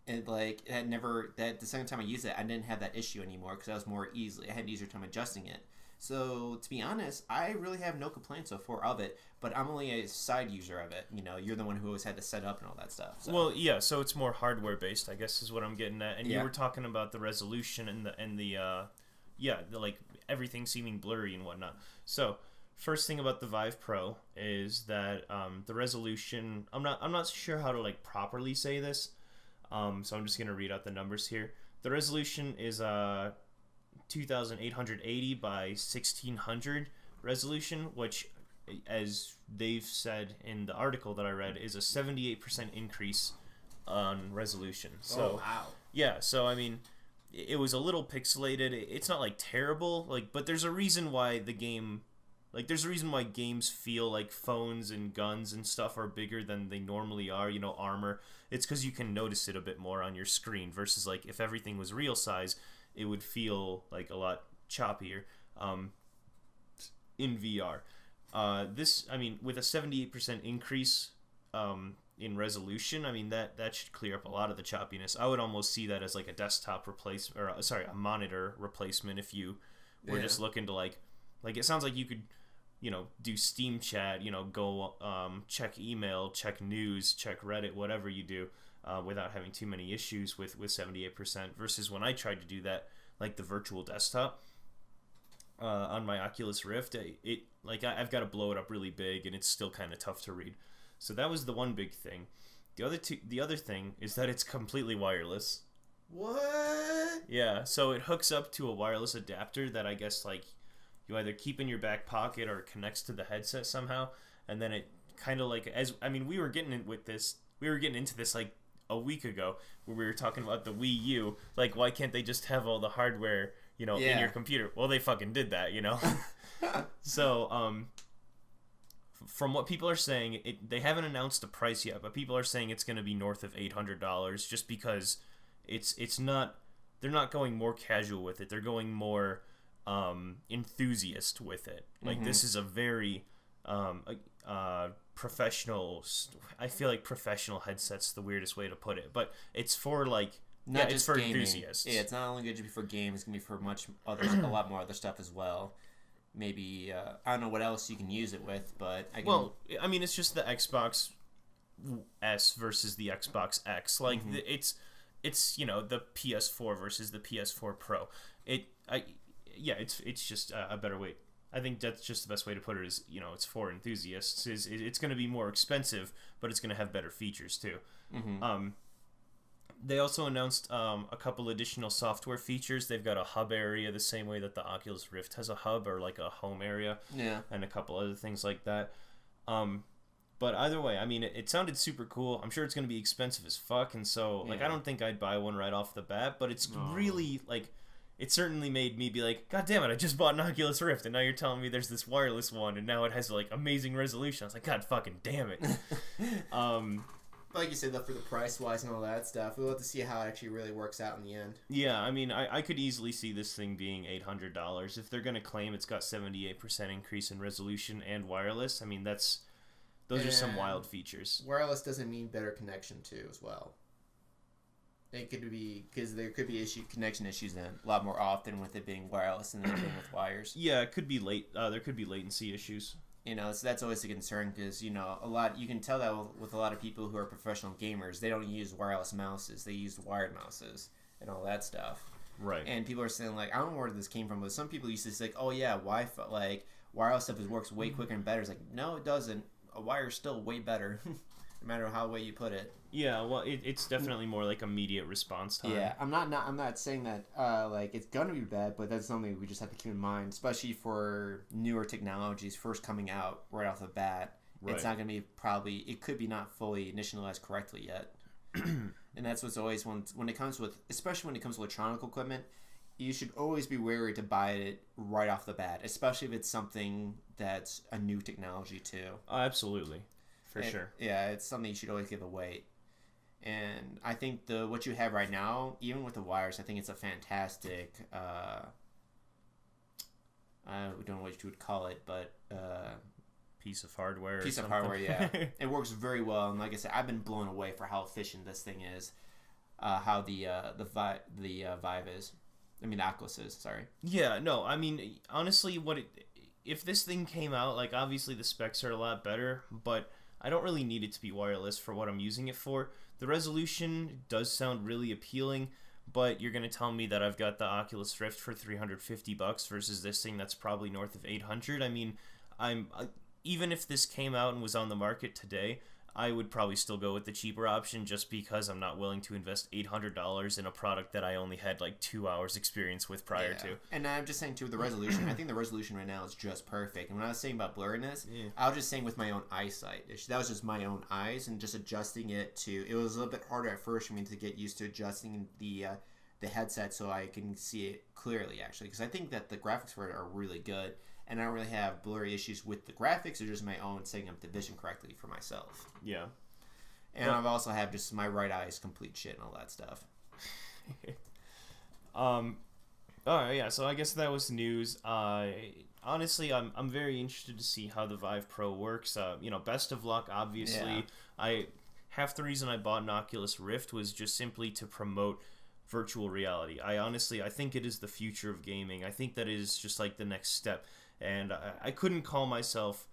the second time I used it, I didn't have that issue anymore because I had an easier time adjusting it. So, to be honest, I really have no complaints so far of it, but I'm only a side user of it. You're the one who always had to set up and all that stuff. So. Well, yeah, so it's more hardware-based, I guess, is what I'm getting at. And you were talking about the resolution and the everything seeming blurry and whatnot. So, first thing about the Vive Pro is that the resolution, I'm not sure how to, properly say this, so I'm just going to read out the numbers here. The resolution is 2,880 by 1,600 resolution, which as they've said in the article that I read, is a 78% increase on resolution. So, wow. Yeah, so I mean, it was a little pixelated. It's not like terrible, like, but there's a reason why the game, like, there's a reason why games feel like phones and guns and stuff are bigger than they normally are. You know, armor. It's because you can notice it a bit more on your screen versus like if everything was real size, it would feel like a lot choppier in VR. This, I mean, with a 78% increase in resolution, I mean that should clear up a lot of the choppiness. I would almost see that as like a desktop replacement, or a monitor replacement if you were just looking to like it sounds like you could, you know, do Steam chat, you know, go check email, check news, check Reddit, whatever you do, without having too many issues with 78%. Versus when I tried to do that, like the virtual desktop on my Oculus Rift, it like I've got to blow it up really big, and it's still kind of tough to read. So that was the one big thing. The other thing is that it's completely wireless. What? Yeah, so it hooks up to a wireless adapter that I guess like you either keep in your back pocket or it connects to the headset somehow, and then it kind of like, as I mean, we were getting into this like a week ago where we were talking about the Wii U, like why can't they just have all the hardware, you know, in your computer? Well, they fucking did that, you know. So from what people are saying, they haven't announced the price yet, but people are saying it's going to be north of $800 just because it's not, they're not going more casual with it, they're going more enthusiast with it. Like this is a very professional, I feel like professional headset's the weirdest way to put it, but it's for like it's for gaming. Enthusiasts. Yeah, it's not only going to be for games, it's going to be for a lot more other stuff as well. Maybe I don't know what else you can use it with, but I mean, it's just the Xbox S versus the Xbox X. Like it's you know, the PS4 versus the PS4 Pro. It's just a better way. I think that's just the best way to put it. Is, you know, it's for enthusiasts. It's going to be more expensive, but it's going to have better features too. They also announced a couple additional software features. They've got a hub area the same way that the Oculus Rift has a hub, or like a home area, and a couple other things like that. But either way, I mean, it sounded super cool. I'm sure it's going to be expensive as fuck, and so like I don't think I'd buy one right off the bat. But it's really like, it certainly made me be like, God damn it, I just bought an Oculus Rift, and now you're telling me there's this wireless one, and now it has like amazing resolution. I was like, God fucking damn it. Like you said, for the price wise and all that stuff, we'll have to see how it actually really works out in the end. Yeah, I mean, I could easily see this thing being $800 if they're gonna claim it's got 78% increase in resolution and wireless. I mean, those are some wild features. Wireless doesn't mean better connection too, as well. It could be, because there could be connection issues then a lot more often with it being wireless than it being with wires. Yeah, it could be there could be latency issues. You know, so that's always a concern, because, you know, you can tell that with a lot of people who are professional gamers. They don't use wireless mouses. They use wired mouses and all that stuff. Right. And people are saying, like, I don't know where this came from, but some people used to say, like, oh, yeah, Wi-Fi, like, wireless stuff works way quicker and better. It's like, no, it doesn't. A wire's still way better, no matter how way you put it. Yeah, well, it's definitely more like immediate response time. Yeah, I'm not saying that like it's gonna be bad, but that's something we just have to keep in mind, especially for newer technologies first coming out right off the bat. Right. It's not gonna be it could be not fully initialized correctly yet, and that's what's always when it comes with, especially when it comes to electronic equipment, you should always be wary to buy it right off the bat, especially if it's something that's a new technology too. Absolutely, for sure. Yeah, it's something you should always give a weight. And I think what you have right now, even with the wires, I think it's a fantastic, I don't know what you would call it, but piece of hardware. Piece of hardware, yeah. It works very well, and like I said, I've been blown away for how efficient this thing is. How the Vive is. I mean, the Oculus is. Sorry. Yeah, no, I mean, honestly, if this thing came out, like, obviously the specs are a lot better, but I don't really need it to be wireless for what I'm using it for. The resolution does sound really appealing, but you're going to tell me that I've got the Oculus Rift for $350 versus this thing that's probably north of $800. I mean, even if this came out and was on the market today, I would probably still go with the cheaper option just because I'm not willing to invest $800 in a product that I only had like 2 hours experience with prior to. And I'm just saying too, with the resolution, I think the resolution right now is just perfect. And when I was saying about blurriness, I was just saying with my own eyesight. That was just my own eyes and just adjusting it to. It was a little bit harder at first for me to get used to adjusting the headset so I can see it clearly, actually, because I think that the graphics for it are really good. And I don't really have blurry issues with the graphics. Or just my own setting up the vision correctly for myself. Yeah. And I've also have just my right eye is complete shit and all that stuff. Alright, yeah, so I guess that was news. Honestly, I'm very interested to see how the Vive Pro works. Best of luck, obviously. Yeah. Half the reason I bought an Oculus Rift was just simply to promote virtual reality. I think it is the future of gaming. I think that is just like the next step. And I couldn't call myself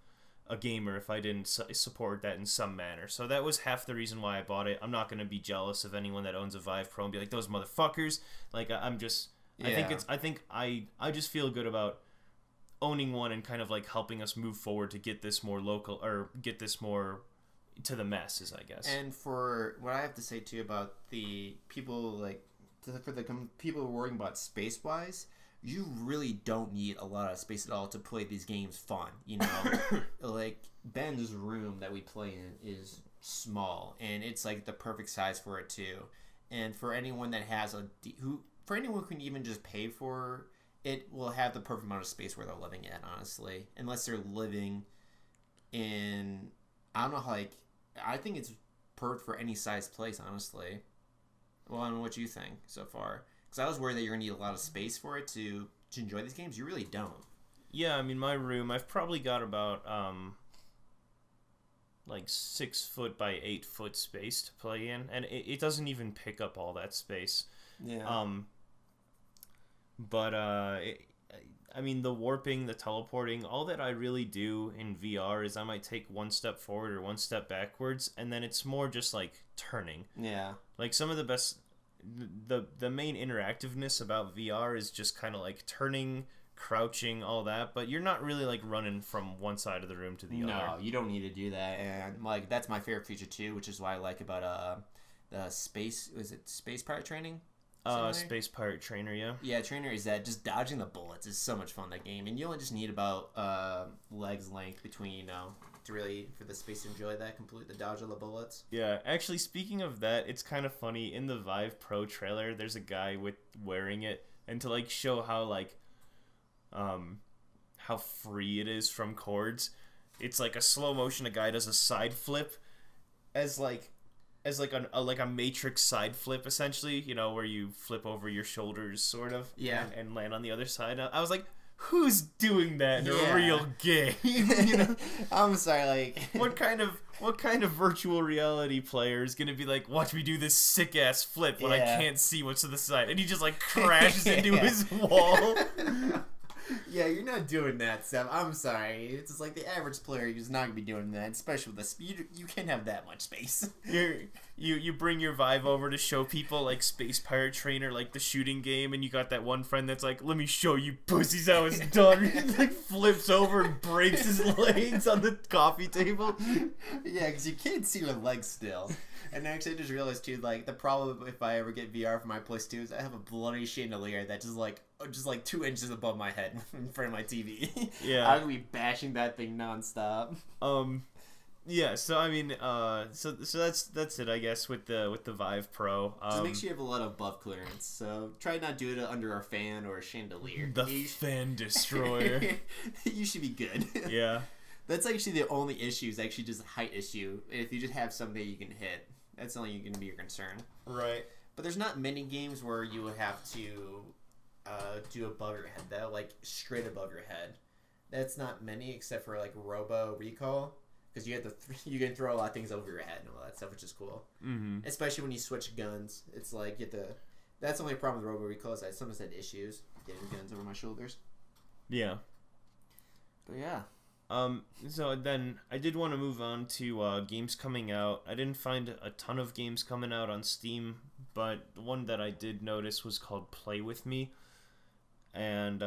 a gamer if I didn't support that in some manner. So that was half the reason why I bought it. I'm not going to be jealous of anyone that owns a Vive Pro and be like, those motherfuckers. Like, I'm just... Yeah. I just feel good about owning one and kind of like helping us move forward to get this more local, or get this more to the masses, I guess. And for what I have to say too about the people, for the people worrying about space-wise, you really don't need a lot of space at all to play these games fun, like Ben's room that we play in is small and it's like the perfect size for it too. And for anyone that has for anyone who can even just pay for it, will have the perfect amount of space where they're living at, honestly. Unless they're living in, I don't know, I think it's perfect for any size place, honestly. Well, I don't know what you think so far. Because I was worried that you're going to need a lot of space for it to enjoy these games. You really don't. Yeah, I mean, my room, I've probably got about, 6 foot by 8 foot space to play in. And it doesn't even pick up all that space. Yeah. But the warping, the teleporting, all that I really do in VR is I might take one step forward or one step backwards, and then it's more just like turning. Yeah. Like some of the best, the main interactiveness about VR is just kind of like turning, crouching, all that, but you're not really like running from one side of the room to the other. No, you don't need to do that, and that's my favorite feature too, which is why I like about the space pirate training. Space Pirate Trainer, yeah. Yeah, Trainer is that just dodging the bullets is so much fun, that game. And you only just need about legs length between, for the space to enjoy that, complete the dodge of the bullets. Yeah, actually, speaking of that, it's kind of funny. In the Vive Pro trailer, there's a guy wearing it, and to, show how free it is from cords, it's like a slow motion, a guy does a side flip as a Matrix side flip, essentially, where you flip over your shoulders, sort of, and land on the other side. I was like, who's doing that in a real game? I'm sorry, what kind of virtual reality player is gonna be like, watch me do this sick ass flip when I can't see what's to the side, and he just crashes into his wall. Yeah, you're not doing that, Steph. I'm sorry. It's just the average player is not going to be doing that, especially with the speed. You can't have that much space. You bring your Vive over to show people, Space Pirate Trainer, the shooting game, and you got that one friend that's like, let me show you pussies how it's done. He, flips over and breaks his legs on the coffee table. Yeah, because you can't see your legs still. And actually, I just realized, too, the problem if I ever get VR for my place, too, is I have a bloody chandelier that just 2 inches above my head in front of my TV. Yeah. I'm going to be bashing that thing nonstop. Yeah, so I mean, so that's it, I guess, with the Vive Pro. Just make sure you have a lot of buff clearance. So try not to do it under a fan or a chandelier. The fan destroyer. You should be good. Yeah. That's actually the only issue, is actually just a height issue. If you just have something you can hit, that's only going to be your concern. Right. But there's not many games where you would have to do above your head, though, straight above your head. That's not many, except for Robo Recall, because you can throw a lot of things over your head and all that stuff, which is cool. Mm-hmm. Especially when you switch guns, it's you have to. That's the only problem with Robo Recall, is I sometimes had issues getting guns over my shoulders. Yeah. But yeah. So then I did want to move on to games coming out. I didn't find a ton of games coming out on Steam, but the one that I did notice was called Play With Me. And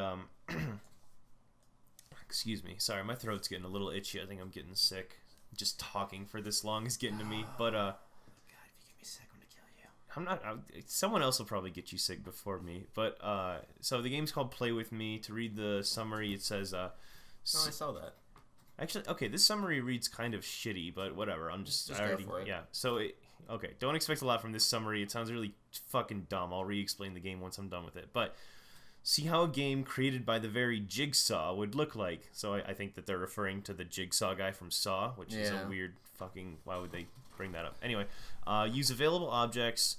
excuse me, sorry, my throat's getting a little itchy. I think I'm getting sick. just talking for this long is getting to me. But God, if you get me sick, I'm gonna kill you. I'm not. Someone else will probably get you sick before me. But so the game's called Play With Me. To read the summary, it says. I saw that. Actually, okay, this summary reads kind of shitty, but whatever. Just I already, go for it. Yeah. So okay, don't expect a lot from this summary. It sounds really fucking dumb. I'll re-explain the game once I'm done with it. But see how a game created by the very Jigsaw would look like. So I think that they're referring to the Jigsaw guy from Saw, which is a weird fucking. Why would they bring that up? Anyway, use the available objects,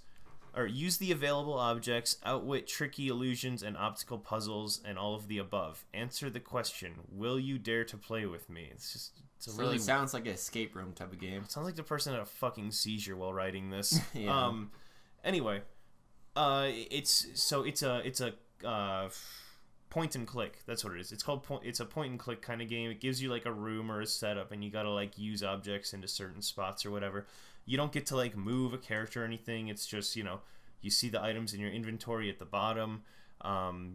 outwit tricky illusions and optical puzzles, and all of the above. Answer the question: will you dare to play with me? It sounds like an escape room type of game. It sounds like the person had a fucking seizure while writing this. Yeah. Anyway, it's a point and click. That's what it is. It's a point and click kind of game. It gives you like a room or a setup, and you gotta like use objects into certain spots or whatever. You don't get to like move a character or anything. It's just, you see the items in your inventory at the bottom.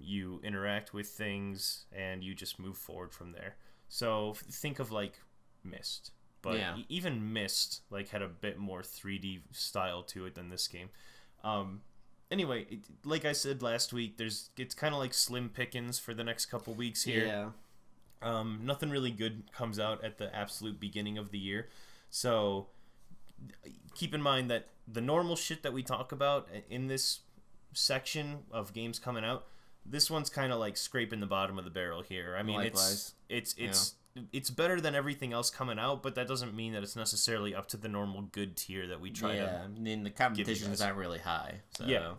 You interact with things and you just move forward from there. So think of like Myst, but even Myst like had a bit more 3D style to it than this game. Anyway, like I said last week, it's kind of like slim pickings for the next couple weeks here. Yeah. Nothing really good comes out at the absolute beginning of the year. So keep in mind that the normal shit that we talk about in this section of games coming out, this one's kind of like scraping the bottom of the barrel here. I mean, likewise. It's better than everything else coming out, but that doesn't mean that it's necessarily up to the normal good tier that we try to. Yeah, I mean the competition's not really high. So. Yeah.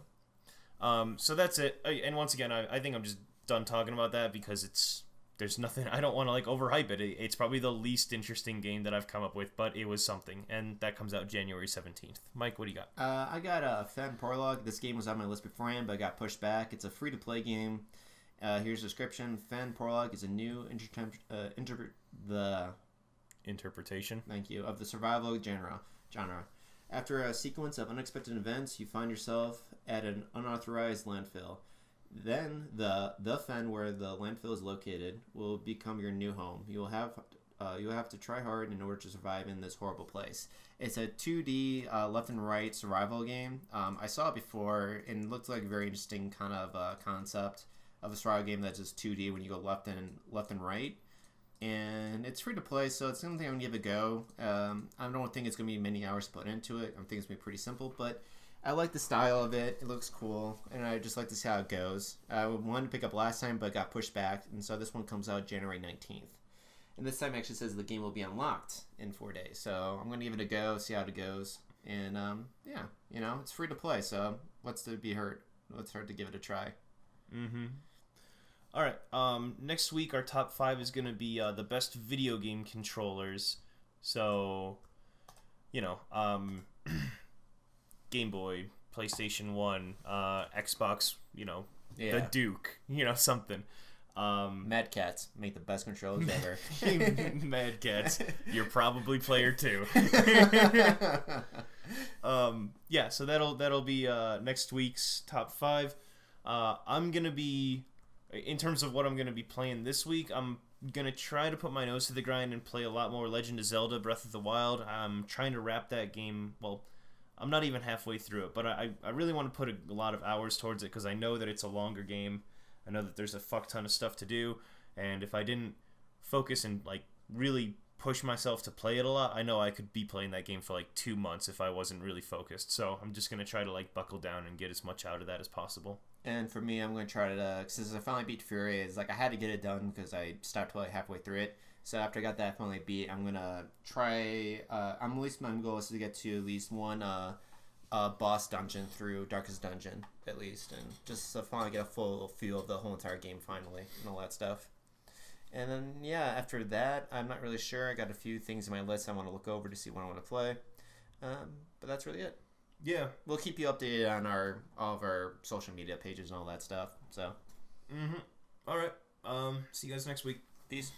So that's it. And once again, I think I'm just done talking about that because there's nothing. I don't want to like overhype it. It's probably the least interesting game that I've come up with, but it was something, and that comes out January 17th. Mike, what do you got? I got Fen Prologue. This game was on my list beforehand, but got pushed back. It's a free-to-play game. Here's the description. Fen Prologue is a new interpretation. Thank you, of the survival genre. After a sequence of unexpected events, you find yourself at an unauthorized landfill. Then the fen where the landfill is located will become your new home. You'll have to try hard in order to survive in this horrible place. It's a 2D left and right survival game. I saw it before and it looked like a very interesting kind of concept of a survival game that's just 2D when you go left and right. And it's free to play, so it's something I'm gonna give a go. I don't think it's gonna be many hours put into it. I think it's gonna be pretty simple, but I like the style of it. It looks cool, and I just like to see how it goes. I wanted to pick up last time, but got pushed back, and so this one comes out January 19th. And this time actually says the game will be unlocked in 4 days. So I'm going to give it a go, see how it goes. And, it's free to play, so what's to be hurt? What's hard to give it a try? Mm-hmm. All right, next week our top 5 is going to be the best video game controllers. So, Game Boy, PlayStation 1, Xbox, the Duke, something. Mad Cats make the best controllers ever. Mad Cats, you're probably player 2. So that'll be next week's top 5. I'm gonna be, in terms of what I'm gonna be playing this week, I'm gonna try to put my nose to the grind and play a lot more Legend of Zelda: Breath of the Wild. I'm trying to wrap that game. Well, I'm not even halfway through it, but I really want to put a lot of hours towards it because I know that it's a longer game. I know that there's a fuck ton of stuff to do, and if I didn't focus and like really push myself to play it a lot, I know I could be playing that game for like 2 months if I wasn't really focused. So I'm just gonna try to like buckle down and get as much out of that as possible. And for me, I'm gonna try to, since I finally beat Fury, it's like I had to get it done because I stopped like halfway through it. So after I got that finally beat, I'm gonna try. My goal is to get to at least one boss dungeon through Darkest Dungeon at least, and just to finally get a full feel of the whole entire game finally and all that stuff. And then after that, I'm not really sure. I got a few things in my list I want to look over to see what I want to play, but that's really it. Yeah, we'll keep you updated on all of our social media pages and all that stuff. So, all right. See you guys next week. Peace.